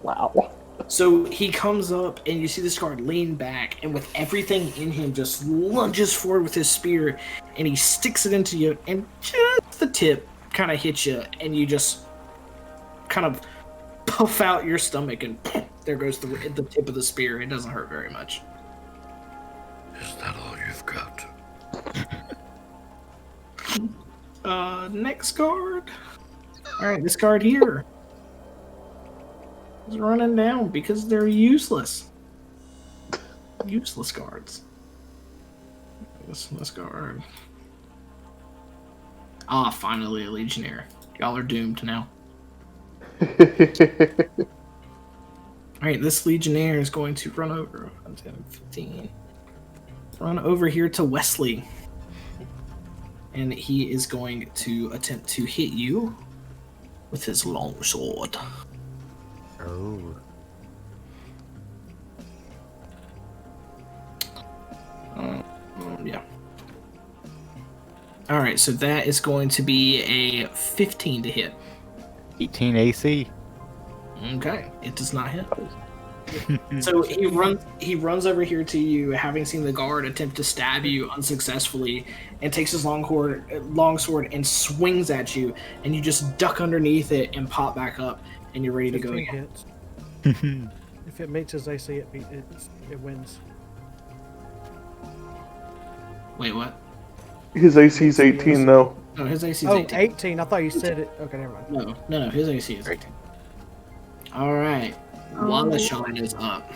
Wow. So he comes up, and you see this guard lean back, and with everything in him, just lunges forward with his spear, and he sticks it into you, and just the tip kind of hits you, and you just kind of puff out your stomach, and there goes the tip of the spear. It doesn't hurt very much. Is that all you've got? Next guard. All right, this guard here is running down because they're useless. Useless guards. This guard. Ah, finally a legionnaire. Y'all are doomed now. Alright, this legionnaire is going to run over. 10, 15. Run over here to Weslie. And he is going to attempt to hit you with his long sword. Oh. Yeah. Alright, so that is going to be a 15 to hit. 18 AC. Okay, it does not hit. So he runs over here to you, having seen the guard attempt to stab you unsuccessfully, and takes his long sword and swings at you, and you just duck underneath it and pop back up, and you're ready to go 15 again. hits. If it meets his AC, it wins. Wait, what? His AC's 18 though. No, his AC is Oh, 18. 18. I thought you said it. Okay, never mind. No, his AC is 18. Alright. Wallashan is up.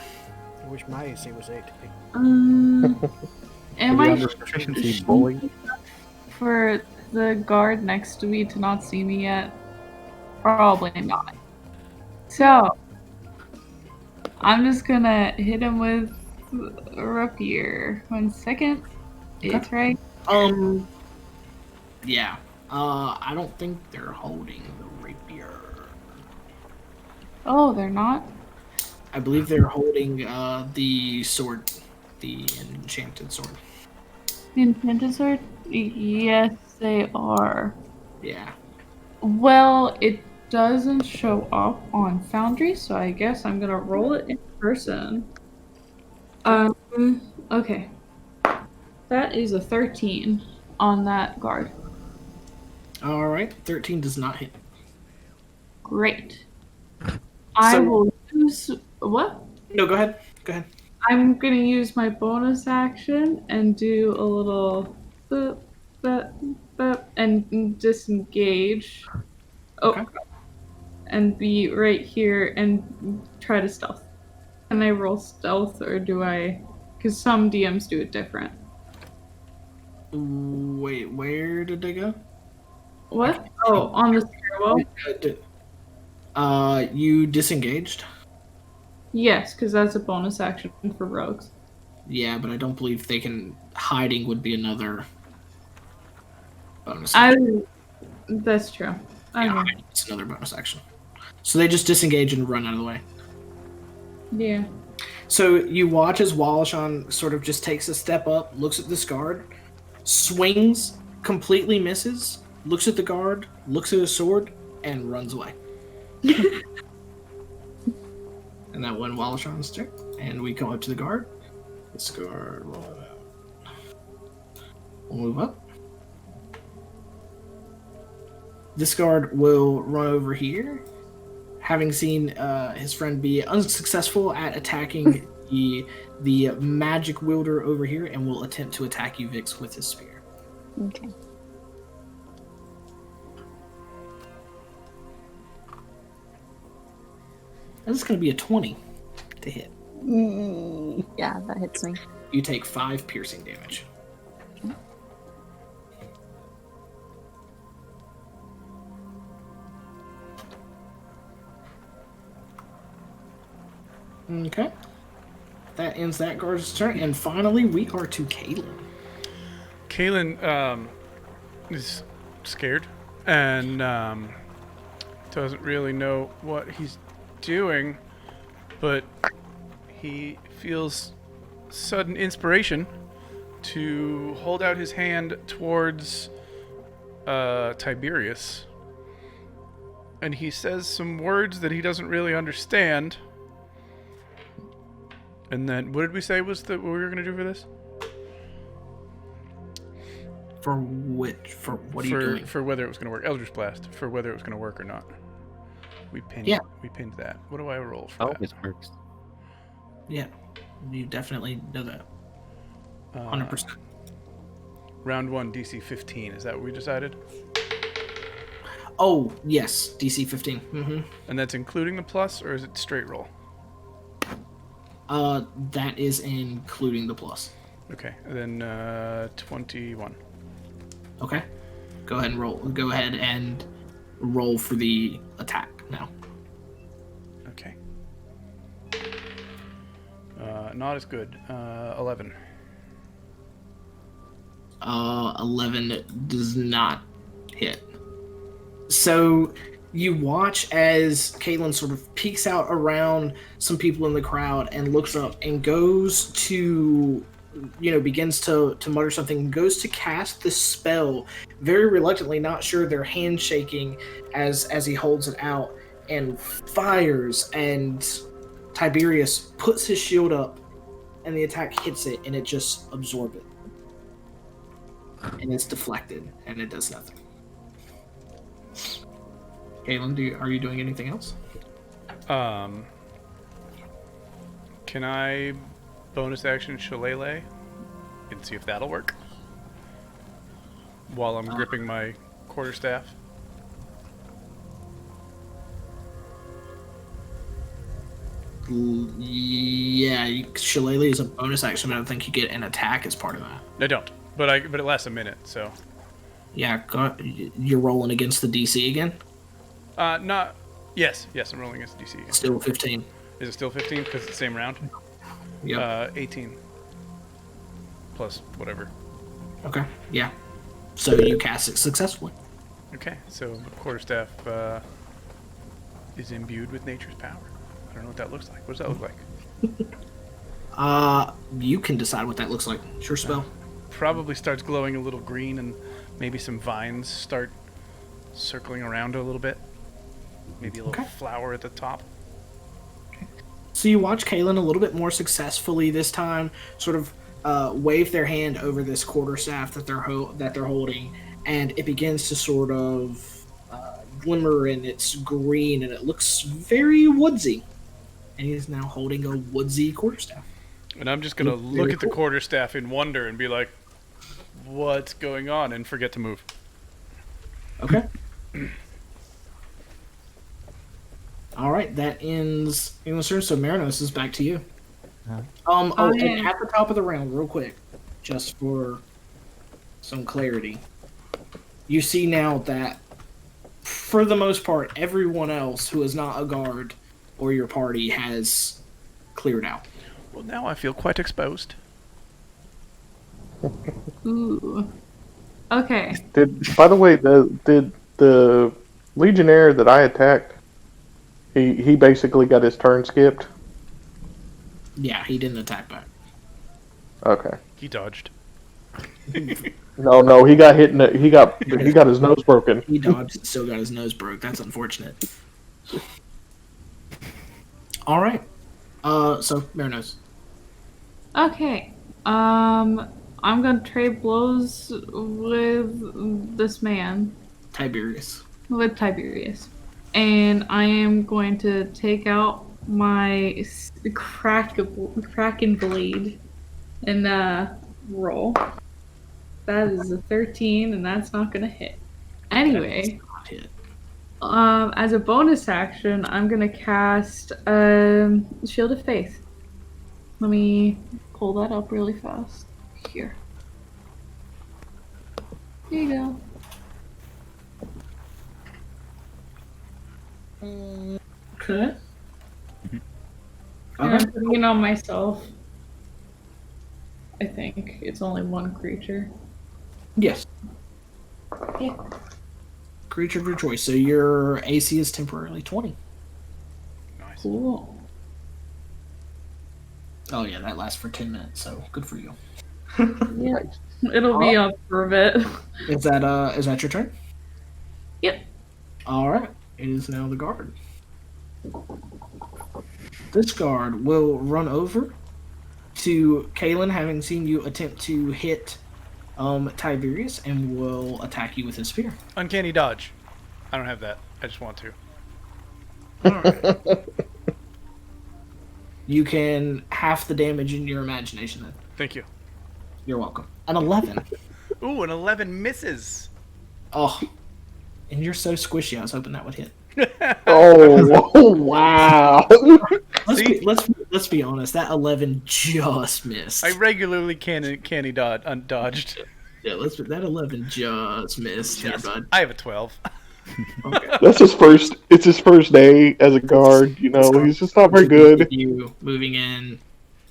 I wish my AC was 18. Am I Proficiency, boy. for the guard next to me to not see me yet? Probably not. So, I'm just gonna hit him with a rapier. 1 second. It's right. Yeah. I don't think they're holding the rapier. Oh, they're not? I believe they're holding the sword, the enchanted sword. The enchanted sword? Yes, they are. Yeah. Well, it doesn't show up on Foundry, so I guess I'm gonna roll it in person. Okay. That is a 13 on that guard. Alright, 13 does not hit. Great. I will use... What? No, go ahead. Go ahead. I'm gonna use my bonus action and do a little... boop, boop, boop, and disengage. Oh. Okay. And be right here and try to stealth. Can I roll stealth, or do I... Because some DMs do it different. Wait, where did they go? What? Oh, on the stairwell? You disengaged? Yes, because that's a bonus action for rogues. Yeah, but I don't believe they can... Hiding would be another bonus action. That's true. Yeah, hiding is another bonus action. So they just disengage and run out of the way. Yeah. So you watch as Wallashan sort of just takes a step up, looks at this guard, swings, completely misses, looks at the guard, looks at his sword, and runs away. And that went Wallashan's turn. And we come up to the guard. This guard will move up. This guard will run over here, having seen his friend be unsuccessful at attacking the magic wielder over here, and will attempt to attack you, Vix, with his spear. Okay. This is going to be a 20 to hit. Yeah, that hits me. You take 5 piercing damage. Okay. That ends that guard's turn, and finally we are to Kaelin. Kaelin is scared and doesn't really know what he's doing, but he feels sudden inspiration to hold out his hand towards Tiberius, and he says some words that he doesn't really understand. And then, what did we say was what we were going to do for this? For which? For what are you doing? For whether it was going to work. Eldritch Blast. For whether it was going to work or not. We pinned that. What do I roll for that? Always works. Yeah, you definitely know that. 100%. Round 1, DC 15. Is that what we decided? Oh, yes, DC 15. Mm-hmm. And that's including the plus, or is it straight roll? That is including the plus. Okay, and then 21. Okay. Go ahead and roll. Go ahead and roll for the attack now. Okay. Not as good. 11. 11 does not hit. So you watch as Kaelin sort of peeks out around some people in the crowd and looks up and goes to, begins to mutter something, goes to cast the spell very reluctantly, not sure, their hand shaking as he holds it out, and fires, and Tiberius puts his shield up, and the attack hits it, and it just absorbs it. And it's deflected, and it does nothing. Kaelin, are you doing anything else? Can I bonus action Shillelagh and see if that'll work? While I'm gripping my quarterstaff. Yeah, Shillelagh is a bonus action, but I don't think you get an attack as part of that. I don't, but it lasts a minute, so. Yeah, you're rolling against the DC again? Not. Yes, I'm rolling against DC again. Still 15. Is it still 15 because it's the same round? Yep. 18. Plus whatever. Okay, yeah. So you cast it successfully. Okay, so the quarterstaff is imbued with nature's power. I don't know what that looks like. What does that look like? You can decide what that looks like. Sure spell. Probably starts glowing a little green, and maybe some vines start circling around it a little bit. Maybe a little flower at the top. So you watch Kaelin a little bit more successfully this time, sort of wave their hand over this quarterstaff that they're holding, and it begins to sort of glimmer, and it's green, and it looks very woodsy. And he's now holding a woodsy quarterstaff. And I'm just gonna look at the quarterstaff in wonder and be like, "What's going on?" and forget to move. Okay. All right, that ends English turn. So Merinos is back to you. And at the top of the round, real quick, just for some clarity, you see now that for the most part, everyone else who is not a guard or your party has cleared out. Well, now I feel quite exposed. Ooh. Okay. By the way, the Legionnaire that I attacked, he basically got his turn skipped. Yeah, he didn't attack back. Okay. He dodged. No, he got hit. He got his nose broken. He dodged and still got his nose broke. That's unfortunate. All right. So Merinos. Okay. I'm gonna trade blows with this man. Tiberius. With Tiberius. And I am going to take out my Kraken Blade and roll. That is a 13, and that's not gonna hit. Anyway, as a bonus action, I'm gonna cast Shield of Faith. Let me pull that up really fast. Here. Here you go. Okay. And I'm putting it on myself. I think it's only one creature. Yes. Yeah. Creature of your choice. So your AC is temporarily 20. Nice. Cool. Oh yeah, that lasts for 10 minutes. So good for you. Yeah. It'll be up for a bit. Is that your turn? Yep. All right. It is now the guard. This guard will run over to Kaelin, having seen you attempt to hit Tiberius, and will attack you with his spear. Uncanny dodge. I don't have that. I just want to. Alright. You can half the damage in your imagination then. Thank you. You're welcome. An 11. Ooh, an 11 misses. Oh. And you're so squishy, I was hoping that would hit. Oh, wow. Let's be honest, that 11 just missed. I regularly canny dodged. Yeah, that 11 just missed here, bud. I have a 12. Okay. That's his first. It's his first day as a guard. You know, he's just not very good. You moving in,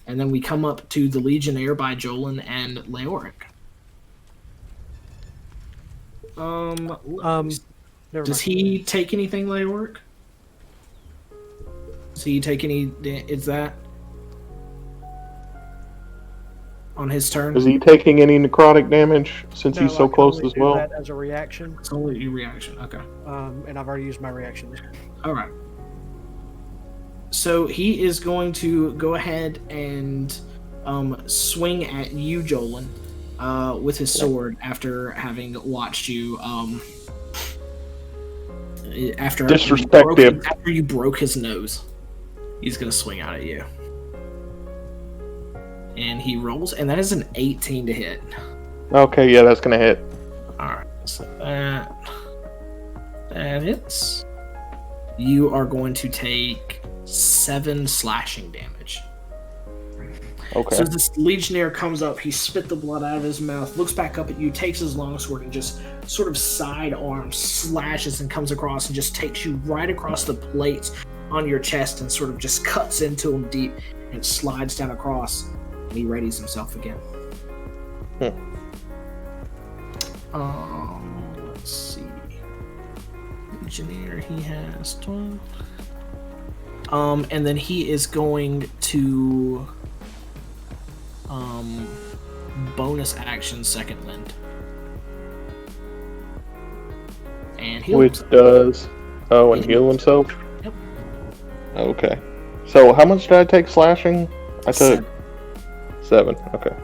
and then we come up to the Legionnaire by Jolin and Leoric. Does he take anything, Leoric? Does he take any? Is that on his turn? Is he taking any necrotic damage since he's so close as well? That as a reaction. It's only your reaction. Okay. And I've already used my reactions. All right. So he is going to go ahead and swing at you, Jolin, with his sword after having watched you. After Disrespect him. After you broke his nose, he's going to swing out at you. And he rolls, and that is an 18 to hit. Okay, yeah, that's gonna hit. Alright, so that hits. You are going to take 7 slashing damage. Okay. So this legionnaire comes up, he spit the blood out of his mouth, looks back up at you, takes his longsword, and just sort of sidearm slashes and comes across and just takes you right across the plates on your chest and sort of just cuts into him deep and slides down across. And he readies himself again. Let's see. Engineer, he has 12. And then he is going to bonus action second wind. And heal Which himself. does and heal himself? Yep. Okay. So how much did I take slashing? I took 7. Okay.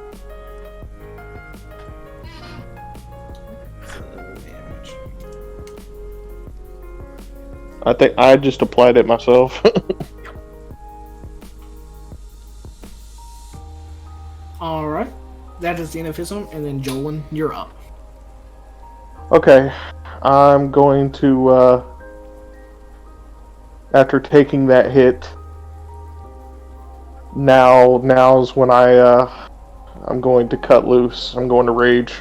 I think I just applied it myself. Alright. That is the end of his one, and then Jolin, you're up. Okay. I'm going to after taking that hit, now's when I'm going to cut loose. I'm going to rage.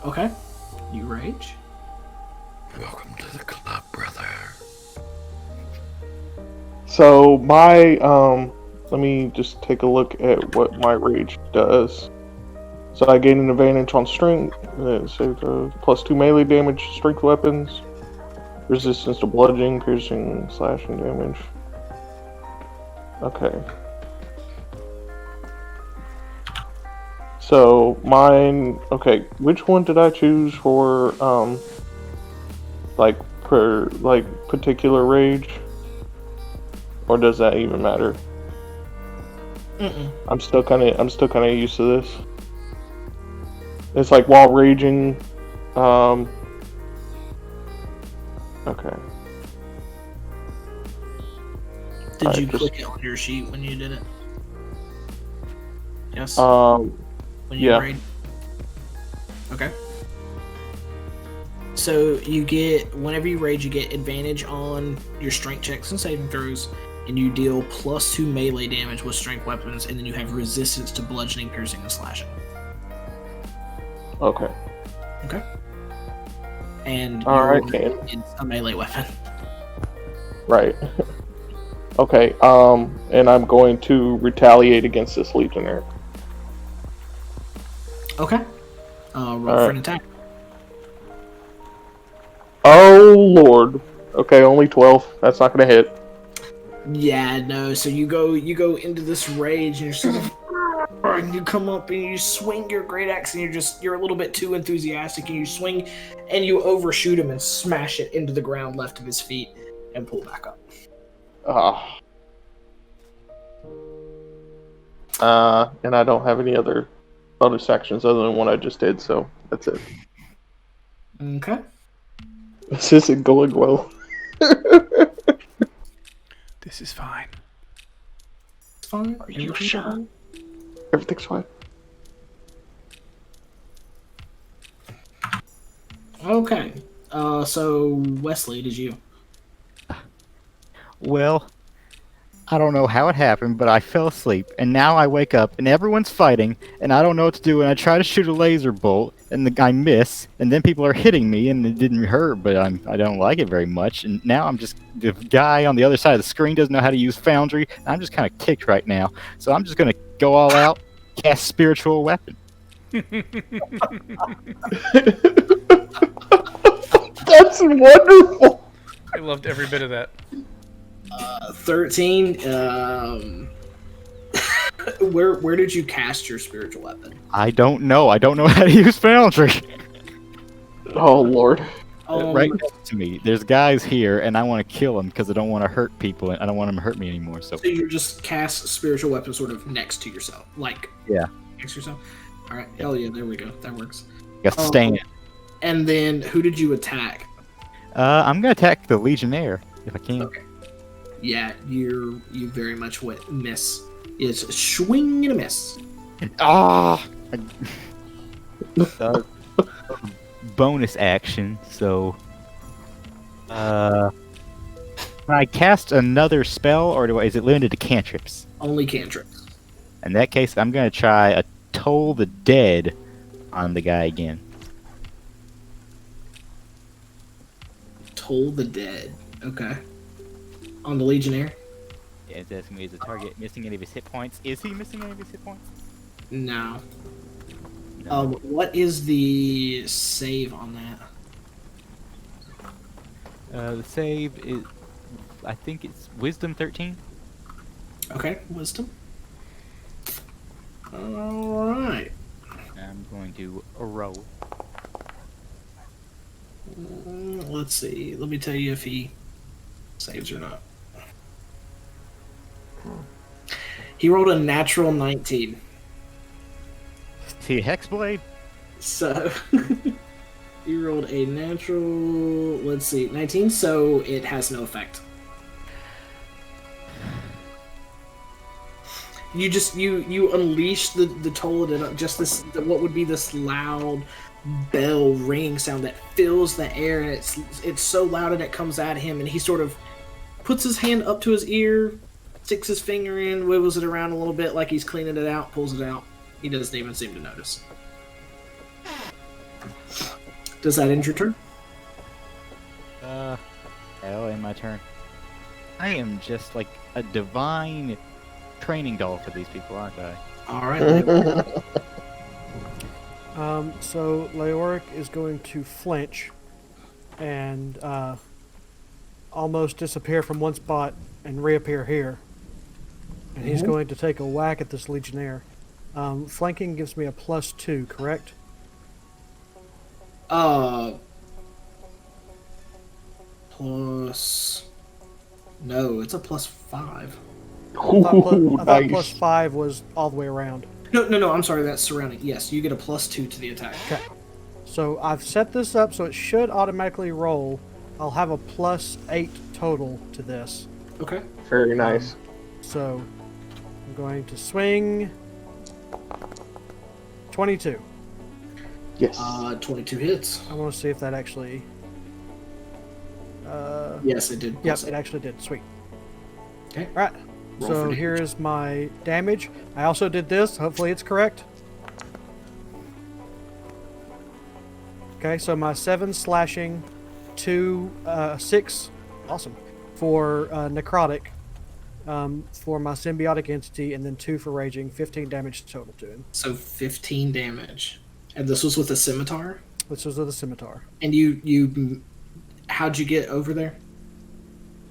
Okay. You rage. Welcome to the club, brother. So my let me just take a look at what my rage does. So I gain an advantage on strength, plus 2 melee damage, strength weapons, resistance to bludgeoning, piercing, slashing damage. Okay. So mine. Okay, which one did I choose for particular rage? Or does that even matter? Mm-mm. I'm still kind of used to this. It's like while raging. Okay. Did you just- click it on your sheet when you did it? Yes. Um. When you yeah. raid? Okay. So you get, whenever you rage, you get advantage on your strength checks and saving throws, and you deal plus 2 melee damage with strength weapons, and then you have resistance to bludgeoning, piercing, and slashing. Okay. Okay. And All your right, weapon is a melee weapon. Right. Okay. And I'm going to retaliate against this legionnaire. Okay. Roll for Alright. an attack. Oh Lord. Okay, only 12. That's not gonna hit. Yeah, no. So you go into this rage, and you're sort of, and you come up and you swing your great axe, and you're a little bit too enthusiastic, and you swing, and you overshoot him and smash it into the ground left of his feet, and pull back up. And I don't have any other bonus actions other than what I just did, so that's it. Okay. This isn't going well. This is fine. It's fine. Are you sure? Everything's fine. Okay. So Weslie, did you? Well, I don't know how it happened, but I fell asleep, and now I wake up, and everyone's fighting, and I don't know what to do, and I try to shoot a laser bolt, and I miss, and then people are hitting me, and it didn't hurt, but I don't like it very much, and now I'm just, the guy on the other side of the screen doesn't know how to use Foundry, and I'm just kind of kicked right now, so I'm just going to go all out, cast Spiritual Weapon. That's wonderful! I loved every bit of that. 13. Where did you cast your spiritual weapon? I don't know how to use Foundry. Oh Lord. Right next to me. There's guys here, and I want to kill them because I don't want to hurt people, and I don't want them to hurt me anymore. So you're just cast spiritual weapon sort of next to yourself, like next to yourself. All right, hell yeah, there we go. That works. Got to stand. And then who did you attack? I'm gonna attack the Legionnaire if I can. Okay. Yeah, you very much miss. It's a swing and a miss. Bonus action. So, can I cast another spell, or is it limited to cantrips? Only cantrips. In that case, I'm gonna try a Toll the Dead on the guy again. Toll the Dead. Okay. On the Legionnaire? Yeah, it's asking me, is the target missing any of his hit points? Is he missing any of his hit points? No. No. What is the save on that? The save is, I think it's Wisdom 13. Okay, Wisdom. Alright. I'm going to roll. Let's see. Let me tell you if he saves or not. He rolled a natural 19. Is he a Hexblade? So, he rolled a natural, let's see, 19, so it has no effect. You just, you unleash the toll and just this, what would be this loud bell ringing sound that fills the air, and it's so loud and it comes at him, and he sort of puts his hand up to his ear, sticks his finger in, wiggles it around a little bit like he's cleaning it out, pulls it out. He doesn't even seem to notice. Does that end your turn? That'll end my turn. I am just like a divine training doll for these people, aren't I? Alright. So Leoric is going to flinch and almost disappear from one spot and reappear here. And he's going to take a whack at this Legionnaire. Flanking gives me a +2, correct? Plus... No, it's a +5. I thought +5 was all the way around. No, I'm sorry, that's surrounding. Yes, you get a +2 to the attack. Okay. So I've set this up so it should automatically roll. I'll have a +8 total to this. Okay. Very nice. So I'm going to swing 22. Yes. 22 hits. I want to see if that actually... Yes, it did. Yes, it actually did. Sweet. Okay. Alright. Roll So for here is my damage. I also did this. Hopefully it's correct. Okay, so my 7 slashing, 6, awesome, for necrotic, for my symbiotic entity, and then 2 for raging, 15 damage total to him. So 15 damage. And this was with a scimitar? This was with a scimitar. And you how'd you get over there?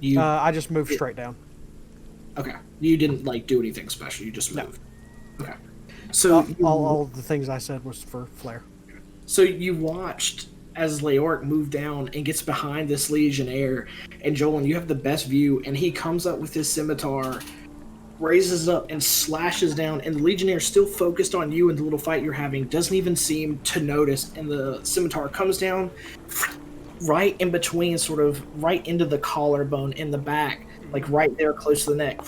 I just moved straight down. Okay. You didn't, do anything special. You just moved. No. Okay. So all the things I said was for flair. So you watched as Leoric moved down and gets behind this Legionnaire, and Jolan, you have the best view, and he comes up with his scimitar, raises it up, and slashes down, and the Legionnaire, still focused on you and the little fight you're having, doesn't even seem to notice, and the scimitar comes down right in between, sort of right into the collarbone in the back, right there close to the neck,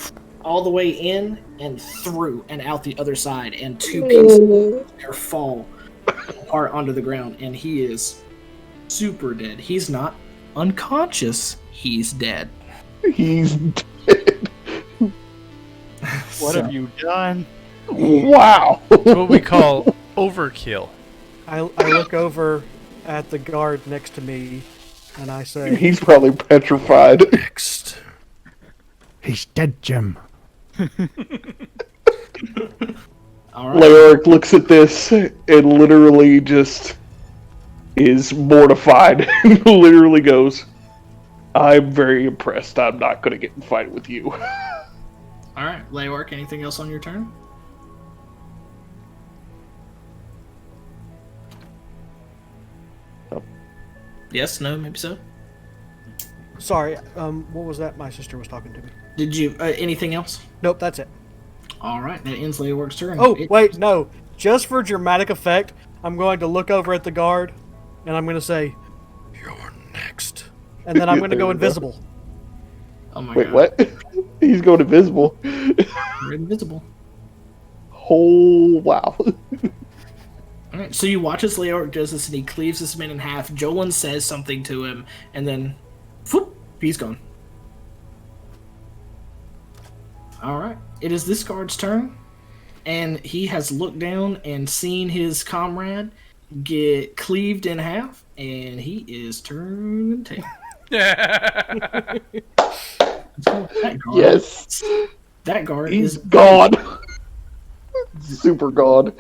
all the way in and through and out the other side, and 2 pieces there fall apart onto the ground, and he is super dead. He's not unconscious, he's dead. He's dead. What have you done? Wow. What we call overkill. I look over at the guard next to me, and I say, He's probably petrified. Next. He's dead, Jim. All right. Leoric looks at this and literally just is mortified. Literally goes, I'm very impressed. I'm not going to get in a fight with you. All right, Leoric, anything else on your turn? Yes, no, maybe so. Sorry, what was that? My sister was talking to me. Did you, anything else? Nope, that's it. Alright, that ends Leoric turn. Oh, wait, no. Just for dramatic effect, I'm going to look over at the guard, and I'm going to say, You're next. and then I'm going to go invisible. Oh my Wait, god. what? He's going invisible. You're invisible. Oh, wow. Alright, so you watch as Leoric does this and he cleaves this man in half. Jolin says something to him, and then, whoop, he's gone. Alright, it is this guard's turn, and he has looked down and seen his comrade get cleaved in half, and he is turning tail. That guard, Yes. That guard He's is gone. Super gone.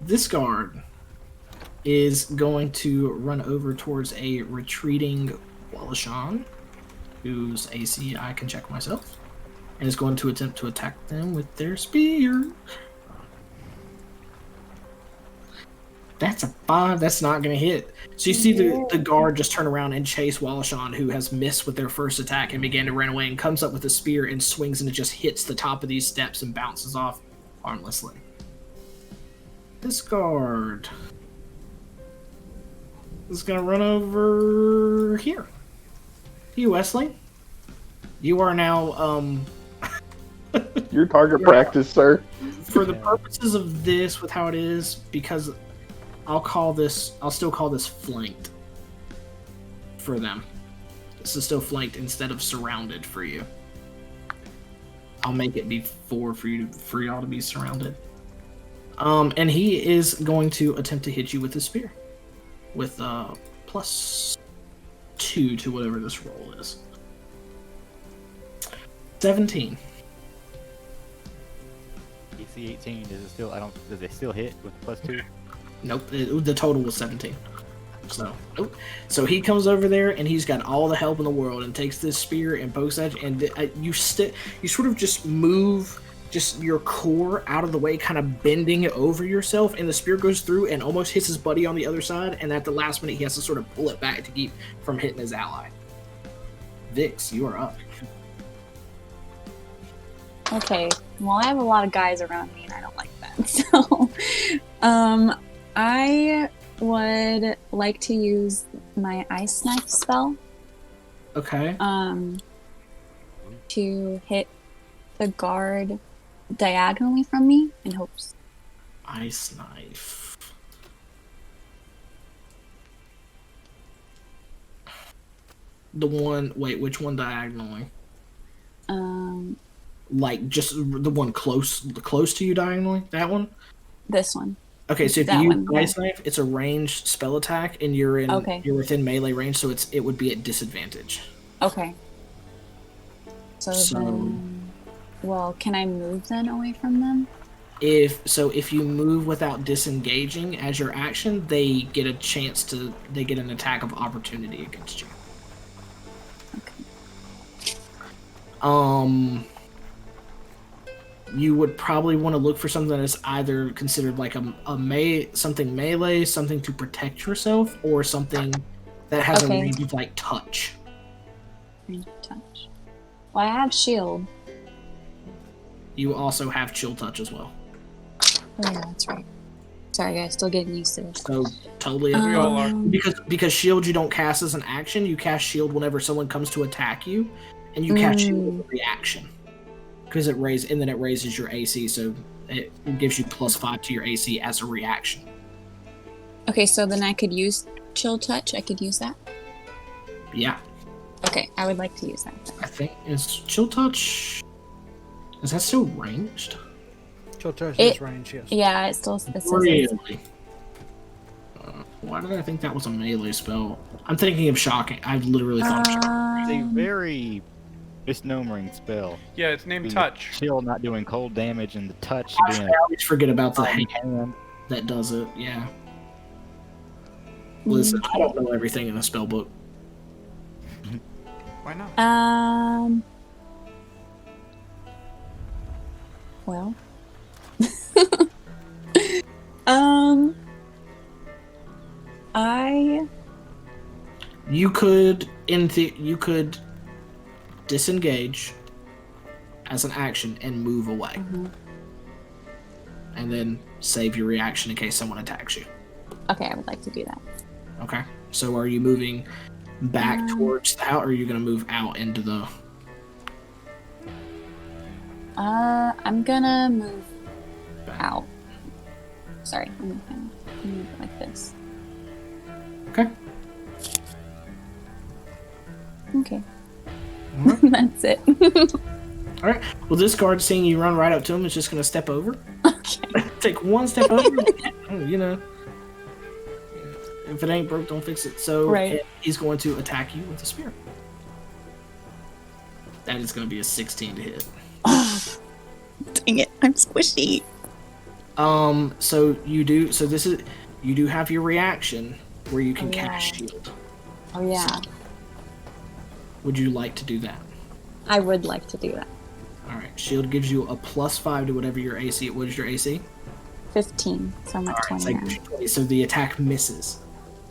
This guard is going to run over towards a retreating Wallashan, whose AC I can check myself, and is going to attempt to attack them with their spear. That's a 5. That's not going to hit. So you see the guard just turn around and chase Wallashan, who has missed with their first attack and began to run away, and comes up with a spear and swings, and it just hits the top of these steps and bounces off harmlessly. This guard is going to run over here. You, Weslie. You are now, Your target practice, sir. for the purposes of this, with how it is, because I'll still call this flanked for them. This is still flanked instead of surrounded for you. I'll make it be 4 for y'all to be surrounded. And he is going to attempt to hit you with his spear. With +2 to whatever this roll is. 17. AC 18, does it still, does it still hit with +2? Nope, the total was 17. So, nope. So he comes over there and he's got all the help in the world and takes this spear and pokes at you, and you sort of just move just your core out of the way, kind of bending it over yourself, and the spear goes through and almost hits his buddy on the other side, and at the last minute he has to sort of pull it back to keep from hitting his ally. Vix, you are up. Okay, well, I have a lot of guys around me, and I don't like that. So, I would like to use my Ice Knife spell. Okay. To hit the guard diagonally from me in hopes. Ice Knife. The one. Wait, which one diagonally? Like just the one close to you diagonally. That one. This one. Okay, so if That you one, use Ice Knife, it's a ranged spell attack, and you're within melee range, so it would be at disadvantage. Okay. So then, well, can I move then away from them? If you move without disengaging as your action, they get an attack of opportunity against you. Okay. You would probably want to look for something that is either considered like something melee, something to protect yourself, or something that has a range of like touch. Range of touch. Well, I have shield. You also have chill touch as well. Oh, yeah, that's right. Sorry, guys, still getting used to this. So totally, We all are. because shield you don't cast as an action. You cast shield whenever someone comes to attack you, and you cast shield as a reaction. Because it raises your AC, so it gives you +5 to your AC as a reaction. Okay, so then I could use chill touch. I could use that. Yeah, Okay, I would like to use that. I think is chill touch. Is that still ranged? Chill touch is range, yes. Yeah, it still says Really? Why did I think that was a melee spell? I'm thinking of shocking. I literally thought shocking. It's a very misnomering spell. Yeah, it's named The Touch. Chill not doing cold damage and the touch I being always forget about the hand hand. that does it. Yeah. Listen, I don't know everything in a spell book. Why not? Well. I You could you could disengage as an action and move away. And then save your reaction in case someone attacks you. Okay, I would like to do that. Okay. So are you moving back towards the house, or are you going to move out into the... I'm gonna move out. Sorry, I'm gonna move like this. Okay. Okay. That's it. All right. Well, this guard, seeing you run right up to him, is just going to step over. Okay. Take one step over. You know. If it ain't broke, don't fix it. So Right. he's going to attack you with a spear. That is going to be a 16 to hit. Dang it, I'm squishy. So you do. So this is. You do have your reaction where you can cast shield. Oh yeah. So, would you like to do that? I would like to do that. All right. Shield gives you a +5 to whatever your AC. What is your AC? 15. So I'm at 20 now. 20, so the attack misses.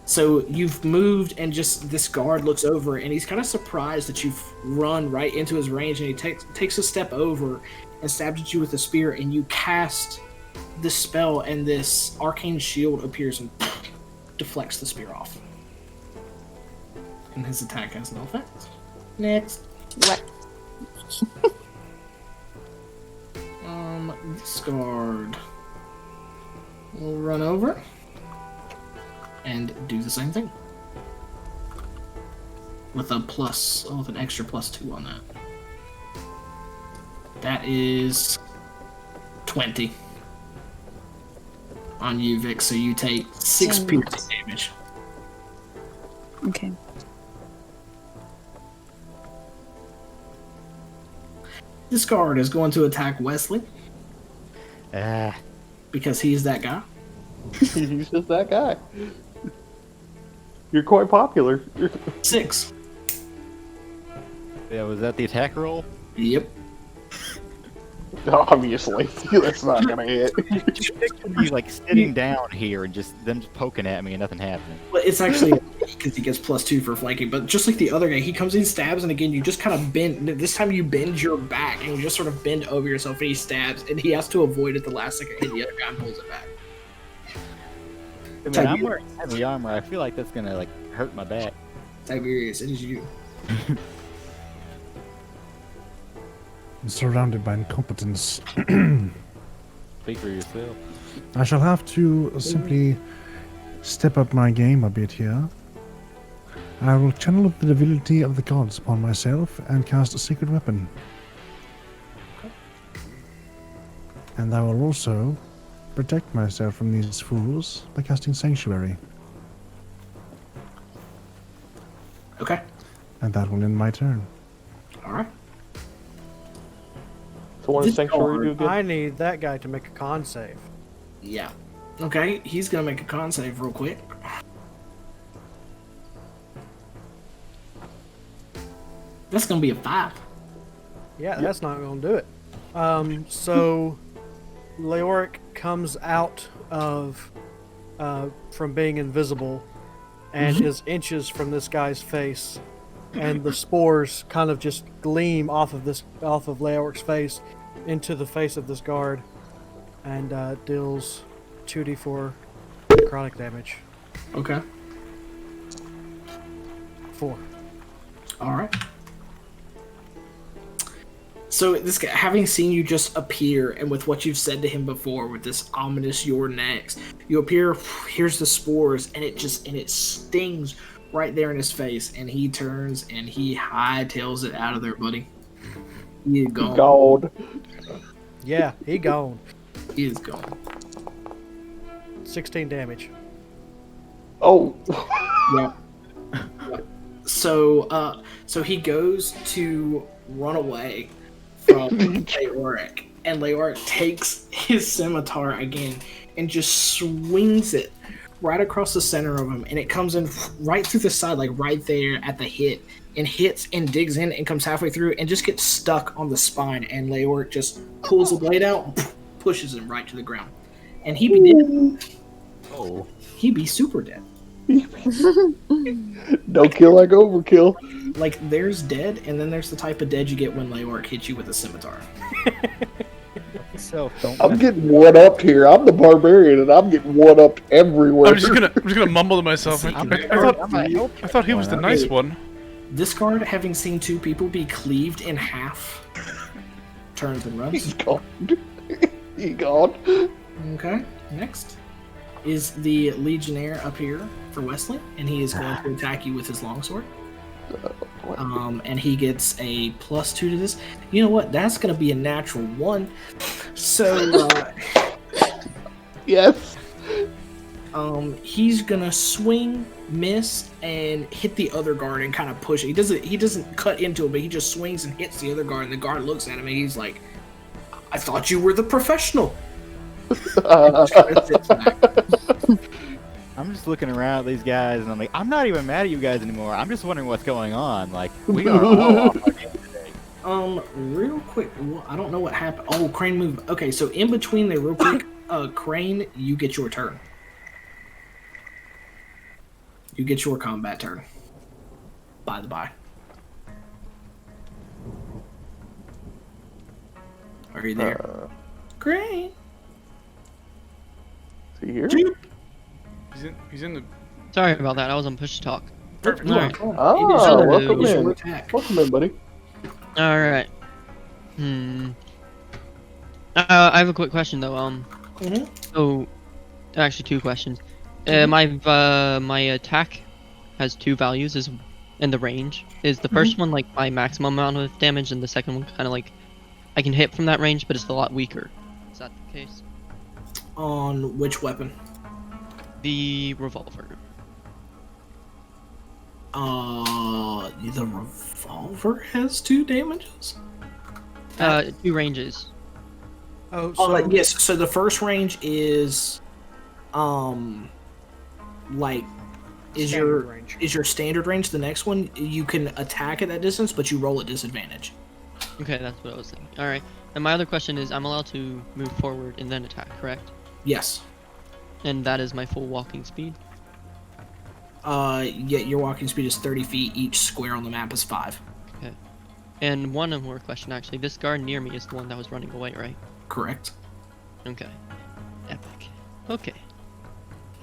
So you've moved, and just this guard looks over, and he's kind of surprised that you've run right into his range, and he takes a step over and stabs at you with a spear, and you cast this spell, and this arcane shield appears and deflects the spear off. And his attack has no effect. Next. What? This guard will run over and do the same thing with with an extra +2 on that. That is 20 on you, Vic. So you take 6 piercing damage. Okay. This guard is going to attack Weslie because he's that guy. He's just that guy. You're quite popular. 6. Yeah, was that the attack roll? Yep. Obviously, that's not gonna hit. He's like sitting down here and just them just poking at me and nothing happening. Well, it's actually because he gets +2 for flanking, but just like the other guy, he comes in, stabs, and again, you just kind of bend. This time you bend your back and you just sort of bend over yourself, and he stabs, and he has to avoid it the last second, and the other guy pulls it back. I mean, I'm wearing heavy armor. I feel like that's gonna like hurt my back. Tiberius, it is you. I'm surrounded by incompetence. Speak for yourself. I shall have to simply step up my game a bit here. I will channel the divinity of the gods upon myself and cast a sacred weapon. And I will also protect myself from these fools by casting Sanctuary. Okay. And that will end my turn. Alright. So what does Sanctuary do again? I need that guy to make a con save. Yeah. Okay, he's gonna make a con save real quick. That's gonna be a 5. Yeah, that's not going to do it. So Leoric comes out of from being invisible and is inches from this guy's face, and the spores kind of just gleam off of Leoric's face into the face of this guard, and deals 2d4 necrotic damage. Okay. 4. Alright. So this guy, having seen you just appear, and with what you've said to him before, with this ominous "you're next," you appear. Here's the spores, and it stings right there in his face, and he turns and he hightails it out of there, buddy. He is gone. God. Yeah, he gone. He is gone. 16 damage. Oh. Yeah. So he goes to run away from Leoric, and Leoric takes his scimitar again and just swings it right across the center of him, and it comes in right through the side, like right there at the hit, and hits and digs in and comes halfway through and just gets stuck on the spine, and Leoric just pulls the blade out and pushes him right to the ground. And he'd be dead. Oh. He'd be super dead. No kill like overkill. Like, there's dead, and then there's the type of dead you get when Leoric hits you with a scimitar. So don't. I'm getting one up here. I'm the barbarian, and I'm getting one up everywhere. I'm just gonna mumble to myself. I thought he was the nice one. Discard, having seen two people be cleaved in half, turns and runs. He's gone. He gone. Okay, next is the Legionnaire up here for Weslie, and he is going to attack you with his longsword. And he gets a +2 to this. You know what? That's going to be a natural 1. So, yes. He's going to swing, miss, and hit the other guard and kind of push it. He doesn't cut into it, but he just swings and hits the other guard, and the guard looks at him, and he's like, I thought you were the professional. I'm just looking around at these guys, and I'm like, I'm not even mad at you guys anymore. I'm just wondering what's going on. Like, we are all off our game today. Real quick, I don't know what happened. Oh, Crane moved. Okay, so in between there, real quick, Crane, you get your turn. You get your combat turn. By the by. Are you there? Crane. Is he here? He's in the. Sorry about that. I was on push to talk. Perfect. All right. Ah, welcome in. Welcome in, buddy. All right. I have a quick question though. So, actually, 2 questions. My attack has 2 values. Is in the range. Is the first one like my maximum amount of damage, and the second one kind of like I can hit from that range, but it's a lot weaker. Is that the case? On which weapon? The revolver. The revolver has 2 damages? 2 ranges. Oh, so yes. So the first range is, is your standard range. The next one, you can attack at that distance, but you roll at disadvantage. Okay, that's what I was thinking. All right. And my other question is, I'm allowed to move forward and then attack, correct? Yes. And that is my full walking speed? Yeah, your walking speed is 30 feet. Each square on the map is 5. Okay. And one more question, actually. This guard near me is the one that was running away, right? Correct. Okay. Epic. Okay.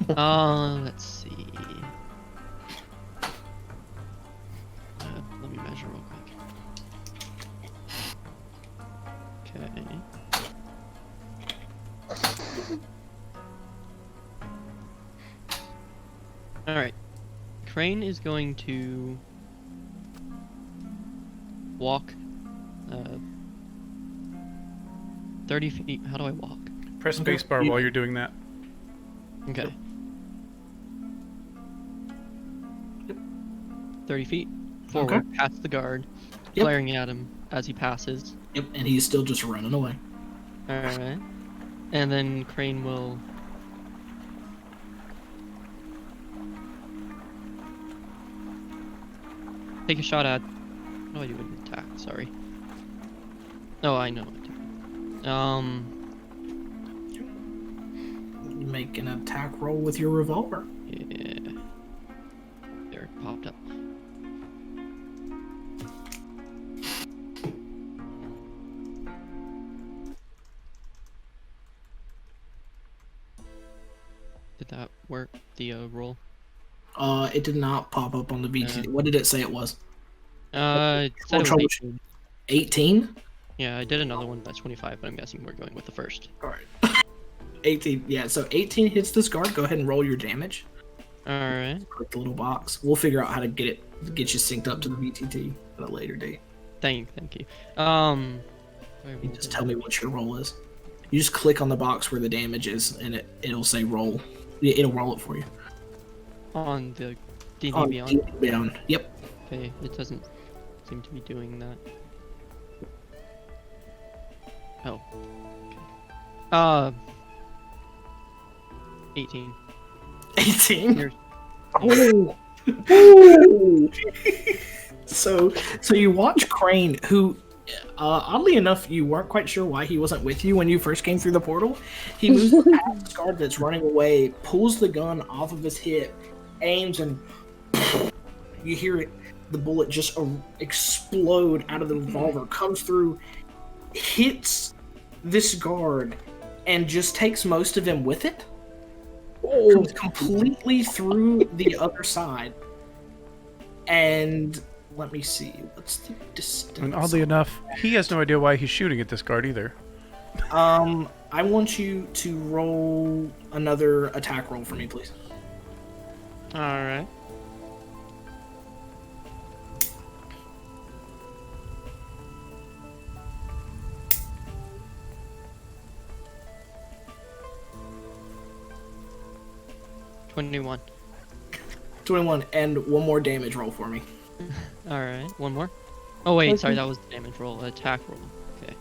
Let's see. Let me measure real quick. Okay. Alright. Crane is going to walk 30 feet. How do I walk? Press spacebar while you're doing that. Okay. 30 feet forward, past the guard, glaring at him as he passes. Yep, and he's still just running away. Alright. And then Crane will... take a shot at... What do I do with an attack? Sorry. Oh, I know. Make an attack roll with your revolver. Yeah. There, it popped up. Did that work? The roll? It did not pop up on the VT. What did it say it was? It said it was 18. 18? Yeah, I did another one that's 25, but I'm guessing we're going with the first. Alright. 18, yeah, so 18 hits this guard. Go ahead and roll your damage. Alright. Click the little box. We'll figure out how to get you synced up to the VTT at a later date. Thank you. You just tell me what your roll is. You just click on the box where the damage is, and it'll say roll. It'll roll it for you. On the D&D Beyond? D&D Beyond, yep. Okay, it doesn't seem to be doing that. Oh. Okay. 18. 18? Oh. So you watch Crane, who, oddly enough, you weren't quite sure why he wasn't with you when you first came through the portal. He moves past the guard that's running away, pulls the gun off of his hip, aims and you hear it. The bullet just explode out of the revolver, comes through, hits this guard, and just takes most of him with it. Comes completely through the other side. And let me see, what's the distance? And oddly enough, he has no idea why he's shooting at this guard either. I want you to roll another attack roll for me, please. Alright. $21. 21, and one more damage roll for me. Alright, one more. Oh wait, sorry, that was the damage roll. Attack roll. Okay.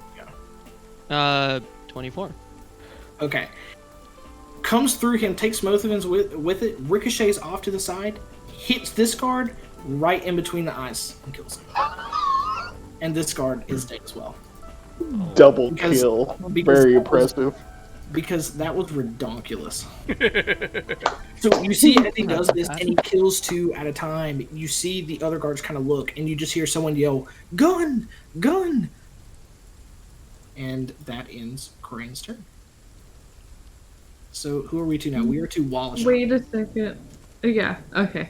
Yeah. 24. Okay. Comes through him, takes most of him with it, ricochets off to the side, hits this guard right in between the eyes, and kills him. And this guard is dead as well. Double kill. Very impressive. Because that was redonkulous. So you see as he does this and he kills two at a time, you see the other guards kind of look and you just hear someone yell, "Gun! Gun!" And that ends Corinne's turn. So who are we to now? We are to Wallashan. Wait a second. Yeah, okay.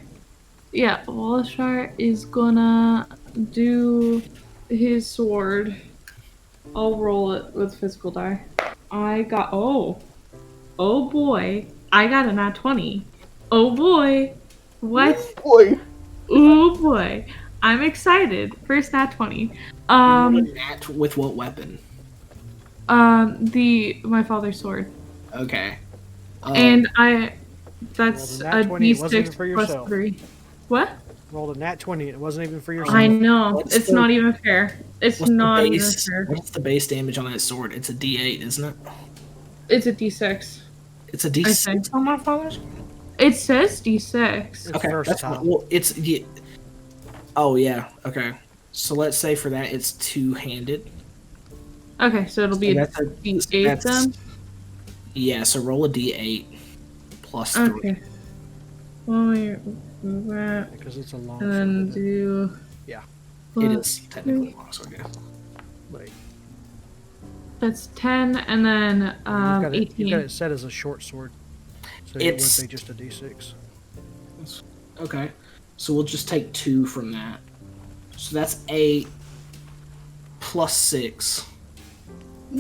Yeah, Wallashan is gonna do his sword. I'll roll it with physical die. I got, oh boy, I got a nat 20. Oh boy, what? Boy. Oh boy, I'm excited. First nat 20. Nat with what weapon? My father's sword. Okay. And that's Well, the nat a 20 wasn't even d6 for plus yourself. 3. What? Rolled a nat 20. It wasn't even for yourself. I know. What's It's the- not even fair. It's What's the not even base? fair. What's the base damage on that sword? It's a D8, isn't it? It's a d6. It's a I D6 think. on my father's. It says d6. It's Okay, that's versatile. fine. Well, it's yeah. Oh yeah. Okay. So let's say for that it's two-handed. Okay, so it'll be So a that's a- d8 that's- then? Yeah. So roll a D8 plus 3. Okay. Well, we move that Because it's a long and then sword, isn't it? do. Yeah. It plus is technically three. long, so I guess. Wait. That's 10 and then You've got 18. it set as a short sword. So it It's- would be just a d6. Okay. So we'll just take 2 from that. So that's 8 plus 6.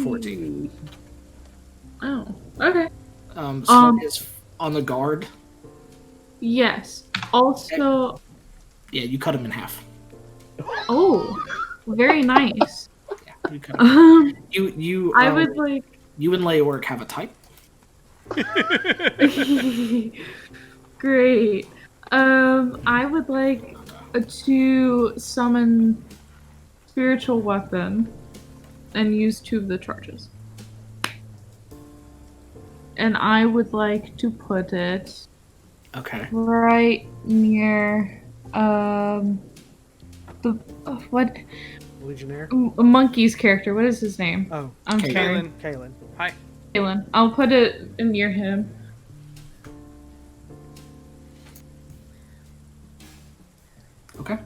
14. Oh, okay. So that is on the guard. Yes. Also, Yeah, you cut him in half. oh, very nice. Yeah, you cut him. You. I would like. You and Leoric have a type. Great. I would like to summon spiritual weapon and use 2 of the charges. And I would like to put it Okay. right near the what Legionnaire? Monkey's character. What is his name? Oh, I'm sorry. Kaelin. Kaelin. Hi. Kaelin. I'll put it near him. Okay.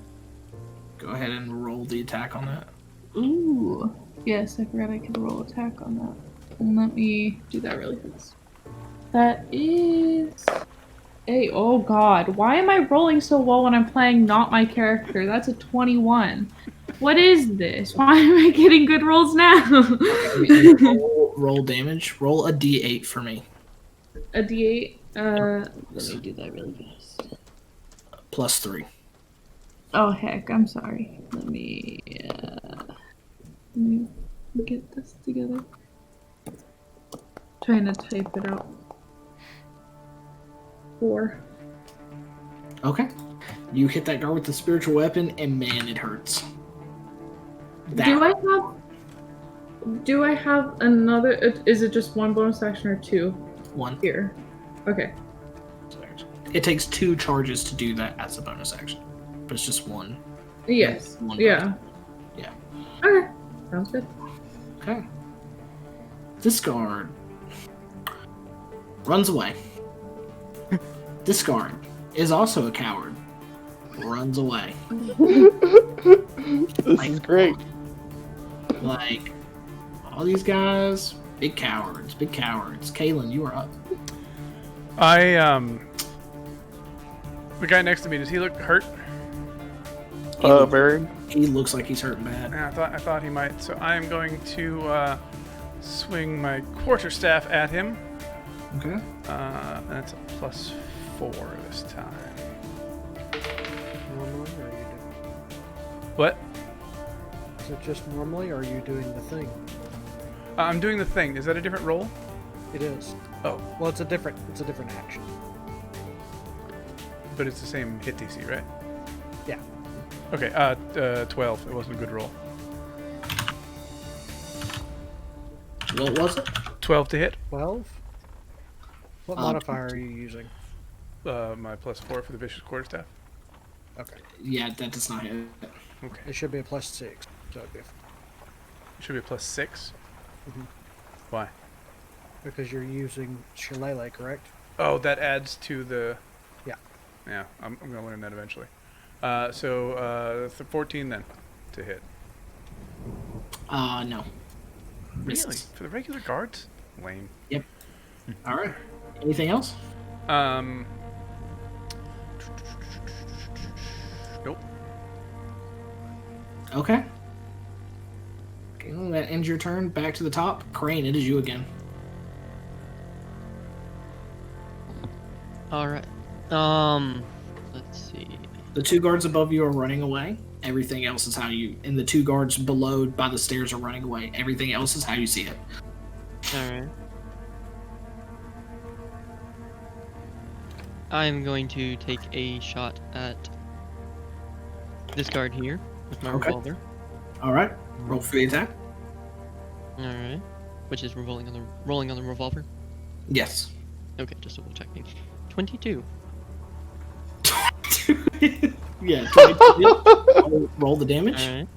Go ahead and roll the attack on that. Ooh. Yes, I forgot I could roll attack on that. And let me do that really fast. That is a oh god. Why am I rolling so well when I'm playing not my character? That's a 21. What is this? Why am I getting good rolls now? roll damage. Roll a D8 for me. A D8. Let me do that really fast. Plus 3. Oh heck, I'm sorry. Let me get this together. Trying to type it out. 4. Okay. You hit that guard with the spiritual weapon, and man, it hurts. Do I have another? Is it just 1 bonus action or 2? 1. Here. Okay. It takes 2 charges to do that as a bonus action, but it's just 1. Yes. One Yeah. Yeah. Okay. Sounds good. Okay. This guard runs away. This guard is also a coward. Runs away. This is great. Like, all these guys, big cowards, big cowards. Kaelin, you are up. The guy next to me, does he look hurt? Very. He looks like he's hurting bad. Yeah, I thought he might. So I'm going to swing my quarterstaff at him. Okay. That's a +4 this time. Normally, or are you doing? What? Is it just normally, or are you doing the thing? I'm doing the thing. Is that a different roll? It is. Oh. Well, it's a different action. But it's the same hit DC, right? Yeah. Okay, 12. It wasn't a good roll. What was it? 12 to hit. 12? What modifier are you using? My +4 for the vicious quarterstaff. Okay. Yeah, that does not hit. Okay. It should be a +6. So it'd be It should be a +6. Mhm. Why? because you're using Shillelagh, correct? Oh, that adds to the... Yeah. Yeah, I'm going to learn that eventually. So 14 then to hit. No. Really? Misses. For the regular guards? Lame. Yep. All right. Anything else? Nope. Okay. Okay, well, that ends your turn. Back to the top. Crane, it is you again. Alright. Let's see. The two guards above you are running away. Everything else is how you... And the two guards below by the stairs are running away. Everything else is how you see it. Alright. I'm going to take a shot at this guard here with my revolver. Alright. Roll for the attack. Alright. Which is rolling on the revolver? Yes. Okay, just double checking. 22. Yeah, 22. Roll the damage.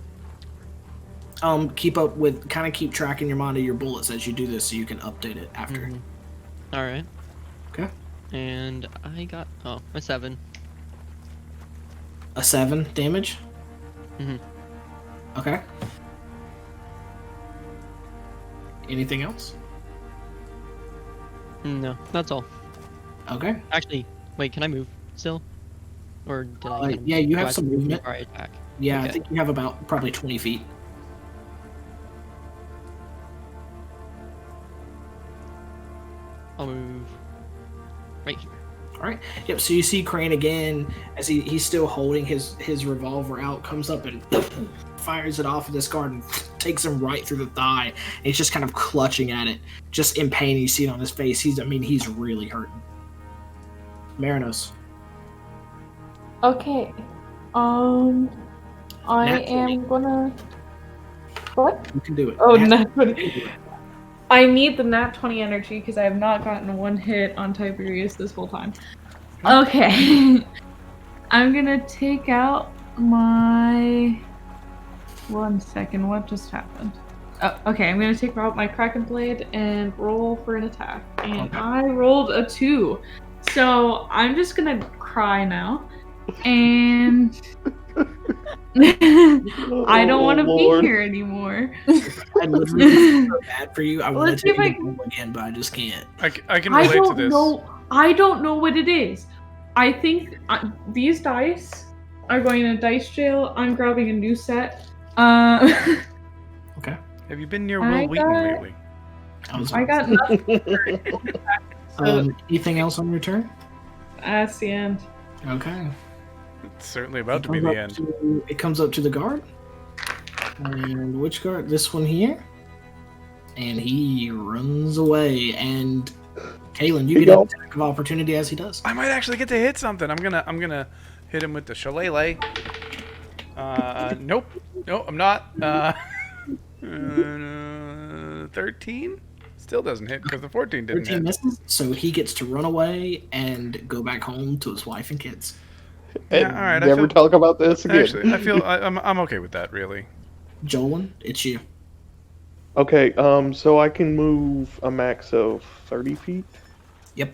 Alright. Keep up with... Kind of keep track in your mind of your bullets as you do this so you can update it after. Mm-hmm. Alright. Okay. And I got... Oh, a 7. A 7 damage? Mm-hmm. Okay. Anything else? No, that's all. Okay. Actually, wait, can I move still? Or did I... Yeah, you have some movement. Before I attack? Yeah, Okay. I think you have about probably 20 feet. I'll move right here. All right. Yep. So you see Crane again as he's still holding his revolver out, comes up and fires it off at this guard and takes him right through the thigh. And he's just kind of clutching at it, just in pain. You see it on his face. He's really hurting. Merinos. Okay. I am gonna. What? You can do it. Oh, nat 20. I need the nat 20 energy because I have not gotten one hit on Tiberius this whole time. Okay. I'm gonna take out my... 1 second, what just happened? Oh, okay, I'm gonna take out my Kraken Blade and roll for an attack. And I rolled a 2. So I'm just gonna cry now. And... I don't want to be here anymore. I literally feel so bad for you. I want Let's to see take if it again, but I just can't. I can relate to this. I don't know what it is. I think these dice are going in a dice jail. I'm grabbing a new set. Okay. Have you been near Will Wheaton lately? I got nothing. Anything else on your turn? That's the end. Okay. It's certainly about to be the end. It comes up to the guard. And which guard? This one here. And he runs away. And Kaelin, you get an attack of opportunity as he does. I might actually get to hit something. I'm gonna hit him with the shillelagh. Nope. No, I'm not. 13? Still doesn't hit because the 14 didn't 13 hit. misses, so he gets to run away and go back home to his wife and kids. And Yeah, all right, never talk about this again. Actually, I feel I'm okay with that, really. Jolin, it's you. Okay, so I can move a max of 30 feet. Yep.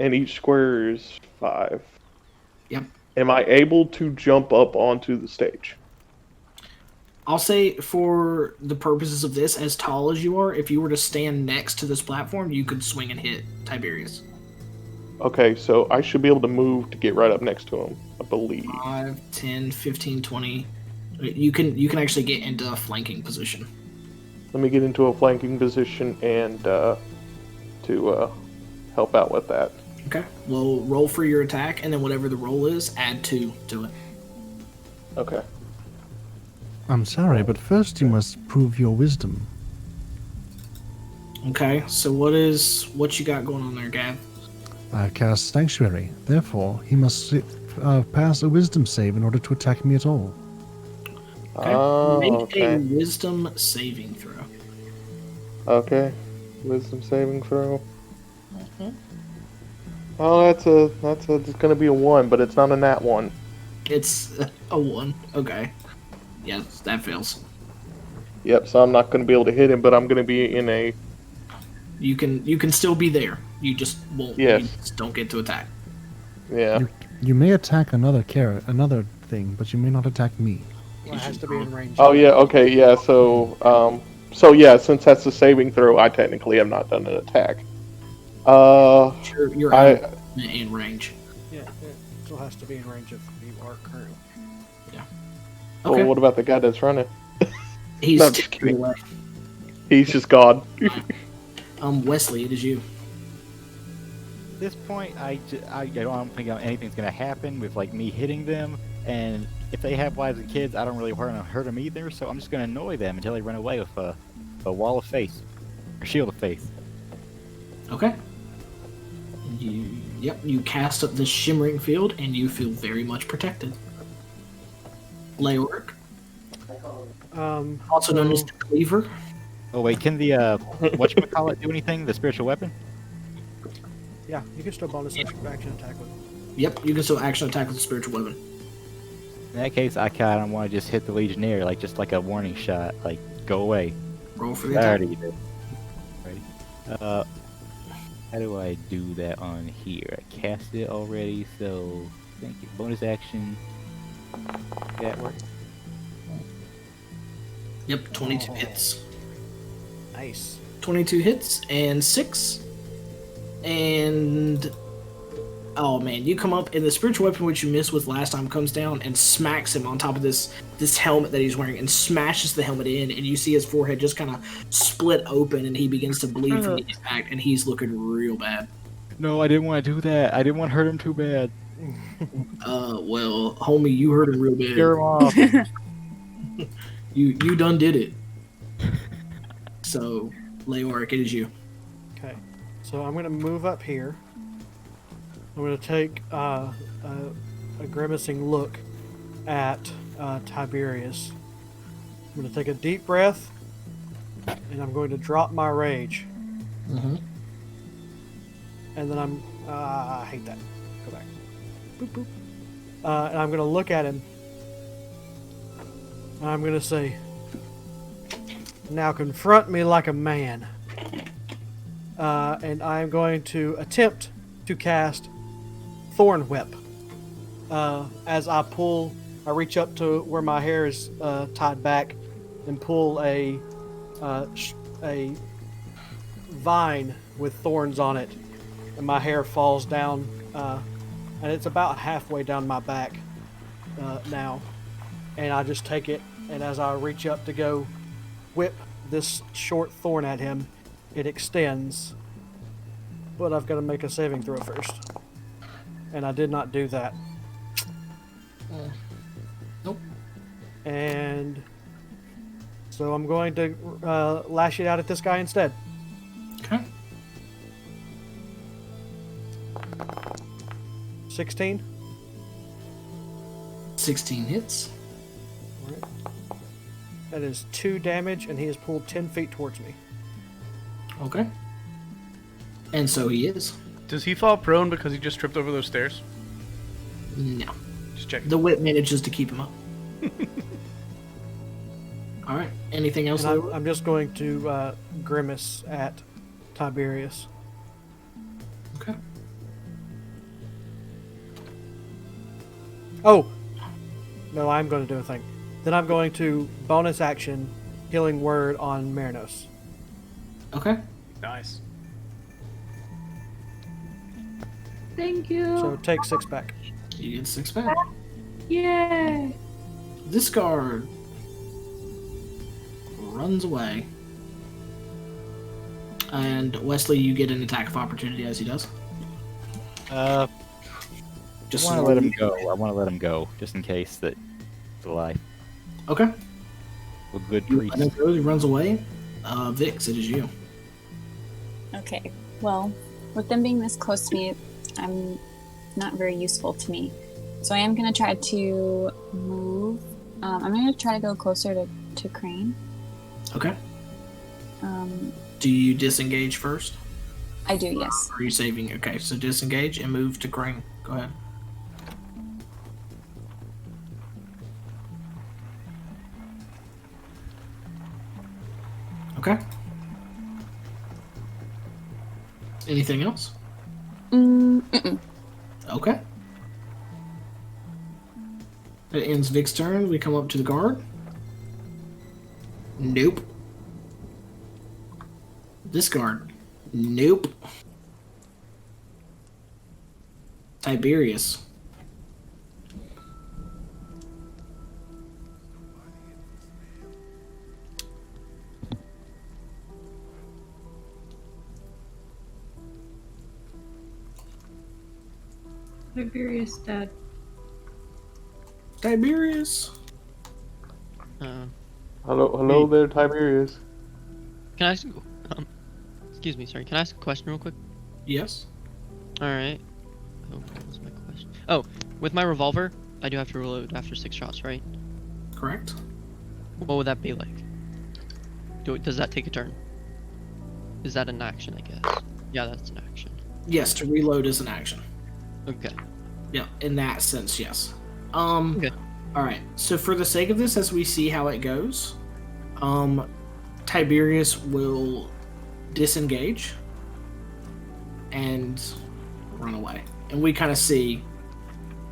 And each square is 5. Yep. Am I able to jump up onto the stage? I'll say for the purposes of this, as tall as you are, if you were to stand next to this platform, you could swing and hit Tiberius. Okay, so I should be able to move to get right up next to him, I believe. 5, 10, 15, 20. You can actually get into a flanking position. Let me get into a flanking position and to help out with that. Okay. Well, roll for your attack, and then whatever the roll is, add 2 to it. Okay. I'm sorry, but first you must prove your wisdom. Okay. So what you got going on there, Gav? I cast Sanctuary. Therefore, he must pass a wisdom save in order to attack me at all. Okay. Oh, Make okay. a wisdom saving throw. Okay. Wisdom saving throw. Oh, it's gonna be a 1, but it's not a nat 1. It's a 1. Okay. Yes, that fails. Yep, so I'm not gonna be able to hit him, but I'm gonna be in a... You can still be there. You just won't. Yes. You just don't get to attack. Yeah. You may attack another thing, but you may not attack me. Well, it has to be in range. Oh yeah, okay, yeah, so yeah, since that's a saving throw, I technically have not done an attack. You're out in range. Yeah, it still has to be in range of you are currently. Yeah. Okay. Well, what about the guy that's running? He's No, I'm just ticking kidding. away. He's just gone. Wesley, it is you. At this point, I don't think anything's gonna happen with like me hitting them, and if they have wives and kids, I don't really want to hurt them either. So I'm just gonna annoy them until they run away with a wall of faith, or shield of faith. Okay. You cast up this shimmering field, and you feel very much protected. Leoric, also known as the Cleaver. Oh wait, can the whatchamacallit do anything? The spiritual weapon? Yeah, you can still bonus action attack with it. Yep, you can still action attack with the spiritual weapon. In that case, I kind of want to just hit the Legionnaire, like just like a warning shot, like go away. Roll for the I attack. already did. Ready? How do I do that on here? I cast it already, so thank you. Bonus action. That work? Yep, 22 hits. Nice. 22 hits and 6. And oh man, you come up and the spiritual weapon which you missed with last time comes down and smacks him on top of this helmet that he's wearing and smashes the helmet in, and you see his forehead just kind of split open and he begins to bleed from the impact, and he's looking real bad. No, I didn't want to do that. I didn't want to hurt him too bad. Well, homie, you hurt him real bad. Scare him off. You done did it. So, Leoric, it is you. Okay, so I'm gonna move up here. I'm gonna take a grimacing look at Tiberius. I'm gonna take a deep breath, and I'm going to drop my rage. Mm-hmm. And then I hate that. Go back. Boop, boop. And I'm gonna look at him. And I'm gonna say, "Now confront me like a man." And I'm going to attempt to cast Thorn Whip. As I reach up to where my hair is tied back, and pull a vine with thorns on it, and my hair falls down, and it's about halfway down my back now. And I just take it, and as I reach up to go whip this short thorn at him, it extends. But I've got to make a saving throw first. And I did not do that. Nope. And so I'm going to lash it out at this guy instead. Okay. 16. 16 hits. All right. That is 2 damage, and he has pulled 10 feet towards me. Okay. And so he is. Does he fall prone because he just tripped over those stairs? No. Just checking. The whip manages to keep him up. All right. Anything else? And I'm just going to grimace at Tiberius. Okay. Oh! No, I'm going to do a thing. Then I'm going to bonus action Healing Word on Merinos. Okay. Nice. Thank you. So take 6 back. You get 6 back. Yay. This guard runs away. And Weslie, you get an attack of opportunity as he does. I Just want to let him go. I want to let him go, just in case that it's a lie. Okay. A good You priest. let him go, he runs away. Vix, it is you. Okay. Well, with them being this close to me, I'm not very useful to me. So I am going to try to move. I'm going to try to go closer to Crane. Okay. Um, Do you disengage first? I do, yes. Or are you saving? Okay, so disengage and move to Crane. Go ahead. Okay. Anything else? Mm-mm. Okay. That ends Vic's turn. We come up to the guard. Nope. This guard. Nope. Tiberius. Tiberius dead. Tiberius. Hello there, Tiberius. Can I ask? Excuse me, sorry. Can I ask a question real quick? Yes. All right. Oh, what was my question? Oh, with my revolver, I do have to reload after 6 shots, right? Correct. What would that be like? Does that take a turn? Is that an action? I guess. Yeah, that's an action. Yes, to reload is an action. Okay. Yeah, in that sense, yes. Okay. All right. So for the sake of this, as we see how it goes, Tiberius will disengage and run away, and we kind of see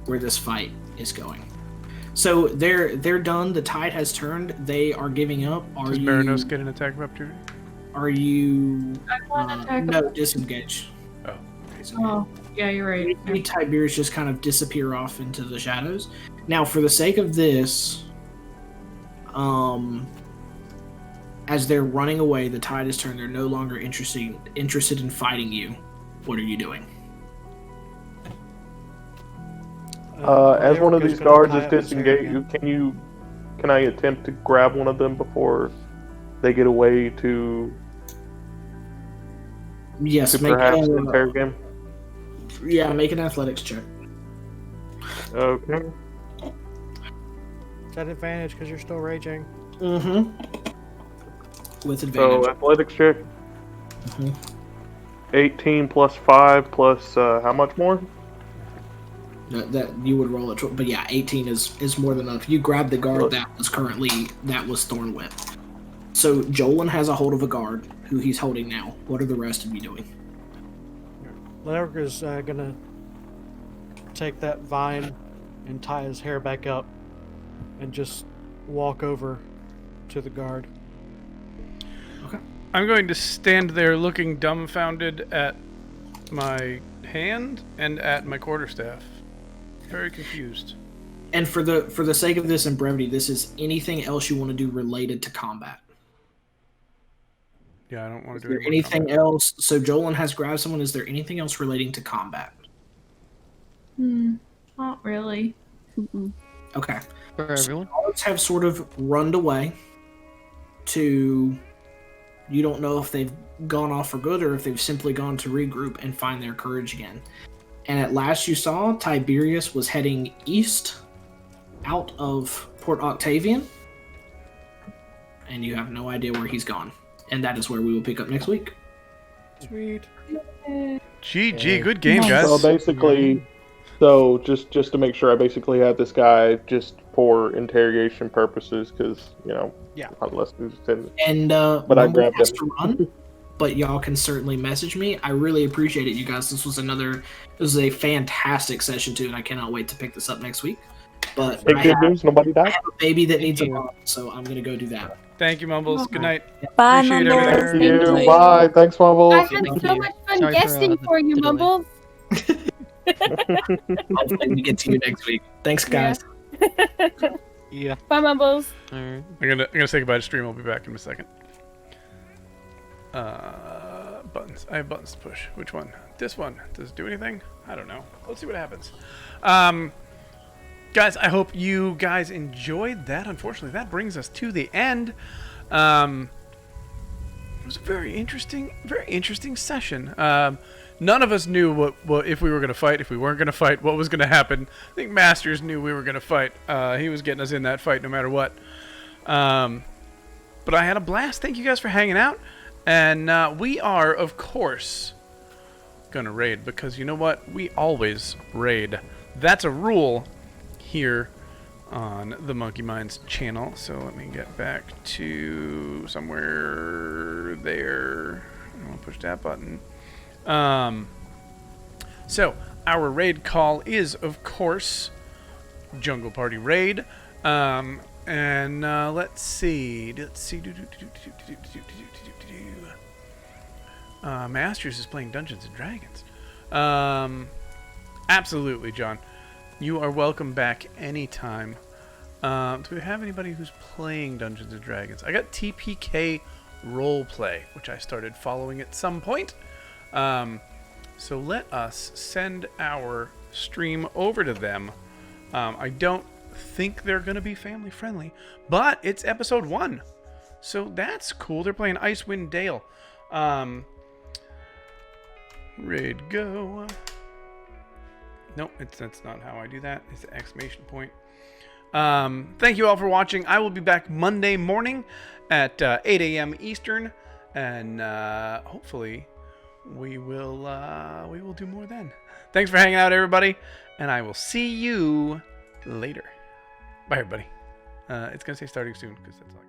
where this fight is going. So they're done. The tide has turned. They are giving up. Does Merinos get an attack of opportunity? Are you? I want to attack. No, disengage. Oh. Oh, yeah, you're right. We see Tiberius just kind of disappear off into the shadows. Now, for the sake of this, as they're running away, the tide has turned. They're no longer interested in fighting you. What are you doing? As one of Leoric these gonna guards tie is up his hair disengaged, can I attempt to grab one of them before they get away to Yes, perhaps interrogate him? Yeah, make an athletics check. Okay. It's at advantage because you're still raging. Mm-hmm. With advantage. So athletics check. Mhm. 18 plus 5 plus how much more? That you would roll it, but yeah, 18 is more than enough. You grab the guard that was thorn whipped. So Jolin has a hold of a guard who he's holding now. What are the rest of you doing? Leoric is gonna take that vine and tie his hair back up and just walk over to the guard. Okay. I'm going to stand there looking dumbfounded at my hand and at my quarterstaff. Very confused. And for the sake of this and brevity, this is anything else you want to do related to combat. Yeah, I don't want Is to do there anything else? So Jolin has grabbed someone. Is there anything else relating to combat? Not really. Mm-mm. Okay. For everyone. Guards have sort of run away to. You don't know if they've gone off for good or if they've simply gone to regroup and find their courage again. And at last you saw, Tiberius was heading east out of Port Octavian. And you have no idea where he's gone. And that is where we will pick up next week. Sweet. GG, good game, Nice. guys. So basically, so just to make sure, I basically had this guy just for interrogation purposes, because Yeah. unless there's ten. And But I Mumble grabbed has it. to run, but y'all can certainly message me. I really appreciate it, you guys. This was a fantastic session too, and I cannot wait to pick this up next week. But Hey, I good have, news, nobody I died. have a baby that needs a you. mom, so I'm gonna go do that. Thank you, Mumbles. Good night. Bye, Appreciate Mumbles. everything. Thank you. you. Bye. Thanks, I Mumbles. had Thank so you. much fun Sorry guesting for, for you, the delay. Mumbles. Hopefully we get to you next week. Thanks, guys. Yeah. Bye, Mumbles. Alright. I'm gonna say goodbye to stream. I'll be back in a second. Buttons. I have buttons to push. Which one? This one. Does it do anything? I don't know. Let's see what happens. Guys, I hope you guys enjoyed that. Unfortunately, that brings us to the end. It was a very interesting session. None of us knew what if we were going to fight, if we weren't going to fight, what was going to happen. I think Masters knew we were going to fight. He was getting us in that fight no matter what. But I had a blast. Thank you guys for hanging out. And we are, of course, going to raid. Because you know what? We always raid. That's a rule here on the Monkey Minds channel. So let me get back to somewhere there. I'm going to push that button. So our raid call is, of course, Jungle Party Raid. And let's see. Masters is playing Dungeons and Dragons. Absolutely, John. You are welcome back anytime. Do we have anybody who's playing Dungeons and Dragons? I got TPK Roleplay, which I started following at some point. So let us send our stream over to them. I don't think they're going to be family friendly, but it's episode 1. So that's cool. They're playing Icewind Dale. Raid go. Nope, that's not how I do that. It's the exclamation point. Thank you all for watching. I will be back Monday morning at 8 a.m. Eastern, and hopefully we will do more then. Thanks for hanging out, everybody, and I will see you later. Bye, everybody. It's gonna say starting soon because that's all.